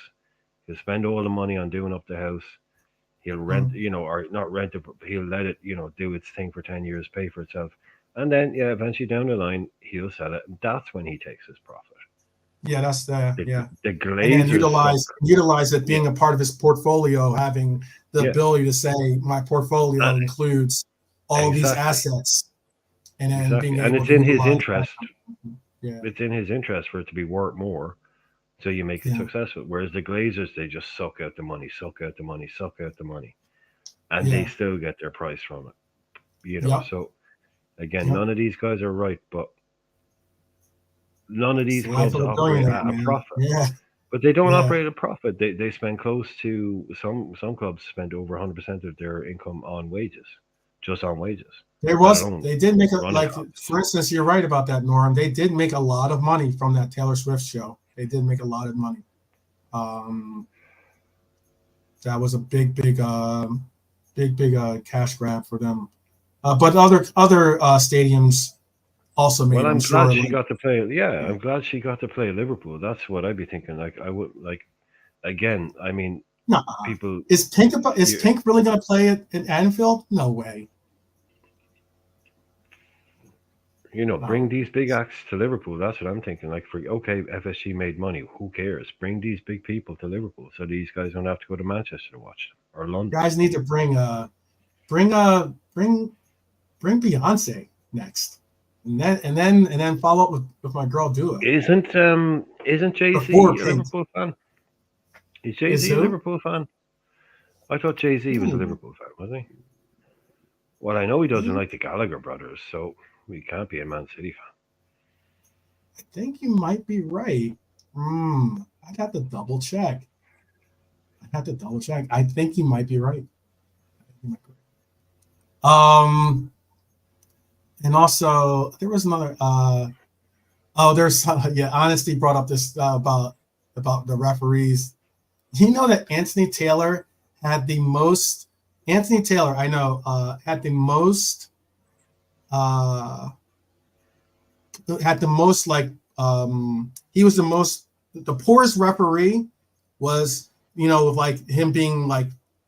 He'll spend all the money on doing up the house. He'll rent, or not rent it, but he'll let it, do its thing for 10 years, pay for itself. And then, eventually down the line, he'll sell it. And that's when he takes his profit. Yeah, that's the Glazers. And then utilize it being a part of his portfolio, having the ability to say, my portfolio includes all these assets. And then being able it's in his interest. It's in his interest for it to be worth more. So you make it successful. Whereas the Glazers, they just suck out the money. And they still get their price from it. So again, none of these guys are right, but none of these clubs operate at a profit. Yeah. But they don't operate at a profit. They spend close to some clubs spend over 100% of their income on wages, just on wages. They did make for instance, you're right about that, Norm. They did make a lot of money from that Taylor Swift show. They did make a lot of money. That was a big cash grab for them. But other stadiums also made. Well, I'm glad she got to play. Yeah, I'm glad she got to play Liverpool. That's what I'd be thinking. Like I would again. I mean, people. Is Pink really going to play it in Anfield? No way. Bring these big acts to Liverpool. That's what I'm thinking. Like, FSG made money. Who cares? Bring these big people to Liverpool so these guys don't have to go to Manchester to watch them or London. Guys need to bring Beyonce next, and then follow up with my girl Dua. Isn't Jay-Z a Liverpool fan? Is Jay-Z a Liverpool fan? I thought Jay-Z was a Liverpool fan, wasn't he? Well, I know he doesn't like the Gallagher brothers, so we can't be a Man City fan. I think you might be right. I'd have to double check. I think you might be right. And also there was another. Honesty brought up this about the referees. You know that Anthony Taylor had the most. Anthony Taylor, I know, had the most had the most he was the poorest referee was, you know, like him being like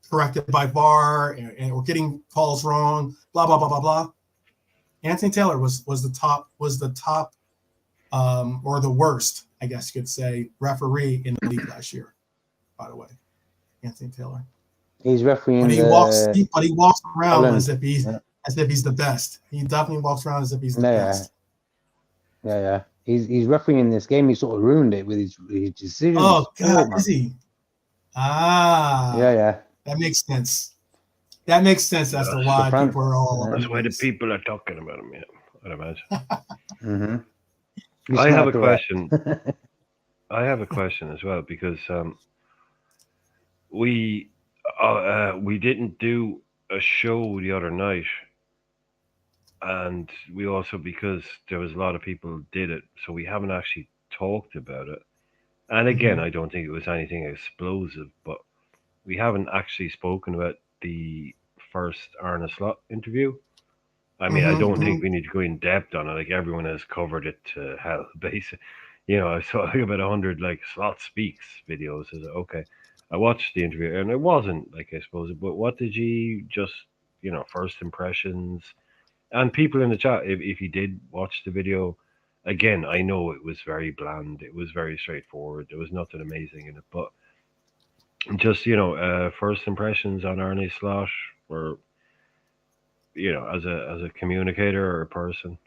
corrected by VAR or getting calls wrong, blah blah blah blah blah. Anthony Taylor was the top or the worst, I guess you could say, referee in the league last year. By the way, Anthony Taylor. He's refereeing. But he walks around as if he's the best. He definitely walks around as if he's the best. Yeah. He's refereeing this game. He sort of ruined it with his decisions. Oh God, is he? Ah. Yeah. That makes sense. That makes sense as to why people are all. That's why the people are talking about him. Yeah, I'd imagine. Mm-hmm. I have a question. I have a question as well, because we didn't do a show the other night, and we also, because there was a lot of people did it, so we haven't actually talked about it. And again, I don't think it was anything explosive, but we haven't actually spoken about the first Arne Slot interview. I mean, I don't think we need to go in depth on it. Like, everyone has covered it to hell, basically. You know, I saw like about 100 like Slot Speaks videos. I was like, okay. I watched the interview, and it wasn't like explosive, but what did you just, you know, first impressions? And people in the chat, if you did watch the video, again, I know it was very bland. It was very straightforward. There was nothing amazing in it, but just, you know, first impressions on Arne Slot, or, you know, as a communicator or a person.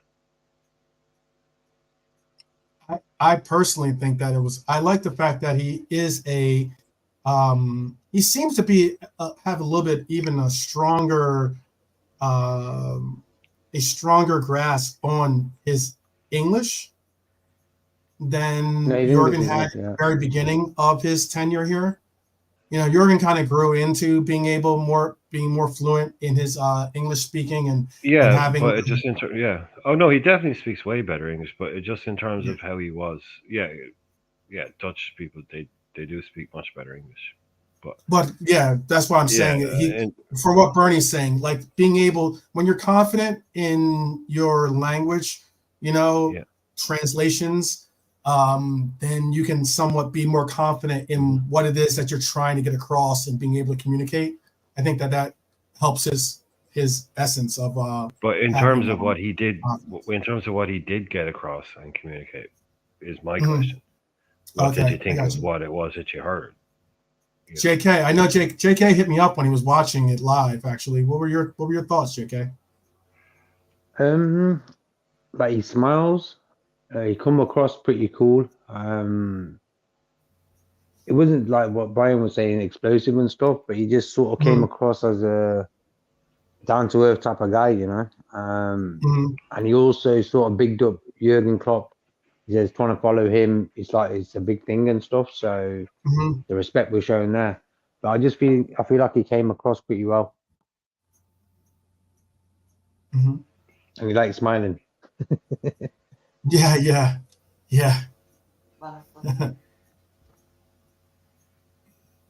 I personally think that I like the fact that he is he seems to be have a little bit even a stronger grasp on his English than Jurgen had at the very beginning of his tenure here. You know, Jurgen kind of grew into being more fluent in his English speaking and having. But it just Oh no, he definitely speaks way better English. But it just in terms of how he was, Dutch people they do speak much better English. But yeah, that's why I'm saying for what Bernie's saying, like being able, when you're confident in your language, you know, translations. Then you can somewhat be more confident in what it is that you're trying to get across and being able to communicate. I think that helps his essence of. But in terms of what he did, get across and communicate, is my question. What did you think of what it was that you heard? JK, I know JK hit me up when he was watching it live. Actually, what were your thoughts, JK? Like, he smiles. He come across pretty cool. It wasn't like what Brian was saying, explosive and stuff, but he just sort of came across as a down-to-earth type of guy, you know. And he also sort of bigged up Jurgen Klopp. He says trying to follow him, it's like it's a big thing and stuff. So the respect we're showing there. But I feel like he came across pretty well. And he likes smiling. Yeah.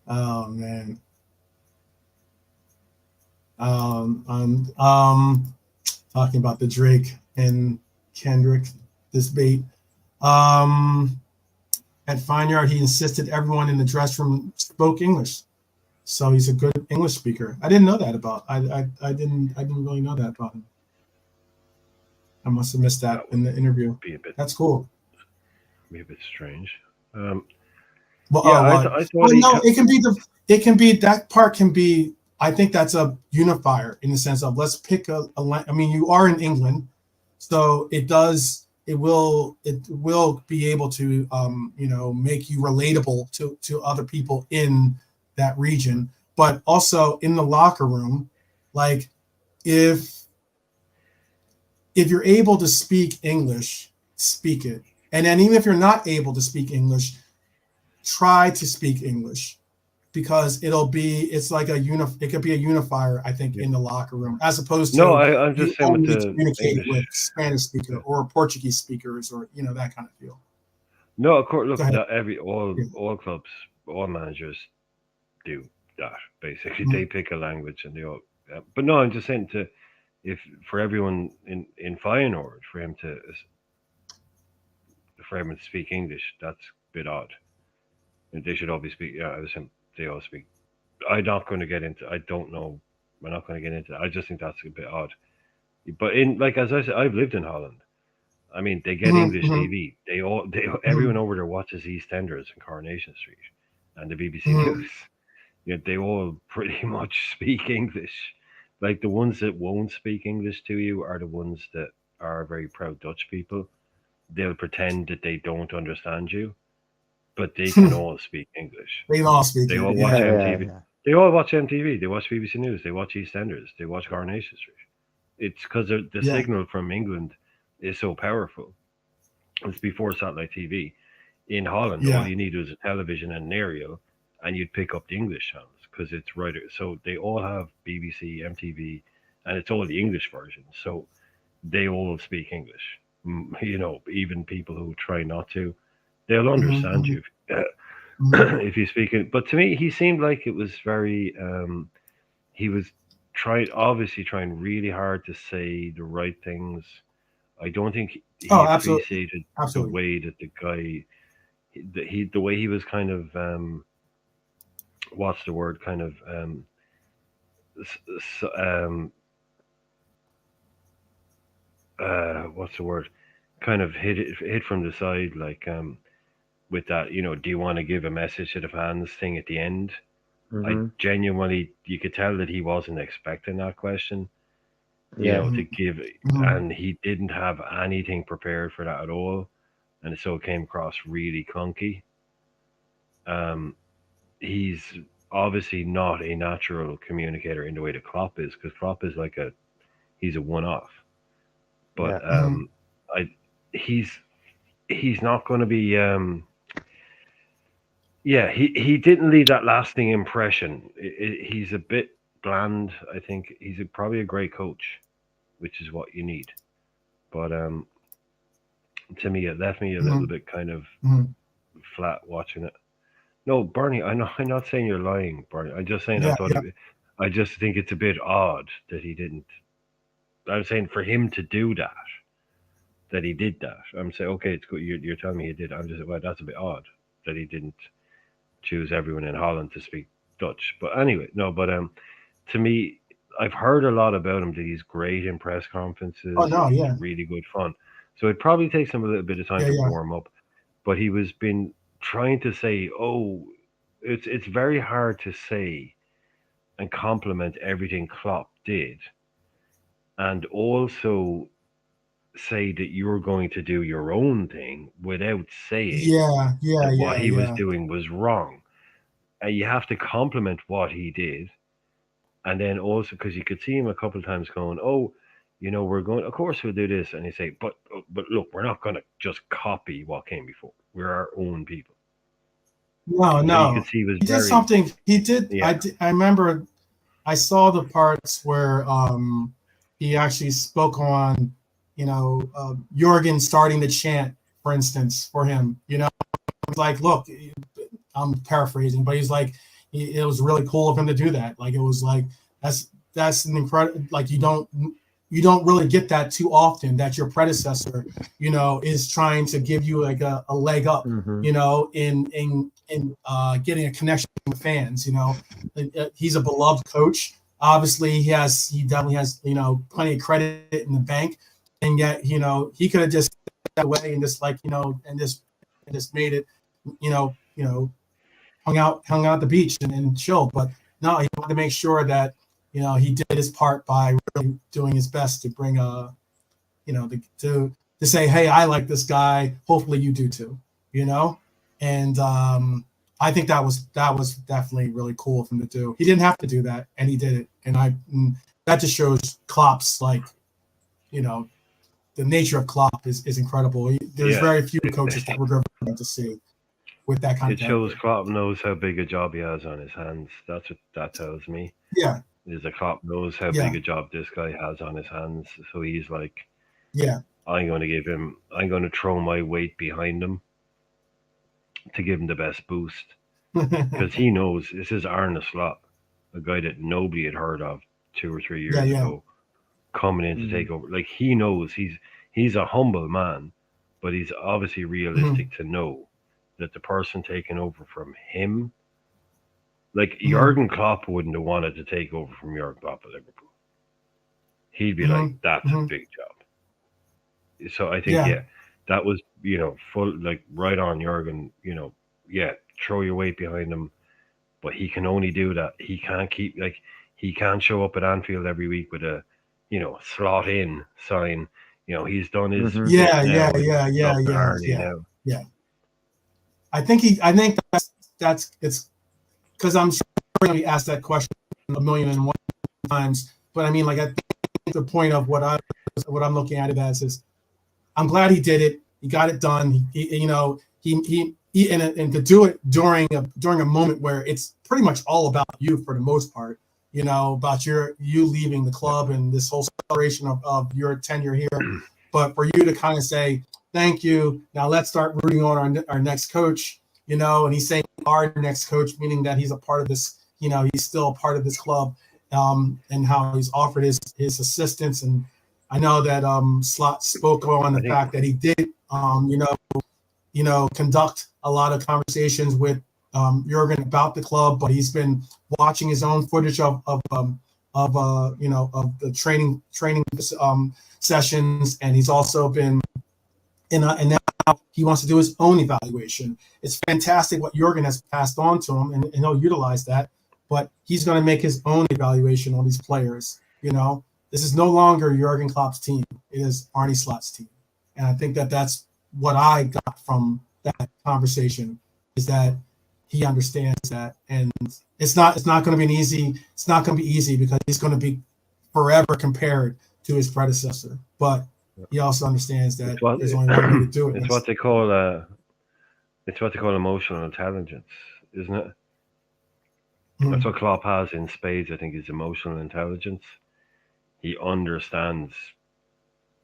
Oh man. I'm talking about the Drake and Kendrick debate. At Vineyard, he insisted everyone in the dress room spoke English, so he's a good English speaker. I didn't know that about. I didn't really know that about him. I must have missed that in the interview. That's cool. Be a bit strange. I thought it can be that part can be. I think that's a unifier in the sense of let's pick I mean, you are in England, so it will be able to make you relatable to other people in that region, but also in the locker room, like if you're able to speak English, speak it. And then even if you're not able to speak English, try to speak English, because it could be a unifier, I think, in the locker room, as opposed to I'm just saying with the communicate with Spanish speaker or Portuguese speakers or that kind of feel. No, of course. Look, all clubs, all managers do that. Basically, they pick a language and they all. But no, I'm just saying if for everyone in Feyenoord, for him to for everyone to speak English, that's a bit odd. And they should all be speak. Yeah, I was saying they all speak. I'm not going to get into. I don't know. We're not going to get into that. I just think that's a bit odd. But in like as I said, I've lived in Holland. I mean, they get English TV. Everyone over there watches EastEnders and Coronation Street and the BBC News. Yeah, they all pretty much speak English. Like the ones that won't speak English to you are the ones that are very proud Dutch people. They'll pretend that they don't understand you, but they can all speak English. They all speak. They all watch MTV. They all watch MTV. They watch BBC News. They watch EastEnders. They watch Coronation Street. It's because the signal from England is so powerful. It's before satellite TV. In Holland, all you need was a television and an aerial, and you'd pick up the English channels because it's right. So they all have BBC, MTV, and it's all the English version. So they all speak English. You know, even people who try not to, they'll understand you if you speak it. But to me, he seemed like it was very. He was obviously trying really hard to say the right things. I don't think he appreciated the way that the guy, the way he was kind of, what's the word, kind of, what's the word, kind of hit from the side, like, with that, you know, do you want to give a message to the fans thing at the end? I genuinely, you could tell that he wasn't expecting that question. You know, to give, and he didn't have anything prepared for that at all, and so it came across really clunky. He's obviously not a natural communicator in the way that Klopp is, because Klopp is like he's a one-off, but he's not going to be. He didn't leave that lasting impression. He's a bit bland. I think he's probably a great coach, which is what you need. But to me, it left me a little bit kind of flat watching it. No, Bernie, I'm not saying you're lying, Bernie. I'm just saying I just think it's a bit odd that he didn't. I'm saying for him to do that he did that. I'm saying, okay, it's good. You're telling me he did. I'm just, well, that's a bit odd that he didn't choose everyone in Holland to speak Dutch. But anyway, no, but to me, I've heard a lot about him that he's great in press conferences. Oh, no, yeah. Really good fun. So it probably takes him a little bit of time to warm up. But he was been trying to say, it's very hard to say and compliment everything Klopp did, and also say that you're going to do your own thing without saying what he was doing was wrong. And you have to compliment what he did. And then also, because you could see him a couple of times going, you know, we're going, of course we'll do this. And he say, but look, we're not going to just copy what came before. We're our own people. No. You could see he did something. He did. Yeah. I remember I saw the parts where he actually spoke on, you know, Jurgen starting the chant, for instance, for him. You know, it's like, look, I'm paraphrasing, but he's like, it was really cool of him to do that. Like, it was like, that's an incredible, like, you don't really get that too often, that your predecessor, you know, is trying to give you like a leg up, you know, in getting a connection with fans. You know, he's a beloved coach. Obviously, he definitely has, you know, plenty of credit in the bank, and yet, you know, he could have just that way and just, like, you know, and just made it, you know, hung out at the beach and chilled. But no, he wanted to make sure that, you know, he did his part by really doing his best to bring you know, to say, hey, I like this guy. Hopefully you do too, you know? And I think that was definitely really cool of him to do. He didn't have to do that, and he did it. And that just shows Klopp's, like, you know, the nature of Klopp is incredible. There's very few coaches that we're going to see with that kind of. It shows Klopp knows how big a job he has on his hands. That's what that tells me. Yeah. Is that Klopp knows how big a job this guy has on his hands. So he's like, I'm going to throw my weight behind him to give him the best boost. Because he knows this is Arne Slot, a guy that nobody had heard of 2 or 3 years ago, coming in to take over. Like, he knows he's a humble man, but he's obviously realistic to know that the person taking over from him, like Jurgen Klopp wouldn't have wanted to take over from Jurgen Klopp at Liverpool. He'd be like, that's a big job. So I think, that was, full, like, right on Jurgen, throw your weight behind him, but he can only do that. He can't he can't show up at Anfield every week with a, slot in sign. He's done his yeah. I think that's it's because I'm sure we asked that question 1,000,001 times, but I mean, like, I think the point of what I'm looking at it as is, I'm glad he did it. He got it done. He and to do it during a moment where it's pretty much all about you for the most part. About you leaving the club and this whole celebration of your tenure here. But for you to kind of say, thank you, now let's start rooting on our next coach, and he's saying our next coach, meaning that he's a part of this, he's still a part of this club, and how he's offered his assistance. And I know that Slot spoke on the fact that he did, conduct a lot of conversations with Jurgen about the club, but he's been watching his own footage of the training sessions, and he's also been and now he wants to do his own evaluation. It's fantastic what Jurgen has passed on to him, and he'll utilize that, but he's going to make his own evaluation on these players. This is no longer Jurgen Klopp's team. It is Arne Slot's team. And I think that that's what I got from that conversation, is that he understands that, and it's not going to be it's not going to be easy because he's going to be forever compared to his predecessor. But he also understands that there's only one way to do it. It's what they call emotional intelligence, isn't it? That's what Klopp has in spades. I think is emotional intelligence. He understands,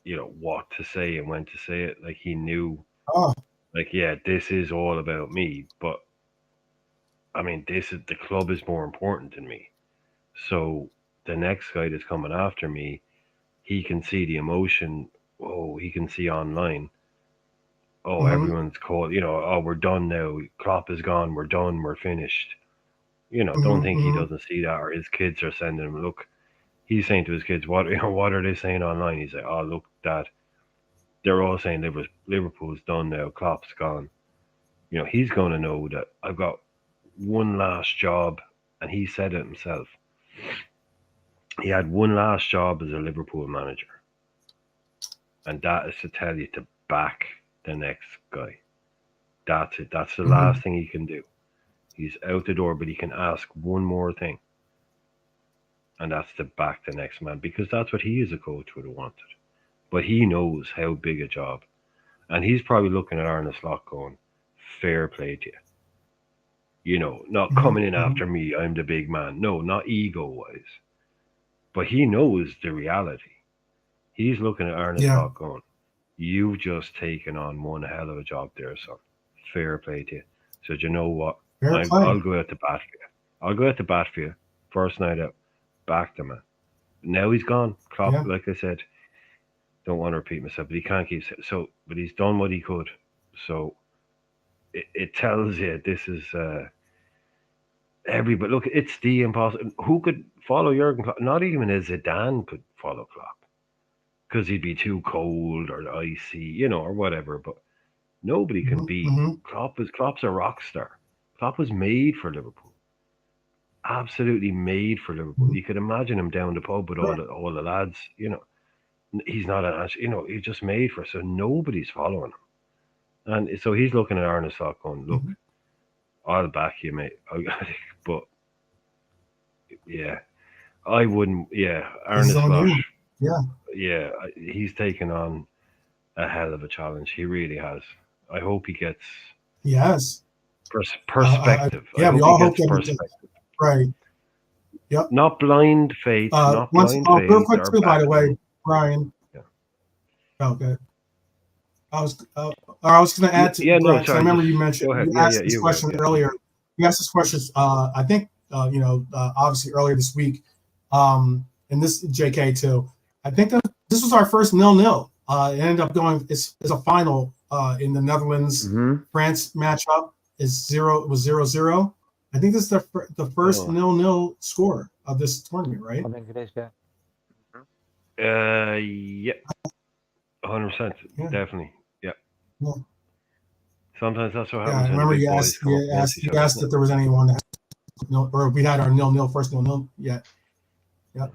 what to say and when to say it. Like, he knew, this is all about me, but I mean, the club is more important than me. So the next guy that's coming after me, he can see the emotion. Oh, he can see online. Oh, everyone's called. Oh, we're done now. Klopp is gone. We're done. We're finished. Don't think he doesn't see that, or his kids are sending him. Look, he's saying to his kids, what are they saying online? He's like, oh, look, Dad, they're all saying Liverpool's done now. Klopp's gone. He's going to know that I've got one last job, and he said it himself. He had one last job as a Liverpool manager, and that is to tell you to back the next guy. That's it. That's the last thing he can do. He's out the door, but he can ask one more thing, and that's to back the next man, because that's what he as a coach would have wanted. But he knows how big a job, and he's probably looking at Arne Slot going, fair play to you. Not coming in after me, I'm the big man. No, not ego-wise. But he knows the reality. He's looking at Arne Slot going, you've just taken on one hell of a job there, son. Fair play to you. So do you know what? I'll go out to bat for you. I'll go out to bat for you. First night out. Back the man. Now he's gone. Klopp, like I said, don't want to repeat myself, but he can't keep so. But he's done what he could. So it tells you this is everybody. Look, it's the impossible. Who could follow Jurgen Klopp? Not even a Zidane could follow Klopp, because he'd be too cold or icy, or whatever. But nobody can beat Klopp. Klopp's a rock star. Klopp was made for Liverpool. Absolutely made for Liverpool. You could imagine him down the pub with all the lads. He's not he's just made for it. So nobody's following him. And so he's looking at Arne Slot going, look, I'll back you, mate. But I wouldn't. Arne Slot. He's taken on a hell of a challenge. He really has. I hope he gets. Yes. Perspective. We all hope perspective. Right. Yep. Not blind faith. Not blind faith. Real quick too, by the way, Brian. Yeah. Okay. I was going to add to. Brian, I remember you mentioned you asked this question earlier. You asked this question. I think obviously earlier this week, and this JK too. I think that this was our first 0-0. It ended up going. It's a final in the Netherlands France matchup was 0-0. I think this is the first 0-0 score of this tournament, right? I think it is, yeah. Yeah, 100%, definitely, yeah. Sometimes that's what happens. I remember you asked if there was anyone that or we had our 0-0 first 0-0 yet. Yeah,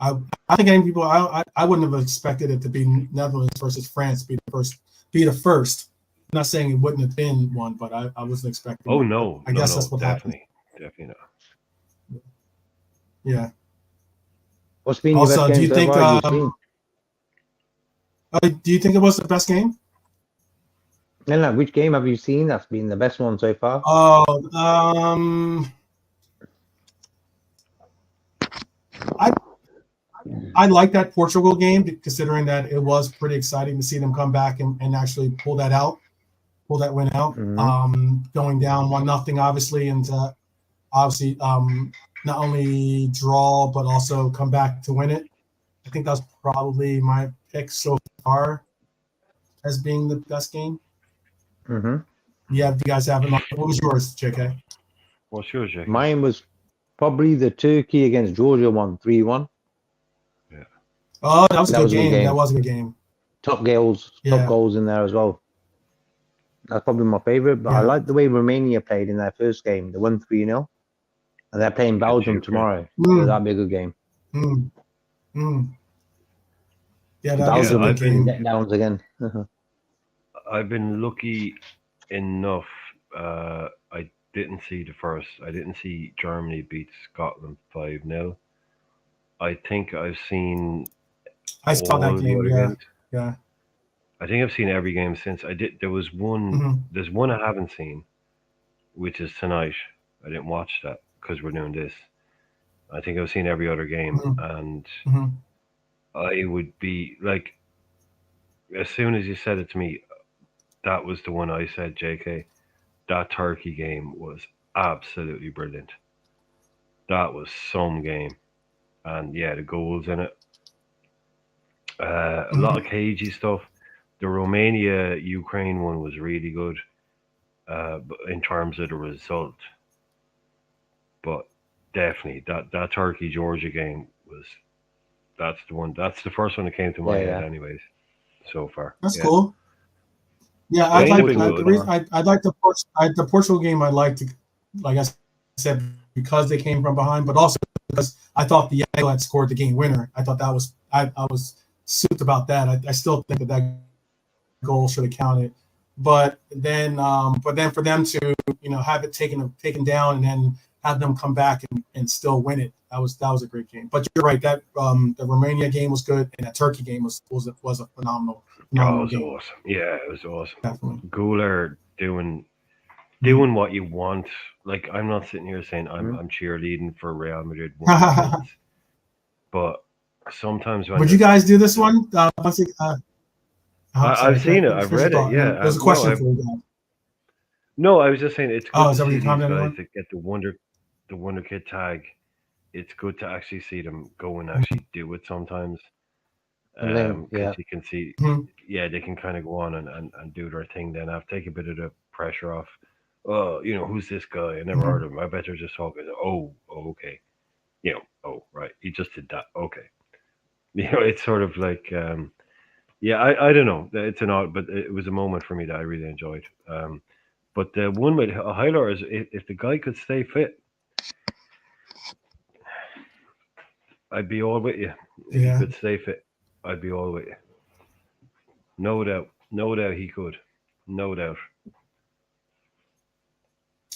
I think any people I wouldn't have expected it to be Netherlands versus France be the first. I'm not saying it wouldn't have been one, but I wasn't expecting. Oh no, I guess that's what definitely happened. not. Yeah. What's been your best game so far you've seen? Do you think it was the best game? No. Which game have you seen that's been the best one so far? I like that Portugal game, considering that it was pretty exciting to see them come back and actually pull that win out. Going down 1-0, obviously, and not only draw but also come back to win it. I think that's probably my pick so far as being the best game. Yeah, you guys have it. What was yours, JK? What's yours, JK? Mine was probably the Turkey against Georgia one, 3-1. Yeah. Oh, that was a good game. That was a good game. Top goals in there as well. That's probably my favorite. But I like the way Romania played in their first game. They won 3-0, and they're playing Belgium tomorrow. So that'll be a good game. Yeah, that was a good game. Letdowns again. I've been lucky enough. I didn't see the first. I didn't see Germany beat Scotland 5-0. I think I've seen. I saw that game. Yeah. I think I've seen every game since. I did. There was one. There's one I haven't seen, which is tonight. I didn't watch that because we're doing this. I think I've seen every other game, and I would be like, as soon as you said it to me, that was the one I said, JK. That Turkey game was absolutely brilliant. That was some game. And yeah, the goals in it. A lot of cagey stuff. The Romania-Ukraine one was really good in terms of the result. But definitely, that Turkey-Georgia game that's the one. That's the first one that came to my head anyways, so far. That's cool. Yeah, I like the Portugal game. I liked, like I said, because they came from behind, but also because I thought the Yago had scored the game winner. I thought that was I was souped about that. I still think that goal should have counted, but then for them to have it taken down and then have them come back and still win it, that was a great game. But you're right, that the Romania game was good, and that Turkey game was a phenomenal. It was awesome. Yeah, it was awesome. Definitely. Guler doing what you want. Like, I'm not sitting here saying I'm cheerleading for Real Madrid, but sometimes when would you guys do this one? I've seen it. I've read it. Yeah, there's a question for you guys. No, I was just saying it's good to see these guys that get the Wonder Kid tag. It's good to actually see them go and actually do it sometimes. Because you can see, they can kind of go on and do their thing. Then I've taken a bit of the pressure off. Oh, who's this guy? I never heard of him. I bet they're just talking. Oh, okay. Oh, right. He just did that. Okay. It's sort of like, I don't know. It's an odd, but it was a moment for me that I really enjoyed. But the one with Hyler is if the guy could stay fit, I'd be all with you. If he could stay fit, I'd be all with you. No doubt. No doubt he could. No doubt.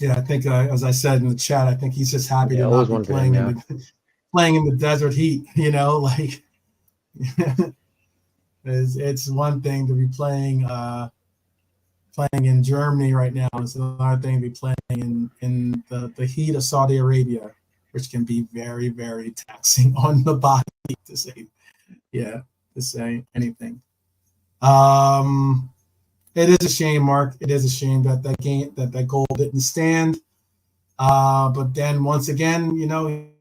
Yeah, I think as I said in the chat, I think he's just happy to not be playing in the desert heat. Like it's one thing to be playing in Germany right now. It's another thing to be playing in the heat of Saudi Arabia, which can be very, very taxing on the body to say anything. It is a shame, Mark. It is a shame that goal didn't stand. But then once again,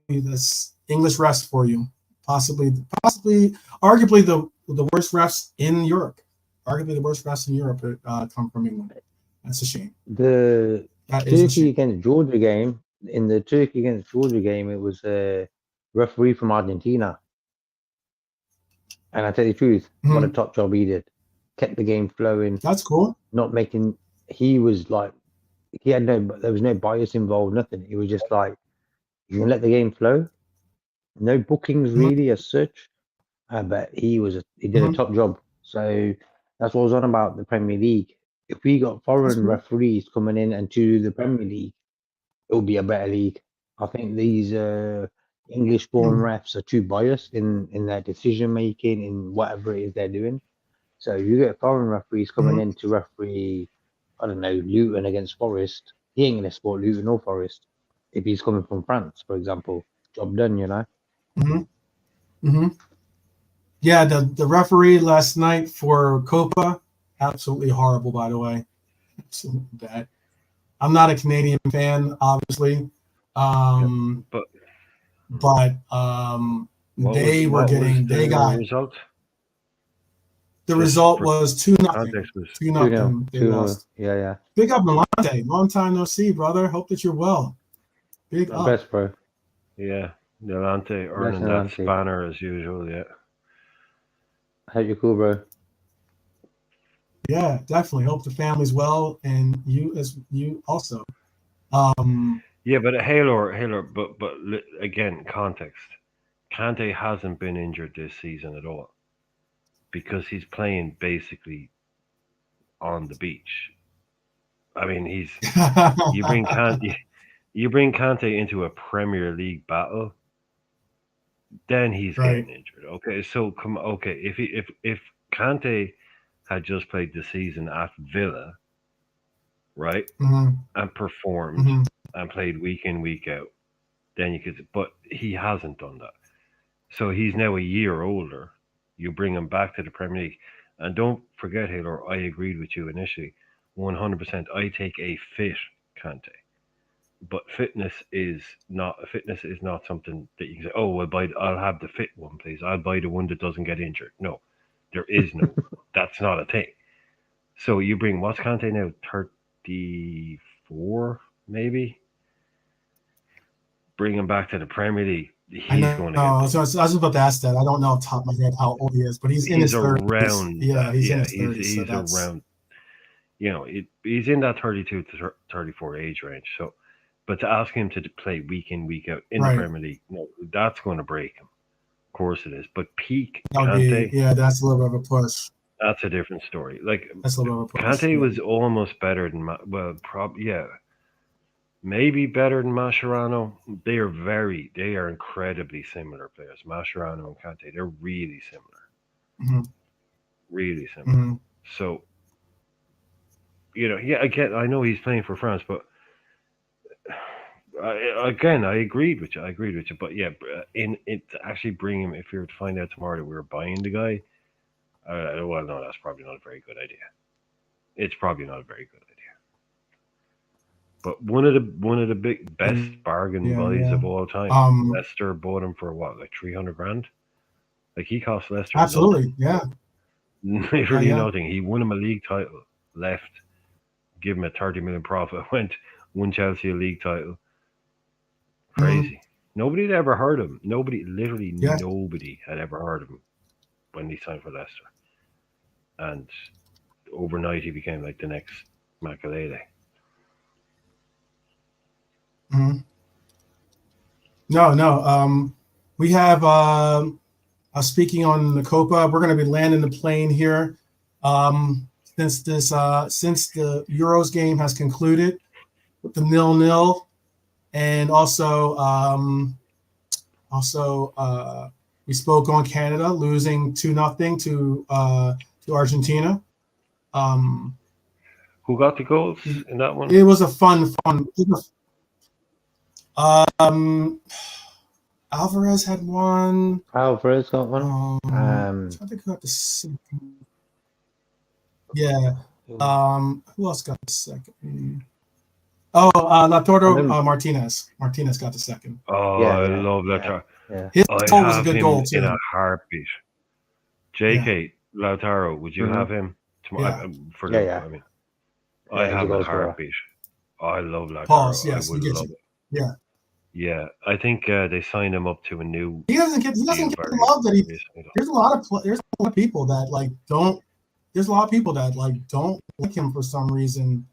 that's English refs for you. Possibly, arguably the worst refs in Europe. arguably the worst refs in Europe come from England. That's a shame. The Turkey against Georgia game, in the Turkey against Georgia game, it was a referee from Argentina. And I tell you the truth, what a top job he did. Kept the game flowing. That's cool. Not making, he was like, there was no bias involved, nothing. He was just like, you can let the game flow. No bookings really as such. But he did a top job. So that's what I was on about the Premier League. If we got foreign referees coming in and to the Premier League, it will be a better league. I think these English-born refs are too biased in their decision making in whatever it is they're doing. So you get foreign referees coming in to referee, I don't know, Luton against Forest. He ain't gonna support Luton or Forest if he's coming from France, for example. Job done, you know. Yeah, the referee last night for Copa, absolutely horrible, by the way. Absolutely bad. I'm not a Canadian fan, obviously. But they got result. The result was 2-0. 2-0. They lost. Yeah. Big up, Milante. Long time no see, brother. Hope that you're well. Big up. Best, bro. Yeah, Milante earning that spanner as usual. Yeah. Hope you're cool, bro. Yeah, definitely. Hope the family's well, and you also. Yeah, but Haylor, but again, context. Kante hasn't been injured this season at all because he's playing basically on the beach. I mean, you bring Kante into a Premier League battle, then he's getting injured. Okay, so if Kante had just played the season at Villa, right, and performed and played week in, week out, then you could. But he hasn't done that. So he's now a year older. You bring him back to the Premier League, and don't forget, Haylor, I agreed with you initially, 100%. I take a fit Kante, but fitness is not something that you can say, oh, I'll have the fit one, please. I'll buy the one that doesn't get injured. No, there is no. That's not a thing. So you bring what's Kante now? 34, maybe. Bring him back to the Premier League. He's going to. I was about to ask that. I don't know off the top of my head how old he is, but he's in his 30s. Yeah, he's in his 30s. He's around. You know, he's in that 32 to 34 age range. So, but to ask him to play week in, week out in the Premier League, no, that's going to break him. Of course it is. But peak Kante, that's a little bit of a push. That's a different story. Like that's a little bit of a push. Kante was almost better than maybe better than Mascherano. They are incredibly similar players. Mascherano and Kante, they're really similar. Really similar. So, you know, I know he's playing for France, but I agreed with you. But yeah, to actually bring him, if you were to find out tomorrow that we were buying the guy, well, no, that's probably not a very good idea. It's probably not a very good idea. But one of the best bargain buys of all time. Leicester bought him for what, like 300 grand? Like he cost Leicester absolutely nothing. Literally nothing. He won him a league title, left, give him a 30 million profit, won Chelsea a league title. Crazy. Nobody had ever heard of him. Nobody had ever heard of him when he signed for Leicester. And overnight he became like the next Makelele. No. We have speaking on the Copa, we're going to be landing the plane here. Since the Euros game has concluded with the 0-0, and also we spoke on Canada losing 2-0 to Argentina. Who got the goals in that one? It was a fun. Alvarez had one. Alvarez got one. I think who got the second. Yeah. Who else got the second? Lautaro Martinez. Martinez got the second. Oh, I love that. Yeah. His goal was a good goal too. In a heartbeat. JK Lautaro, would you have him? Yeah. For Liverpool, I mean, I'd have a heartbeat. I love Lautaro. Pause. Yes, I would love it. Yeah. Yeah, I think they signed him up to a new. He doesn't get the love that he. There's a lot of people that like don't. There's a lot of people that like don't like him for some reason.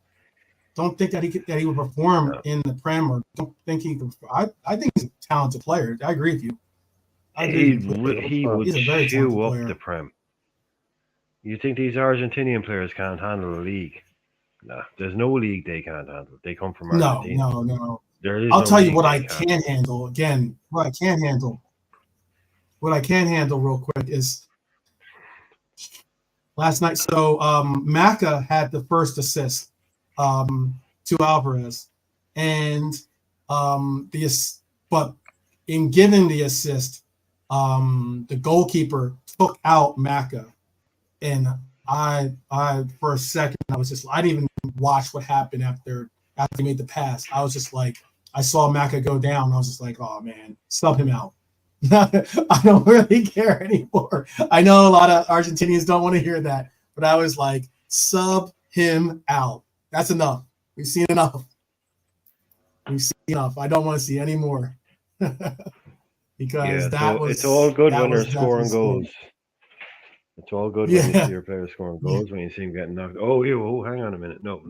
Don't think that he would perform in the Prem, or don't think he could. I think he's a talented player. I agree with you. He would chew up the Prem. You think these Argentinian players can't handle the league? Nah, there's no league they can't handle. They come from Argentina. No. I'll tell you what I can handle. Again, what I can handle real quick is last night. So Maka had the first assist to Alvarez, and but in giving the assist, the goalkeeper took out Maka, and I for a second I didn't even watch what happened after he made the pass. I was just like, I saw Maka go down. I was just like, oh man, sub him out. I don't really care anymore. I know a lot of Argentinians don't want to hear that, but I was like, sub him out. That's enough. We've seen enough. I don't want to see any more. Because it's all good when they're scoring goals. It's all good when you see your players scoring goals, when you see them getting knocked. Oh, hang on a minute. No.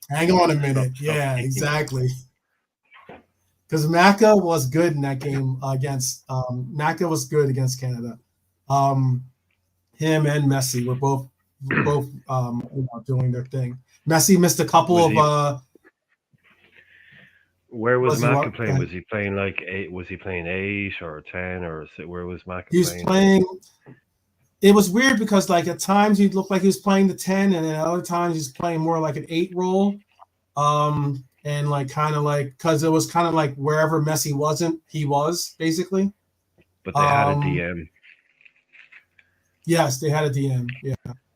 Hang on a minute. Stop exactly. Because Maka was good in that game against Maka was good against Canada. Him and Messi were both doing their thing. Messi missed a couple of. Where was Maka playing? Was he playing like 8? Was he playing 8 or 10 or where was Maka playing? He was playing. It was weird because like at times he looked like he was playing the 10, and at other times he's playing more like an 8 role. And like kind of like because it was kind of like wherever Messi wasn't, he was basically. But they had a DM. Yes, they had a DM. Yeah.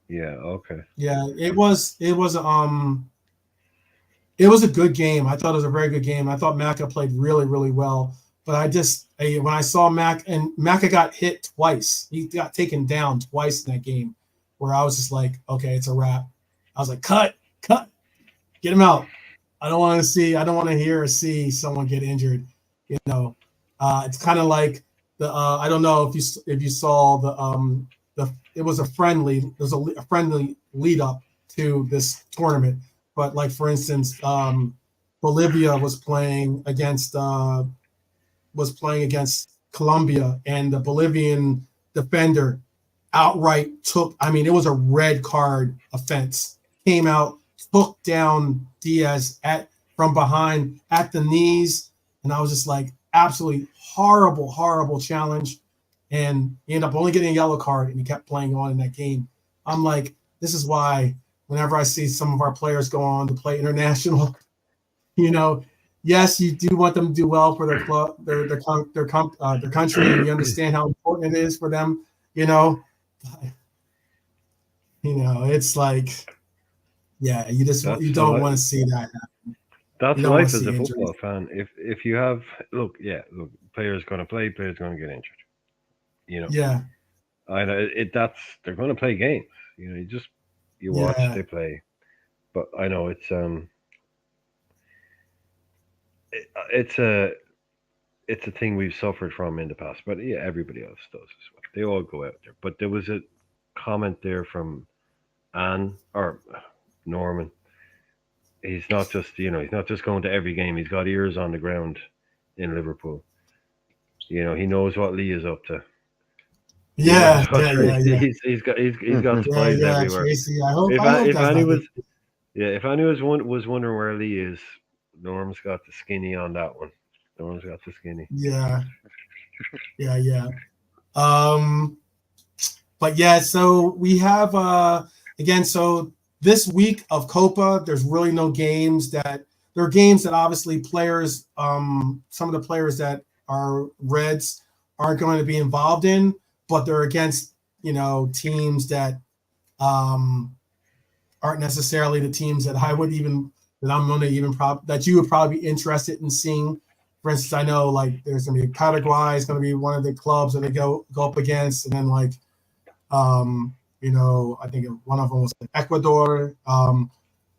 Yeah. Okay. Yeah, it was a good game. I thought it was a very good game. I thought Maka played really, really well. But when I saw Maka got hit twice. He got taken down twice in that game, where I was just like, okay, it's a wrap. I was like, cut, get him out. I don't want to hear or see someone get injured. You know, it's kind of like I don't know if you saw it was a friendly. There's a friendly lead up to this tournament, but like for instance, Bolivia was playing against Colombia, and the Bolivian defender outright it was a red card offense. Came out, took down Diaz from behind at the knees, and I was just like, absolutely horrible challenge. And he ended up only getting a yellow card, and he kept playing on in that game. I'm like, this is why whenever I see some of our players go on to play international, yes, you do want them to do well for their club, their country, and you understand how important it is for them. It's like, yeah, you don't want to see that happen. That's life as a football fan. If you have players going to play, players going to get injured. Yeah. I know they're going to play games. You watch, they play. But I know it's a thing we've suffered from in the past. But yeah, everybody else does as well. They all go out there. But there was a comment there from Anne or Norman. He's not just going to every game. He's got ears on the ground in Liverpool. He knows what Lee is up to. Yeah. He's got spies everywhere. Tracy, if anyone was wondering where Lee is, Norm's got the skinny on that one. Norm's got the skinny. Yeah. But yeah, so we have again. So this week of Copa, there's really no games there are games that obviously players, some of the players that are Reds aren't going to be involved in, but they're against, teams that aren't necessarily the teams that I'm going to even that you would probably be interested in seeing. For instance, I know like there's going to be Paraguay is going to be one of the clubs that they go up against, and then like I think one of them was Ecuador.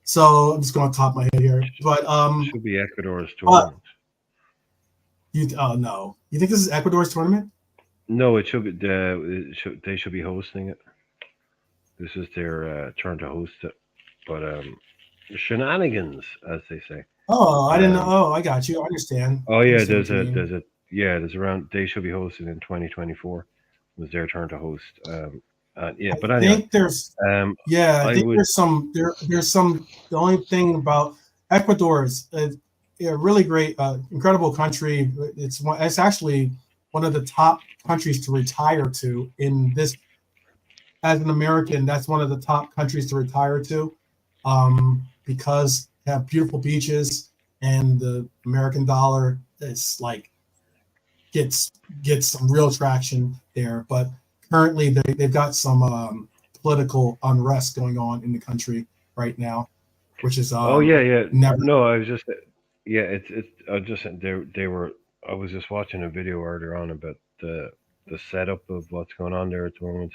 So I'm just going to top my head here, but should be Ecuador's tournament. No, you think this is Ecuador's tournament? No, it should be. They should be hosting it. This is their turn to host it, but shenanigans, as they say. Oh, I didn't know. Oh, I got you. I understand. Oh I yeah, understand there's around. They should be hosted in 2024. Was their turn to host. Yeah, but I anyway, think there's I I think would. there's some. The only thing about Ecuador is a really great, incredible country. It's actually one of the top countries to retire to in this. As an American, that's one of the top countries to retire to, because they have beautiful beaches and the American dollar is like gets some real traction there. But currently, they've got some political unrest going on in the country right now, which is Oh yeah, yeah. never. No, I was just. Yeah, it's. I just they were. I was just watching a video earlier on about the setup of what's going on there at the moment,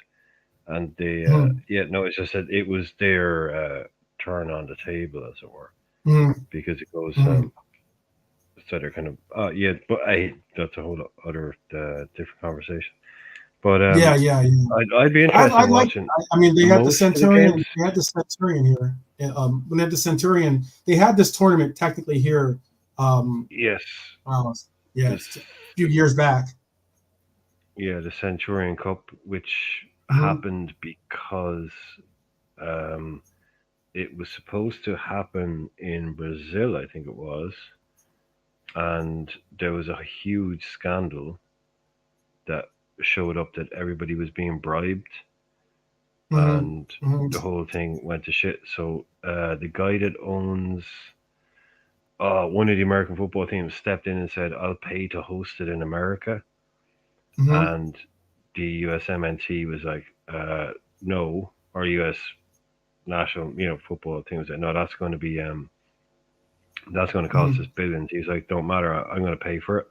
and they. Mm, Yeah, no, it's just that it was their turn on the table, as it were, mm, because it goes. mm. So they're kind of. Yeah, but that's a whole other different conversation. But Yeah. I'd be interested I in like. watching I mean, they had the most of the games. Centurion. They had the Centurion here. When they had the Centurion, they had this tournament technically here. Um, Yes, uh, yeah, this it's a few years back. yeah the Centurion Cup, which Hmm. happened because um, it was supposed to happen in Brazil, I think it was, and there was a huge scandal that showed up that everybody was being bribed, Hmm. and Hmm. the whole thing went to shit. So the guy that owns one of the American football teams stepped in and said, "I'll pay to host it in America," Hmm. and the USMNT was like, "No," or US national, football team was like, "No, that's going to cost us Hmm. billions." He's like, "Don't matter, I'm going to pay for it."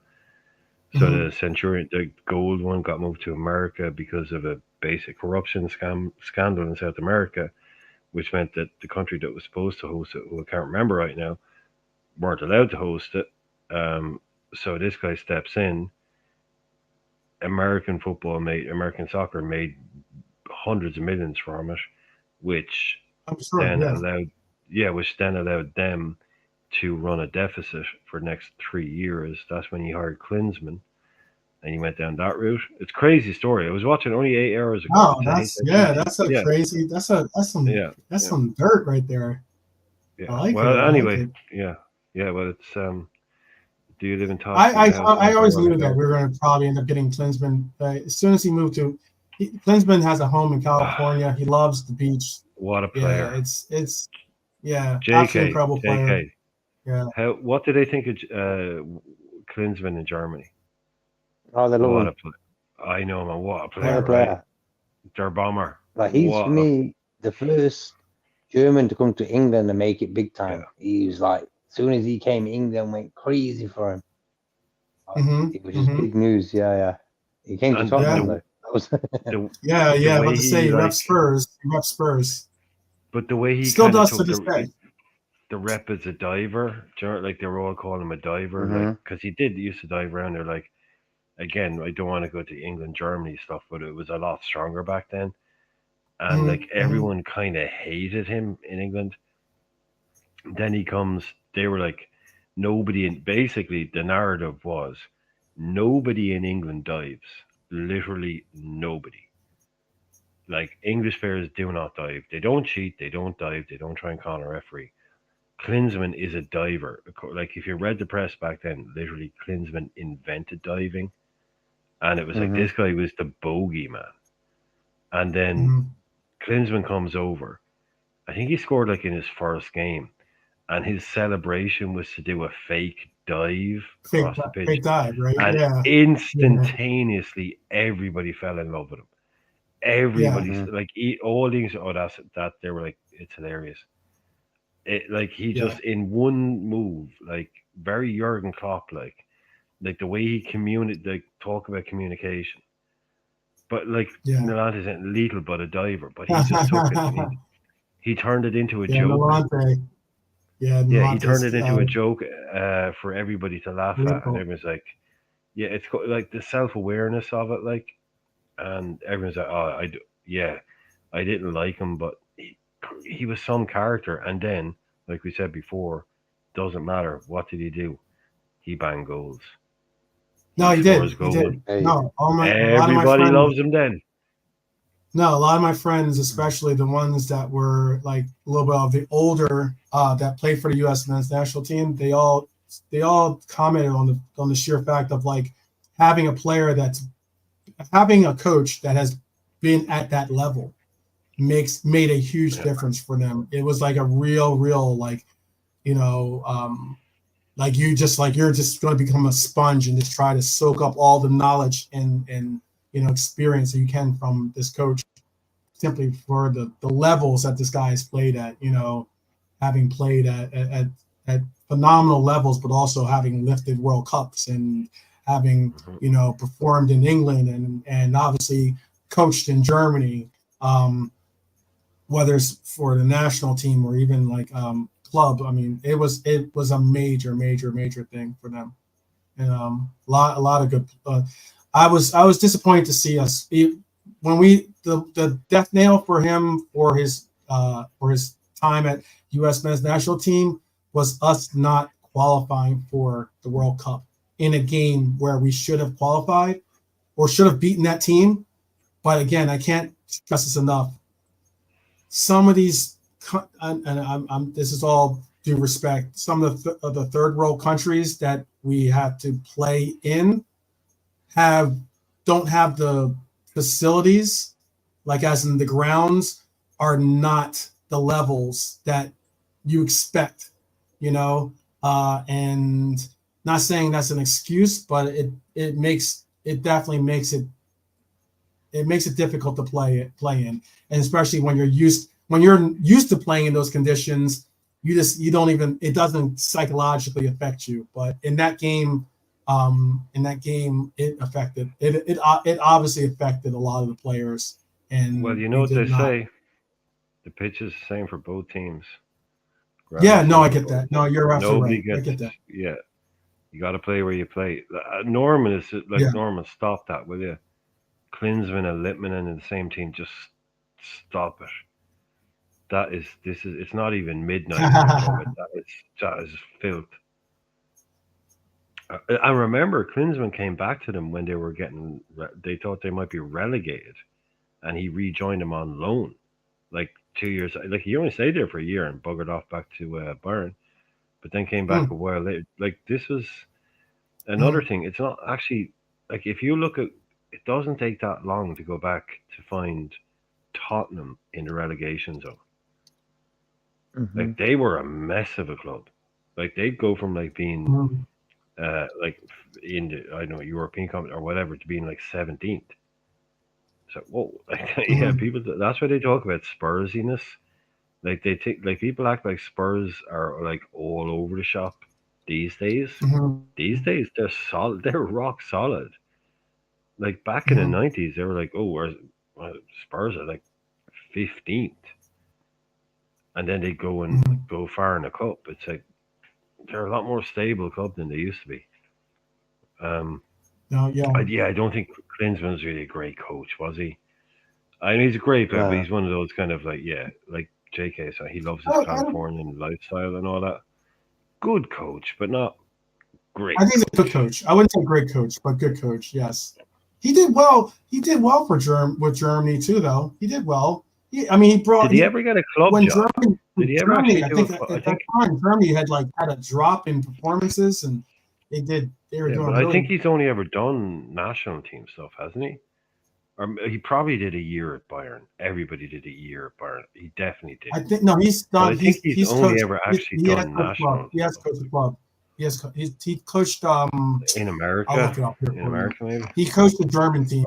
So Hmm. the Centurion, the gold one, got moved to America because of a basic corruption scandal in South America, which meant that the country that was supposed to host it, who I can't remember right now, weren't allowed to host it. Um, so this guy steps in. American soccer made hundreds of millions from it, which I'm sure. then Yeah. allowed, yeah, which then allowed them to run a deficit for the next 3 years. That's when he hired Klinsman, and he went down that route. It's a crazy story. I was watching only 8 hours ago. Wow. I hate That's that yeah. shit. That's a Yeah, crazy. yeah, That's yeah, some dirt right there. I yeah. like it. Well, I like anyway, it. yeah, yeah. Well, it's Do you live in Tosca? Your house I sounds always knew ironic. that we were going to probably end up getting Klinsman. As soon as he moved Klinsman has a home in California. He loves the beach. What a Yeah, player. it's yeah, absolutely JK, incredible player. JK. Yeah. What do they think of Klinsmann in Germany? Oh, they love What him. a player. I know, man. What a What a player, right? player. Der Bomber. Like he's for What a, me the first German to come to England and make it big yeah. time. He was like, as soon as he came, England went crazy for him. Like, Mm-hmm. it was just Mm-hmm. big news. Yeah. He came to And Yeah. Tottenham though. That was the the Yeah. About way to say he he reps like, Spurs. He reps Spurs. but the way he Still kind of does to took this day. the rep as a diver, like they were all calling him a diver, like hmm because he did used to dive around there. Like again, I don't want to go to England, Germany stuff, but it was a lot stronger back then, and like Mm-hmm. everyone kind of hated him in England. Then he comes. They were like nobody in. Basically, the narrative was nobody in England dives. Literally nobody. Like English players do not dive. They don't cheat. They don't dive. They don't try and con a referee. Klinsmann is a diver. Like if you read the press back then, literally Klinsmann invented diving, and it was like hmm this guy was the bogey man. And then Mm-hmm. Klinsmann comes over. I think he scored like in his first game, and his celebration was to do a fake dive across the pitch, Fake dive, right? and Yeah. instantaneously everybody fell in love with him. Yeah. Everybody's hmm like all these. Oh, that's that. They were like, it's hilarious. It like he Yeah. just in one move, like very Jurgen Klopp, like the way he communicate, like talk about communication. But like Milante isn't lethal, but a diver. But he just took it and he turned it into a joke. Milante. Yeah, he turned it into a joke for everybody to laugh at, and everyone's like, "Yeah, it's like the self-awareness of it, like." And everyone's like, "Oh, I didn't like him, but he was some character." And then, like we said before, doesn't matter what did he do, he banged goals. No, he did. He did. No, everybody loves him. Then no, a lot of my friends, especially the ones that were like a little bit of the older that played for the U.S. men's national team, they all commented on the sheer fact of like having a coach that has been at that level made a huge difference for them. It was like a real like, like you're just going to become a sponge and just try to soak up all the knowledge and experience that you can from this coach, simply for the levels that this guy has played at, having played at phenomenal levels, but also having lifted World Cups and having, performed in England and obviously coached in Germany, whether it's for the national team or even like club. I mean, it was a major thing for them, and a lot of good. I was disappointed to see us when the death nail for him for his time at U.S. men's national team was us not qualifying for the World Cup in a game where we should have qualified or should have beaten that team. But again, I can't stress this enough. Some of these, and I'm this is all due respect, some of the third world countries that we have to play in don't have the facilities, like as in the grounds, are not the levels that you expect, and not saying that's an excuse, but it definitely makes it difficult to play in, and especially when you're used to playing in those conditions, it doesn't psychologically affect you. But in that game, it obviously affected a lot of the players. And well, what they say, the pitch is the same for both teams. Yeah, no, I get that. No, you're absolutely right. I get that. Yeah, you got to play where you play. Norman is like Norman. Stop that, will you? Klinsmann and Littmanen in the same team. Just stop it. It's not even midnight. that is filth. I remember Klinsmann came back to them when they were they thought they might be relegated, and he rejoined them on loan, like 2 years. Like he only stayed there for a year and buggered off back to Bayern, but then came back a while later. Like this was another thing. It's not actually like if you look at. It doesn't take that long to go back to find Tottenham in the relegation zone. Like they were a mess of a club. Like they'd go from like being like in the European company or whatever to being like 17th. So whoa, people. That's why they talk about Spursiness. Like they take like people act like Spurs are like all over the shop these days. These days they're solid. They're rock solid. Like back in the 90s, they were like, "Oh, Spurs are like 15th," and then they go far in the cup. It's like they're a lot more stable club than they used to be. I don't think Klinsmann's really a great coach, was he? I mean, he's a great player, but he's one of those kind of like JK. So he loves his Californian lifestyle and all that. Good coach, but not great. I think he's a good coach. I wouldn't say great coach, but good coach. Yes. He did well. He did well with Germany too, though. He did well. He brought. Did he ever get a club job? Did he ever Germany, I think at that time, Germany had a drop in performances, and they were doing. I think he's only ever done national team stuff, hasn't he? Or he probably did a year at Bayern. Everybody did a year at Bayern. He definitely did. I think he's done. But I think he's only ever actually done national. He has coached the club. He coached in America. I'll look it up here. In America, maybe. He coached the German team.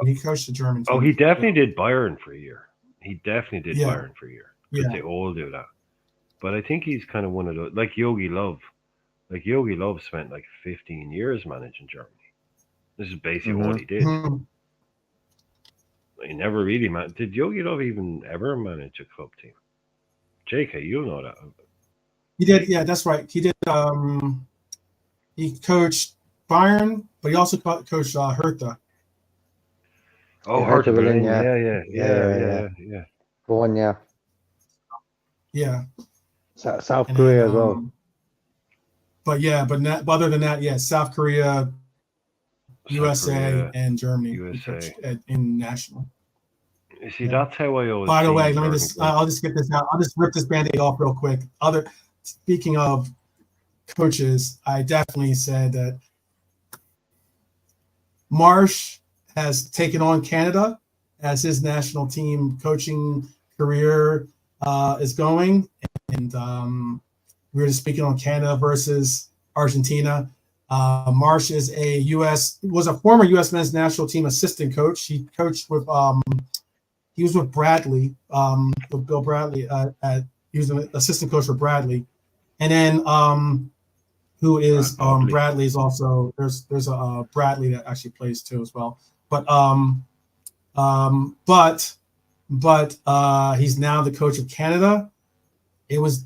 Oh, he definitely did Bayern for a year. He definitely did Bayern for a year. Because they all do that. But I think he's kind of one of those, like Yogi Löw. Like Yogi Löw spent like 15 years managing Germany. This is basically what he did. He never really managed. Did Yogi Love even ever manage a club team? JK, you'll know that. He did. Yeah, that's right. He did. He coached Bayern, but he also coached Hertha. Oh, Yeah, Hertha Hertha Berlin, Berlin. Yeah. Go on, yeah. Yeah. South And Korea then, as well. but other than that, yeah, South Korea, USA, and Germany. USA. In national. You see, that's how I always. By the way, I'll just get this out. I'll just rip this Band-Aid off real quick. Speaking of coaches, I definitely said that Marsh has taken on Canada as his national team coaching career is going, and we were just speaking on Canada versus Argentina. Marsh was a former U.S. men's national team assistant coach. He coached with he was with Bradley, with Bill Bradley. He was an assistant coach for Bradley, and then who is Bradley is also there's a Bradley that actually plays too as well. But he's now the coach of Canada. It was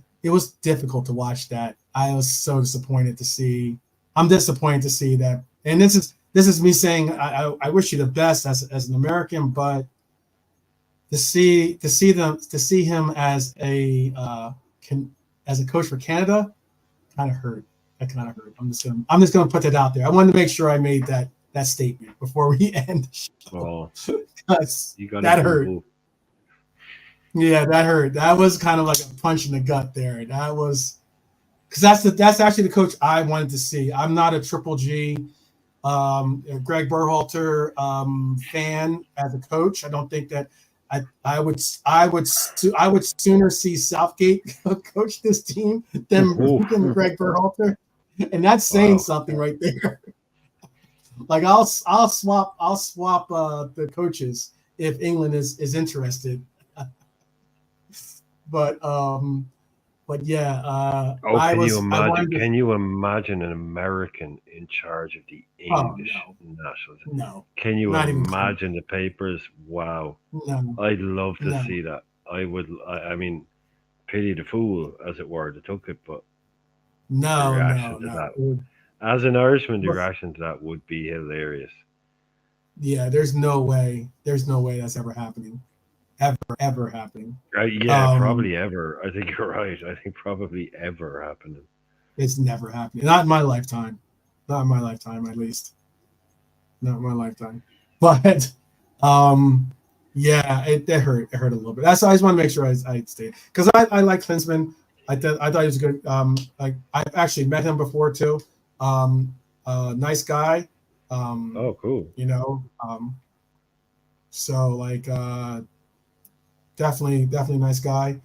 difficult to watch that. I was so disappointed to see. I'm disappointed to see that. And this is me saying I wish you the best as an American, but to see him as a coach for Canada kind of hurt. That kind of hurt. I'm just gonna put that out there. I wanted to make sure I made that statement before we end the show. That hurt. Yeah, that hurt. That was kind of like a punch in the gut there. That was because that's actually the coach I wanted to see. I'm not a Triple G, Greg Berhalter fan as a coach. I don't think that I would sooner see Southgate coach this team than Greg Berhalter, and that's saying something right there. Like I'll swap the coaches if England is interested. But yeah. Can you imagine an American in charge of the English nationals? No. Can you imagine the papers? Wow. No. I'd love to see that. I would. I mean, pity the fool, as it were, that took it. But the reaction to that, as an Irishman, the reaction to that would be hilarious. Yeah, there's no way that's ever happening. Ever happening. Probably ever. I think you're right. I think probably ever happening. It's never happening. Not in my lifetime. Not in my lifetime, at least. Not in my lifetime. But yeah, it hurt. It hurt a little bit. That's I just want to make sure I stayed because I like Klinsmann. I thought he was good. I've actually met him before too. Nice guy. Oh, cool. You know. So like. Definitely nice guy.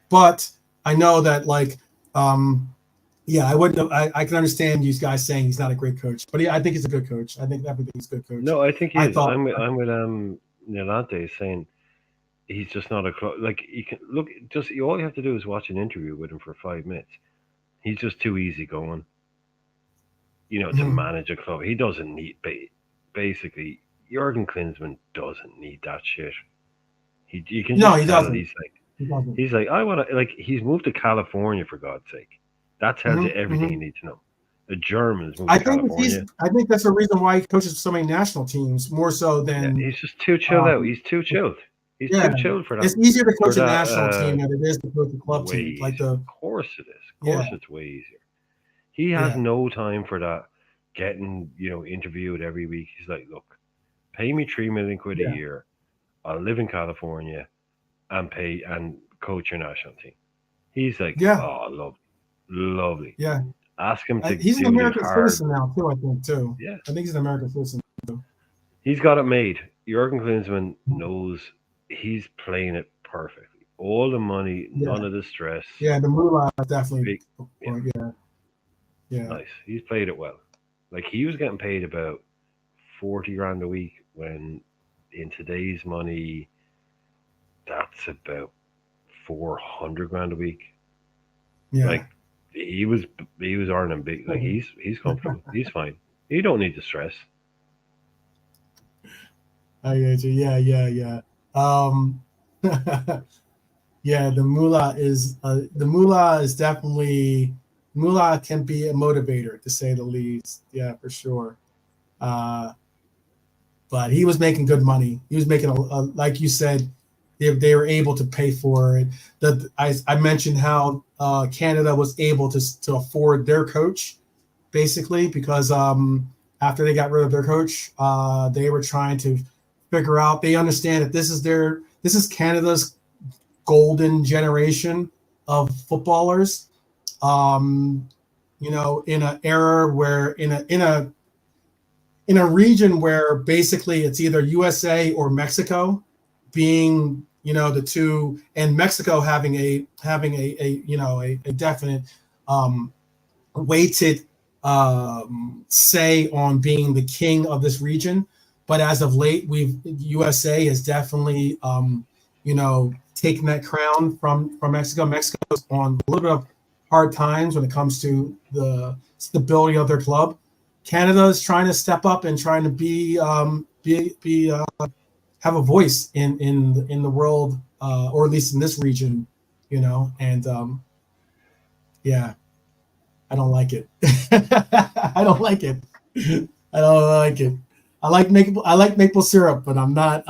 But I know that like, yeah, I wouldn't. I can understand you guys saying he's not a great coach, but I think he's a good coach. I think he's a good coach. No, I think he is. I'm with Nolante saying he's just not like you can look. Just all you have to do is watch an interview with him for 5 minutes. He's just too easygoing. To manage a club, he doesn't need. Basically, Jurgen Klinsmann doesn't need that shit. You can just tell he's like I want to he's moved to California for God's sake. That tells you everything you need to know. The Germans moved to California. I think that's the reason why he coaches so many national teams more so than he's just too chilled out. He's too chilled. He's too chilled for that. It's easier to coach a national team than it is to coach a club team. Of course it is. Of course it's way easier. He has no time for that. Getting interviewed every week. He's like, look, pay me £3 million a year. I'll live in California and pay and coach your national team. He's like, oh, lovely. Yeah. Ask him to. He's an American citizen now too. I think too. Yeah. I think he's an American citizen too. He's got it made. Jurgen Klinsmann knows he's playing it perfectly. All the money, none of the stress. Yeah, the moolah definitely. Yeah. Nice. He's played it well. Like he was getting paid about 40 grand a week when. In today's money, that's about 400 grand a week. Yeah, like he was earning big. Like he's comfortable. He's fine. He don't need the stress. I get you. Yeah. Yeah, the mullah is definitely mullah can be a motivator to say the least. Yeah, for sure. Uh, but he was making good money. He was making like you said, they were able to pay for it. I mentioned how Canada was able to afford their coach basically because after they got rid of their coach, they were trying to figure out. They understand that this is Canada's golden generation of footballers. Um, in an era where in a region where basically it's either USA or Mexico being the two, and Mexico having a definite weighted say on being the king of this region. But as of late, USA has definitely taken that crown from Mexico. Mexico's on a little bit of hard times when it comes to the stability of their club. Canada is trying to step up and trying to be have a voice in the world, or at least in this region, and yeah, I don't like it. I don't like it. I don't like it. I like maple syrup, but I'm not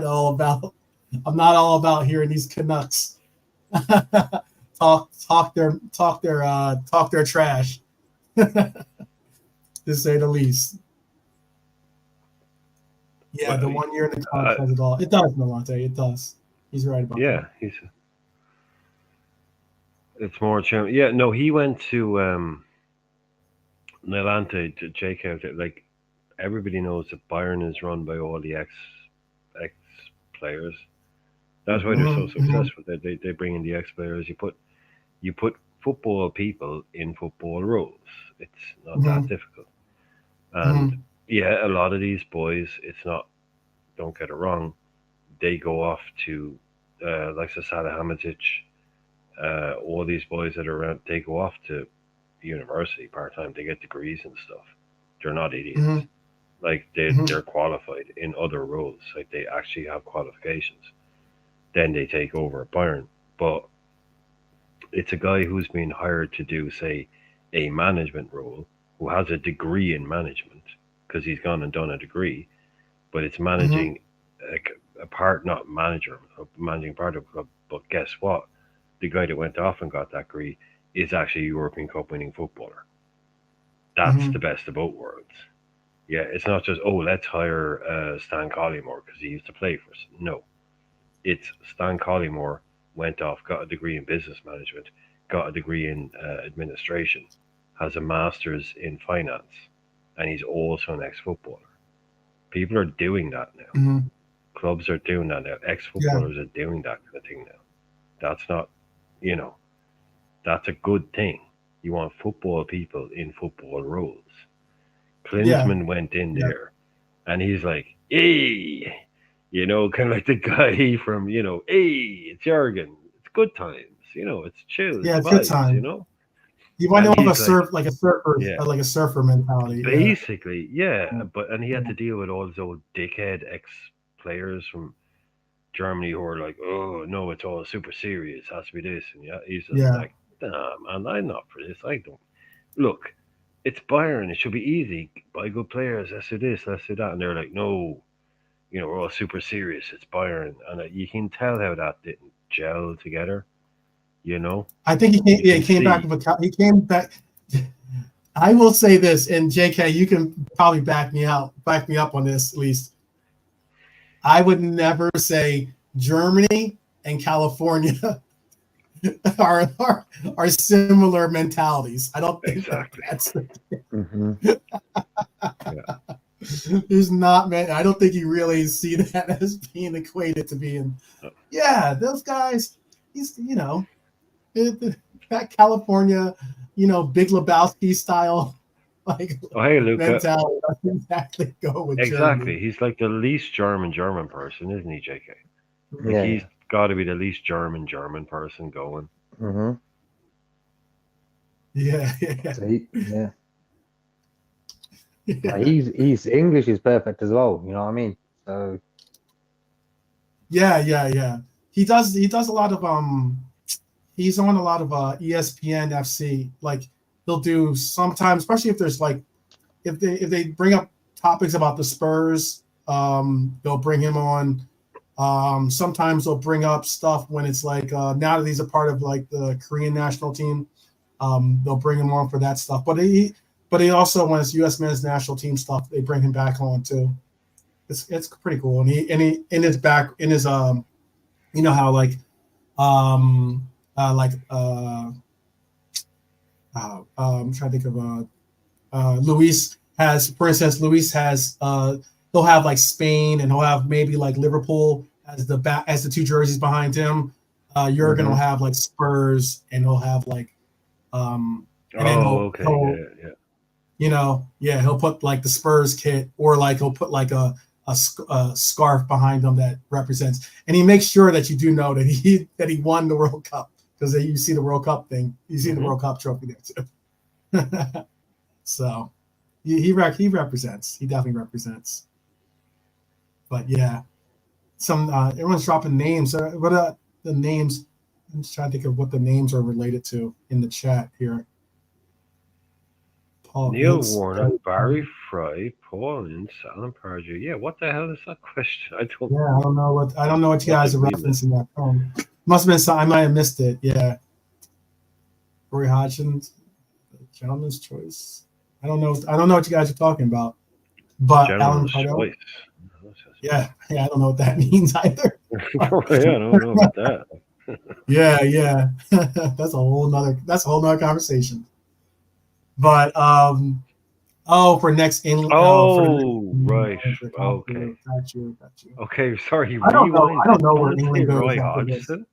all about hearing these Canucks talk their trash, to say the least. Yeah, Well, the 1 year in the college has it all. It does, Milante. It does. He's right about that. yeah, it's more challenging. Yeah, no, he went to Nilante to JK. Like everybody knows that Bayern is run by all the ex players. That's why they're so Mm-hmm, successful. They bring in the ex players. You put football people in football roles. It's not that mm-hmm, difficult. And mm-hmm, yeah, a lot of these boys, it's not. Don't get it wrong. They go off to like Salihamidzic, all these boys that are around. They go off to university part time. They get degrees and stuff. They're not idiots. mm-hmm, Like mm-hmm, they're qualified in other roles. Like they actually have qualifications. Then they take over at Bayern. But it's a guy who's been hired to do, say, a management role, who has a degree in management because he's gone and done a degree, but it's mm-hmm, managing a part, not manager, managing part of a club. But guess what? The guy that went off and got that degree is actually a European Cup winning footballer. That's mm-hmm. the best of both worlds. Yeah, it's not just, oh, let's hire Stan Collymore because he used to play for us. No, it's Stan Collymore went off, got a degree in business management, got a degree in administration, has a master's in finance, and he's also an ex-footballer. People are doing that now. Mm-hmm. Clubs are doing that now. Yeah, Ex-footballers are doing that kind of thing now. That's not, you know, that's a good thing. You want football people in football roles. yeah, Klinsmann went in yeah, there and he's like, hey, kind of like the guy from, hey, it's Jurgen. It's good times. It's chill. It's yeah. It's good time. vibes. You want And to have he's like, yeah, like a surfer mentality. Yeah. basically, yeah. Yeah. And he had Yeah. to deal with all those old dickhead ex players from Germany who are like, oh, no, it's all super serious. It has to be this. And yeah, he's just Yeah. like, nah, man, I'm not for this. I don't. Look, it's Bayern. It should be easy. Buy good players. Let's do this. Let's do that. And they're like, no, we're all super serious. It's Bayern, and you can tell how that didn't gel together. You know, I think he came. you Yeah, can he came back see with a. He came back. I will say this, and JK, you can probably back me up on this at least. I would never say Germany and California are similar mentalities. I don't think exactly. that's Mm-hmm. Yeah, there's not man. I don't think you really see that as being equated to being. Yeah, those guys. He's that California, Big Lebowski style like oh, hey, Luca. mentality doesn't exactly go with Germany. Exactly. He's like the least German person, isn't he, JK? Like Yeah, he's yeah. got to be the least German person going. Mm-hmm. Yeah, yeah, So yeah. he's English is perfect as well. You know what I mean? Yeah. He does a lot of he's on a lot of ESPN FC. Like he'll do sometimes, especially if there's like if they bring up topics about the Spurs, they'll bring him on. Sometimes they'll bring up stuff when it's like now that he's a part of like the Korean national team, they'll bring him on for that stuff. But he also, when it's U.S. men's national team stuff, they bring him back on too. It's pretty cool. And he in his you know how like I'm trying to think of Luis has, for instance, he'll have like Spain, and he'll have maybe like Liverpool as the two jerseys behind him. Jurgen will have like Spurs, and he'll have like and then he'll he'll put like the Spurs kit, or like he'll put like a scarf behind him that represents, and he makes sure that you do know that he won the World Cup, because you see the World Cup thing, you see the World Cup trophy there too. So he represents. He definitely represents. But yeah, everyone's dropping names. What the names? I'm just trying to think of what the names are related to in the chat here. Paul Neil Vince, Warner, Barry Fry, Paul Ince, Alan Pardew. Yeah, what the hell is that question? I don't know what you guys are referencing that from. Must have been some. I might have missed it. Yeah. Roy Hodgson, gentleman's choice. I don't know what you guys are talking about. But Alan Pardew. Yeah, I don't know what that means either. I don't know about that. Yeah. That's a whole nother conversation. But for next England. Right. Okay. Got you. Okay, sorry. I don't know where England goes. Roy Hodgson.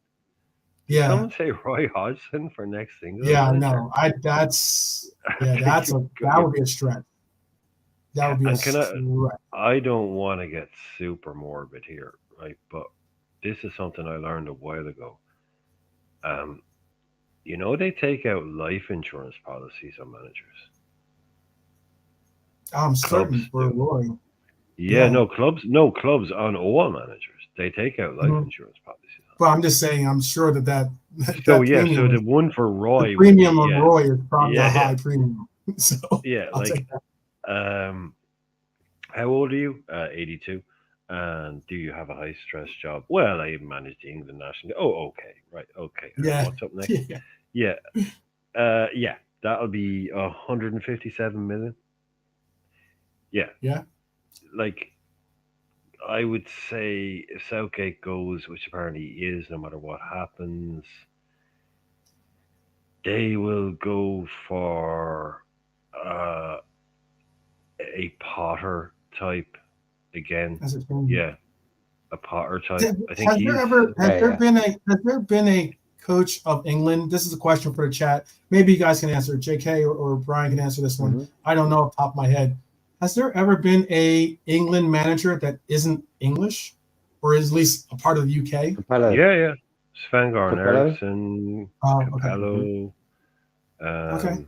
Yeah. Someone say Roy Hodgson for next England. Yeah, no. That would be a stretch. That would be a stretch. I don't want to get super morbid here, right? But this is something I learned a while ago. They take out life insurance policies on managers. I'm certain for Roy. Yeah, no clubs on all managers. They take out life insurance policies. But I'm just saying, I'm sure that so the one for Roy, the premium on Roy is probably a high premium. So yeah, how old are you? 82. And do you have a high stress job? Well, I manage the England national. Oh, okay, right, okay. Yeah. What's up next? Yeah. That'll be 157 million. Yeah. Like, I would say if Southgate goes, which apparently he is, no matter what happens, they will go for a Potter type again. Yeah, a Potter type. I think has there been a coach of England? This is a question for the chat. Maybe you guys can answer. JK or Brian can answer this one. I don't know off the top of my head. Has there ever been a England manager that isn't English, or is at least a part of the UK? Yeah. Sven Goran Eriksson, Capello. Okay.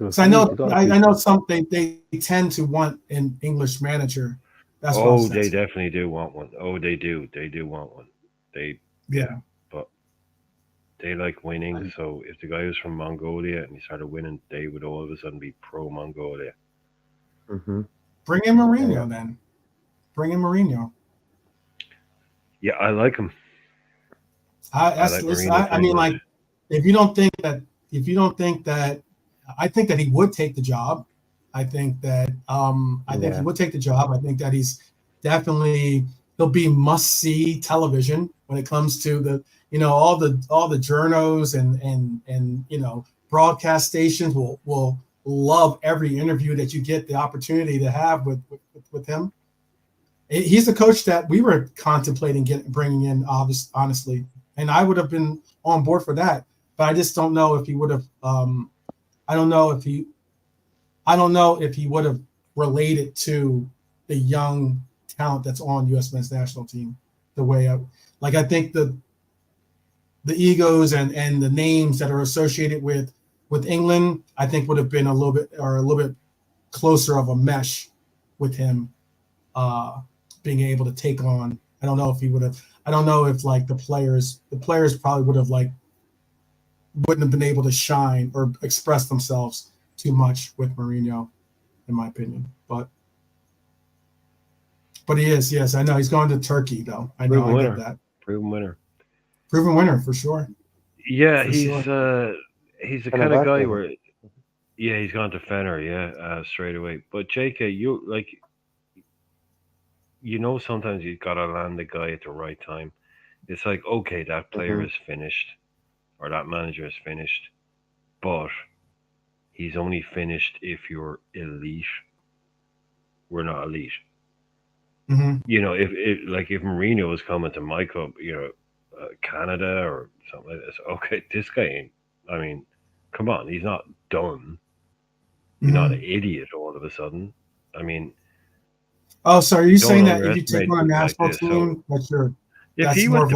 So I know some they tend to want an English manager. That's they definitely do want one. Oh, they do. They do want one. But they like winning. So if the guy was from Mongolia and he started winning, they would all of a sudden be pro Mongolia. Bring in Mourinho then. Bring in Mourinho. Yeah, I like him. I mean, like, if you don't think that, I think that he would take the job. I think that he would take the job. I think that he'll be must-see television when it comes to the all the journos and broadcast stations will love every interview that you get the opportunity to have with him. He's the coach that we were contemplating bringing in, honestly, and I would have been on board for that. But I just don't know if he would have. I don't know if he would have related to the young talent that's on U.S. men's national team the way I think the egos and the names that are associated with England, I think would have been a little bit closer of a mesh with him being able to take on. I don't know if he would have. I don't know if like the players probably would have like wouldn't have been able to shine or express themselves too much with Mourinho, in my opinion. But he is, yes, I know he's going to Turkey though. I know, I get that. Proven winner for sure. Yeah, he's the kind of guy where, yeah, he's gone to Fener, straight away. But JK, sometimes you've got to land the guy at the right time. It's like, okay, that player is finished, or that manager is finished, but he's only finished if you're elite. We're not elite. Mm-hmm. If Mourinho was coming to my club, Canada or something like this, okay, this guy ain't. I mean, come on, he's not done. You're not an idiot all of a sudden. I mean, oh, so are you saying that if you take on a national team, if he went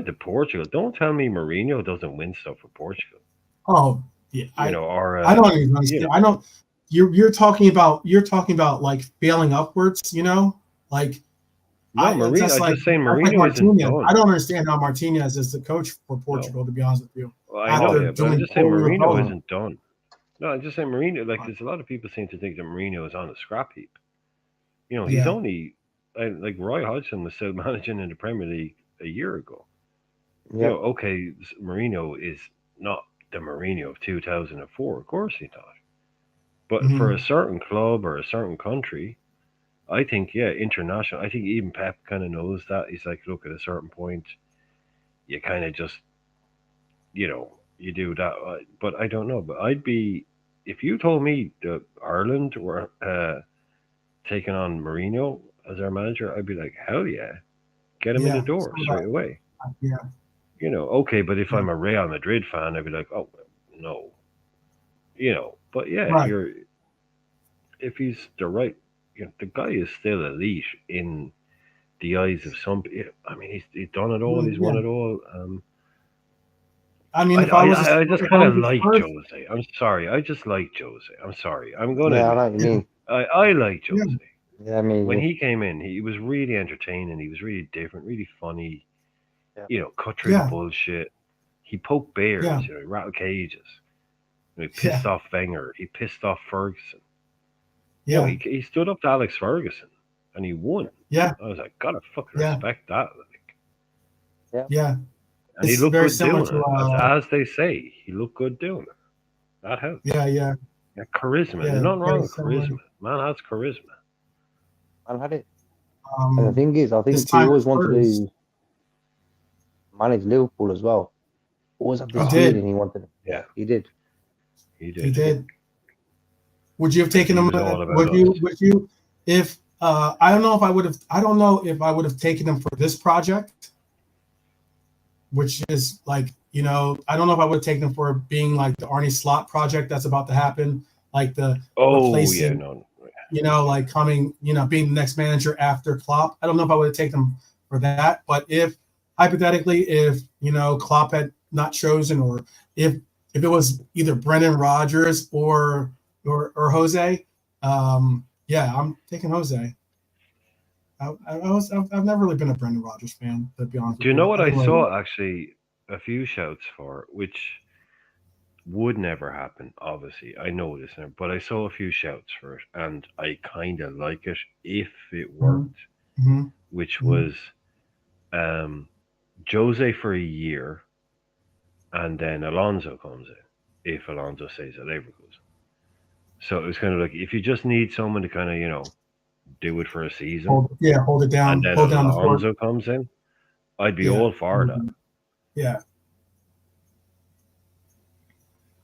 to Portugal, don't tell me Mourinho doesn't win stuff for Portugal. Oh, yeah, I don't even understand. I don't. You're talking about like failing upwards, like. No, Mourinho. I'm just saying Mourinho isn't done. I don't understand how Martinez is the coach for Portugal. To be honest with you, well, I know, but I'm just saying Mourinho isn't done. No, I'm just saying Mourinho. Like, there's a lot of people seem to think that Mourinho is on a scrap heap. He's only like Roy Hodgson was still managing in the Premier League a year ago. Yeah. Okay, Mourinho is not the Mourinho of 2004. Of course he's not. But for a certain club or a certain country, I think, international. I think even Pep kind of knows that. He's like, look, at a certain point, you kind of just, you do that. But I don't know. But if you told me that Ireland were taking on Mourinho as our manager, I'd be like, hell yeah, get him in the door straight away. Yeah. Okay, but if I'm a Real Madrid fan, I'd be like, oh, no. But if he's the right, the guy is still elite in the eyes of some. I mean, he's done it all. He's won it all. I mean, I just kind of like Jose. I'm sorry. I just like Jose. I'm sorry. I'm gonna. Yeah, I know what you mean. I like Jose. Yeah, I mean, when he came in, he was really entertaining. He was really different, really funny. Yeah. Cut through the bullshit. He poked bears. He rattled cages. He pissed off Wenger. He pissed off Ferguson. Yeah, he stood up to Alex Ferguson, and he won. Yeah, I was like, gotta fucking respect that. Like, yeah. And he looked good doing it. As they say, he looked good doing it. That helped. Yeah. Charisma. There's nothing wrong with charisma. Man has charisma. Man had it. And the thing is, I think he always wanted to manage Liverpool as well. Always had this feeling he wanted. Yeah, he did. He did. Would you have taken him? Would you? If I don't know if I would have. I don't know if I would have taken him for this project, which is like I don't know if I would have taken him for being like the Arne Slot project that's about to happen, like the replacing. Like coming, being the next manager after Klopp. I don't know if I would have taken him for that, but if hypothetically, if Klopp had not chosen, or if it was either Brendan Rodgers or Jose, I'm taking Jose. I've never really been a Brendan Rodgers fan, to be honest. Do you know what I saw actually a few shouts for, which would never happen, obviously. I know this now, but I saw a few shouts for it, and I kind of like it if it worked, which was Jose for a year, and then Alonso comes in, if Alonso stays at Leverkusen. So it was kind of like, if you just need someone to kind of, do it for a season. Hold it down. And then Alonso comes in, I'd be all for that. Yeah.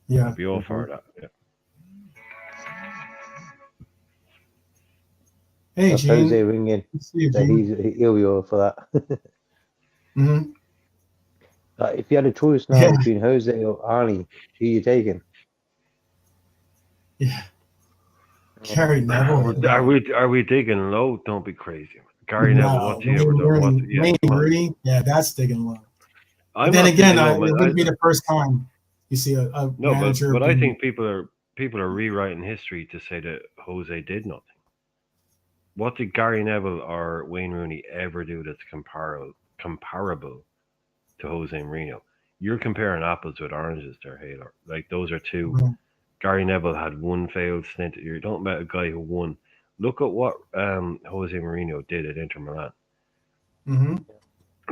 I'd be all for that. Yeah. Hey, that's Gene. Jose ringing. He'll be all for that. If you had a choice now between Jose or Arnie, who are you taking? Yeah. Gary Neville. Are we digging low? Don't be crazy. Gary Neville, what's he ever done? Rooney? Yeah, that's digging low. Then again, it wouldn't be the first time you see a manager. But I think people are rewriting history to say that Jose did nothing. what did Gary Neville or Wayne Rooney ever do that's comparable to Jose Mourinho? You're comparing apples with oranges there, Haylor. Like, those are two. Mm-hmm. Gary Neville had one failed stint. You're talking about a guy who won. Look at what Jose Mourinho did at Inter Milan. Mm-hmm.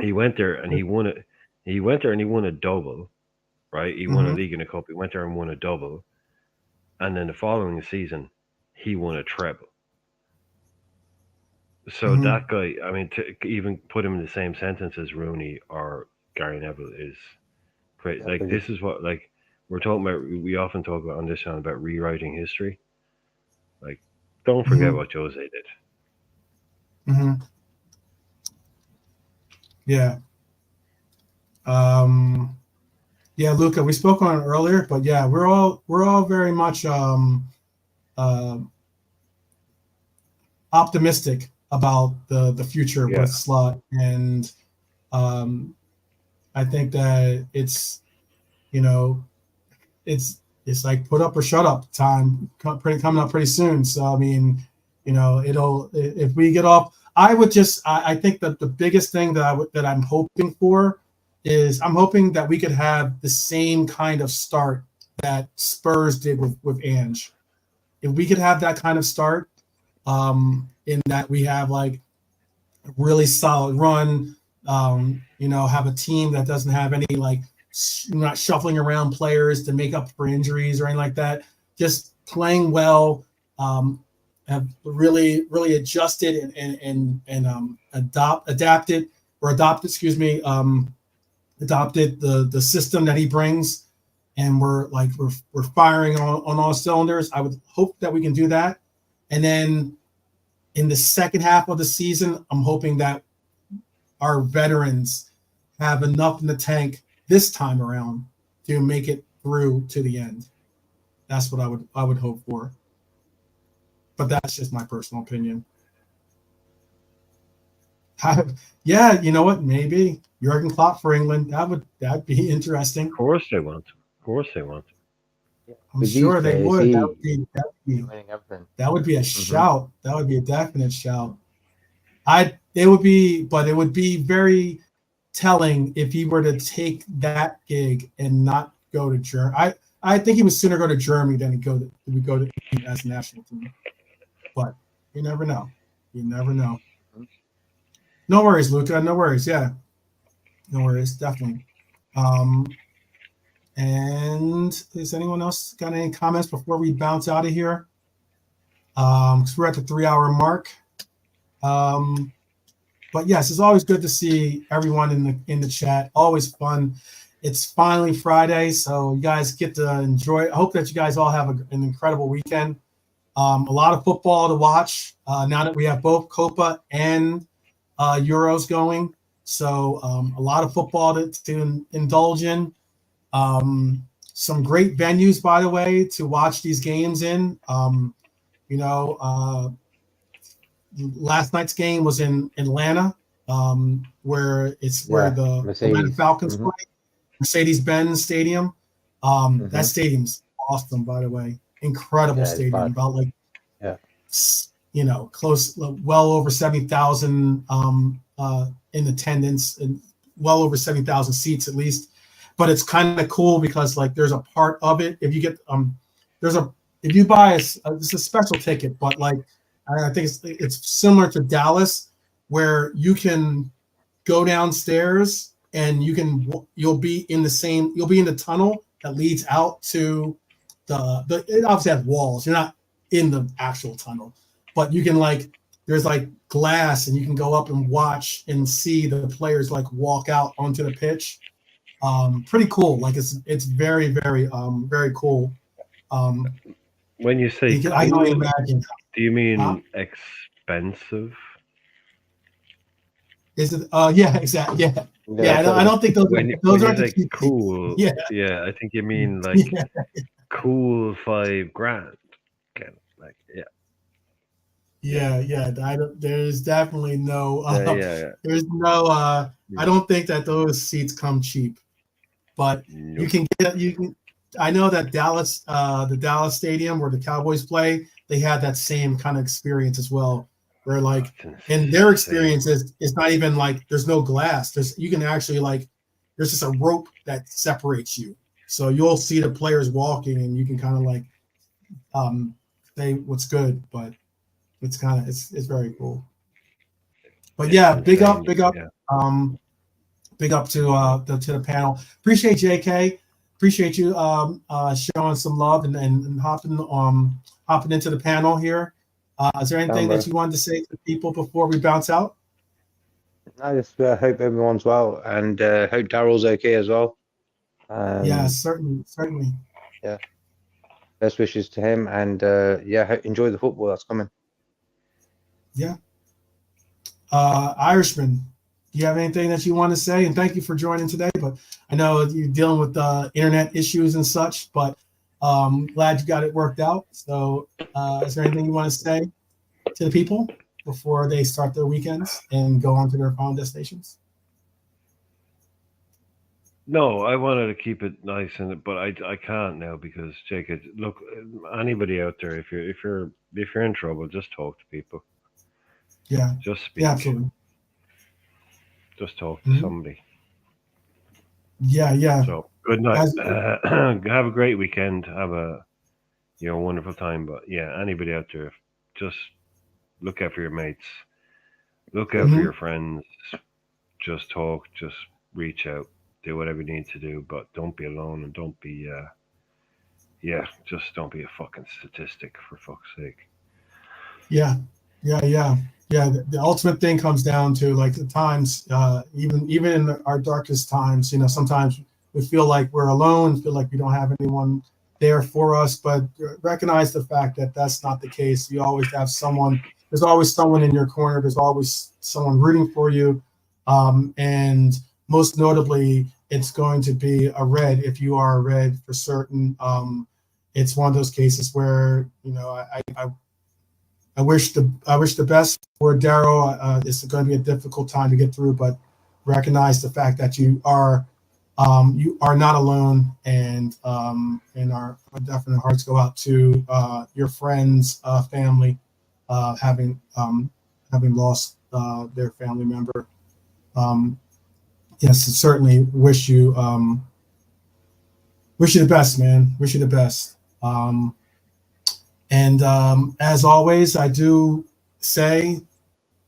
He went there and he won it. He went there and he won a double, right? He won a league and a cup. He went there and won a double, and then the following season, he won a treble. So that guy, I mean, to even put him in the same sentence as Rooney or Gary Neville is great. Like, this is what, like, we're talking about. We often talk about on this channel about rewriting history. Like, don't forget what Jose did. Mm-hmm. Yeah. Yeah, Luca, we spoke on it earlier, but yeah, we're all very much optimistic about the future with Slot, and I think that it's, you know, it's like put up or shut up time coming up pretty soon. So I mean, you know, if we get off, I think that the biggest thing that I'm hoping for is I'm hoping that we could have the same kind of start that Spurs did with Ange. If we could have that kind of start, in that we have like a really solid run, you know, have a team that doesn't have any like not shuffling around players to make up for injuries or anything like that. Just playing well, have really adjusted and adopted the system that he brings, and we're firing on all cylinders. I would hope that we can do that, and then in the second half of the season, I'm hoping that our veterans have enough in the tank this time around to make it through to the end. That's what I would hope for. But that's just my personal opinion. Yeah, you know what? Maybe Jurgen Klopp for England. That'd be interesting. Of course they want to. Of course they want to. I'm sure they would. That would be a shout. That would be a definite shout. It would be very telling if he were to take that gig and not go to Germany. I think he would sooner go to Germany than go to as a national team. But you never know. You never know. No worries, Luca. No worries. Yeah. No worries. Definitely. And is anyone else got any comments before we bounce out of here? Because we're at the 3-hour mark. But yes, it's always good to see everyone in the chat. Always fun. It's finally Friday, so you guys get to enjoy. I hope that you guys all have an incredible weekend. A lot of football to watch now that we have both Copa and Euros going. So a lot of football to indulge in. Some great venues, by the way, to watch these games in. Last night's game was in Atlanta, where the Atlanta Falcons play, Mercedes-Benz Stadium. That stadium's awesome, by the way. Incredible stadium. About close, well over 70,000 in attendance, and well over 70,000 seats at least. But it's kind of cool because like there's a part of it, if you get if you buy it's a special ticket, but like I think it's similar to Dallas, where you can go downstairs and you'll be in the tunnel that leads out to it obviously has walls. You're not in the actual tunnel, but you can there's glass and you can go up and watch and see the players walk out onto the pitch. Pretty cool. It's very, very, very cool. When you say cool, I can imagine. Do you mean expensive? Is it? Yeah, exactly. Yeah. I don't think those are the cheap cool. Yeah. I think you mean cool $5,000. There's definitely no. There's no. I don't think that those seats come cheap, but you can get. I know that Dallas, the Dallas Stadium where the Cowboys play, they had that same kind of experience as well. where like in their experience it's not even like there's no glass. You can actually like there's just a rope that separates you. So you'll see the players walking and you can kind of like say what's good, but it's kind of it's very cool. But yeah, big up, Yeah. Big up to the panel. Appreciate JK. Appreciate you showing some love and hopping into the panel here. Is there anything that you wanted to say to people before we bounce out? I just hope everyone's well, and hope Daryl's okay as well. Yeah, certainly. Yeah. Best wishes to him, and yeah, enjoy the football that's coming. Yeah. Irishman, do you have anything that you want to say? And thank you for joining today. But I know you're dealing with internet issues and such, but glad you got it worked out. So is there anything you want to say to the people before they start their weekends and go on to their final destinations? No, I wanted to keep it nice, but I can't now because Jacob. Look, anybody out there, if you're in trouble, just talk to people. Yeah. Just speak. Yeah, absolutely. Just talk to somebody. Yeah. So good night. Have a great weekend. Have a wonderful time. But yeah, anybody out there, just look out for your mates. Look out for your friends. Just talk. Just reach out. Do whatever you need to do, but don't be alone and don't be just don't be a fucking statistic, for fuck's sake. Yeah. The ultimate thing comes down to like the times, even in our darkest times, sometimes we feel like we're alone, feel like we don't have anyone there for us, but recognize the fact that that's not the case. You always have someone. There's always someone in your corner. There's always someone rooting for you, and most notably, it's going to be a red if you are a red for certain. It's one of those cases where I wish the best for Daryl. It's going to be a difficult time to get through, but recognize the fact that you are not alone, and our definite hearts go out to your friends, family, having lost their family member. Yes, certainly wish you the best, man. Wish you the best. And as always, I do say,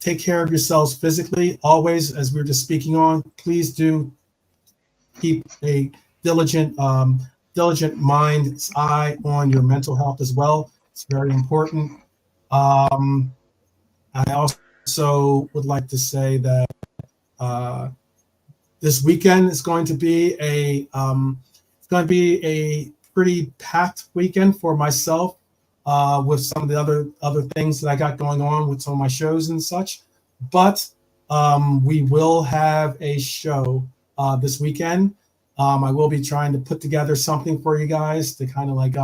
take care of yourselves physically. Always, as we were just speaking on, please do keep a diligent mind's eye on your mental health as well. It's very important. I also would like to say that this weekend is going to be a pretty packed weekend for myself, with some of the other things that I got going on with some of my shows and such. But we will have a show this weekend. I will be trying to put together something for you guys to kind of like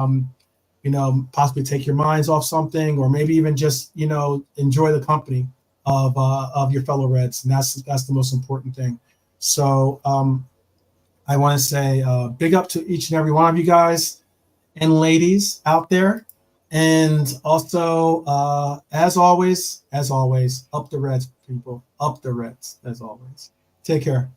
possibly take your minds off something, or maybe even just enjoy the company of your fellow Reds, and that's the most important thing. So I want to say big up to each and every one of you guys and ladies out there. And also, as always, up the Reds, people. Up the Reds, as always. Take care.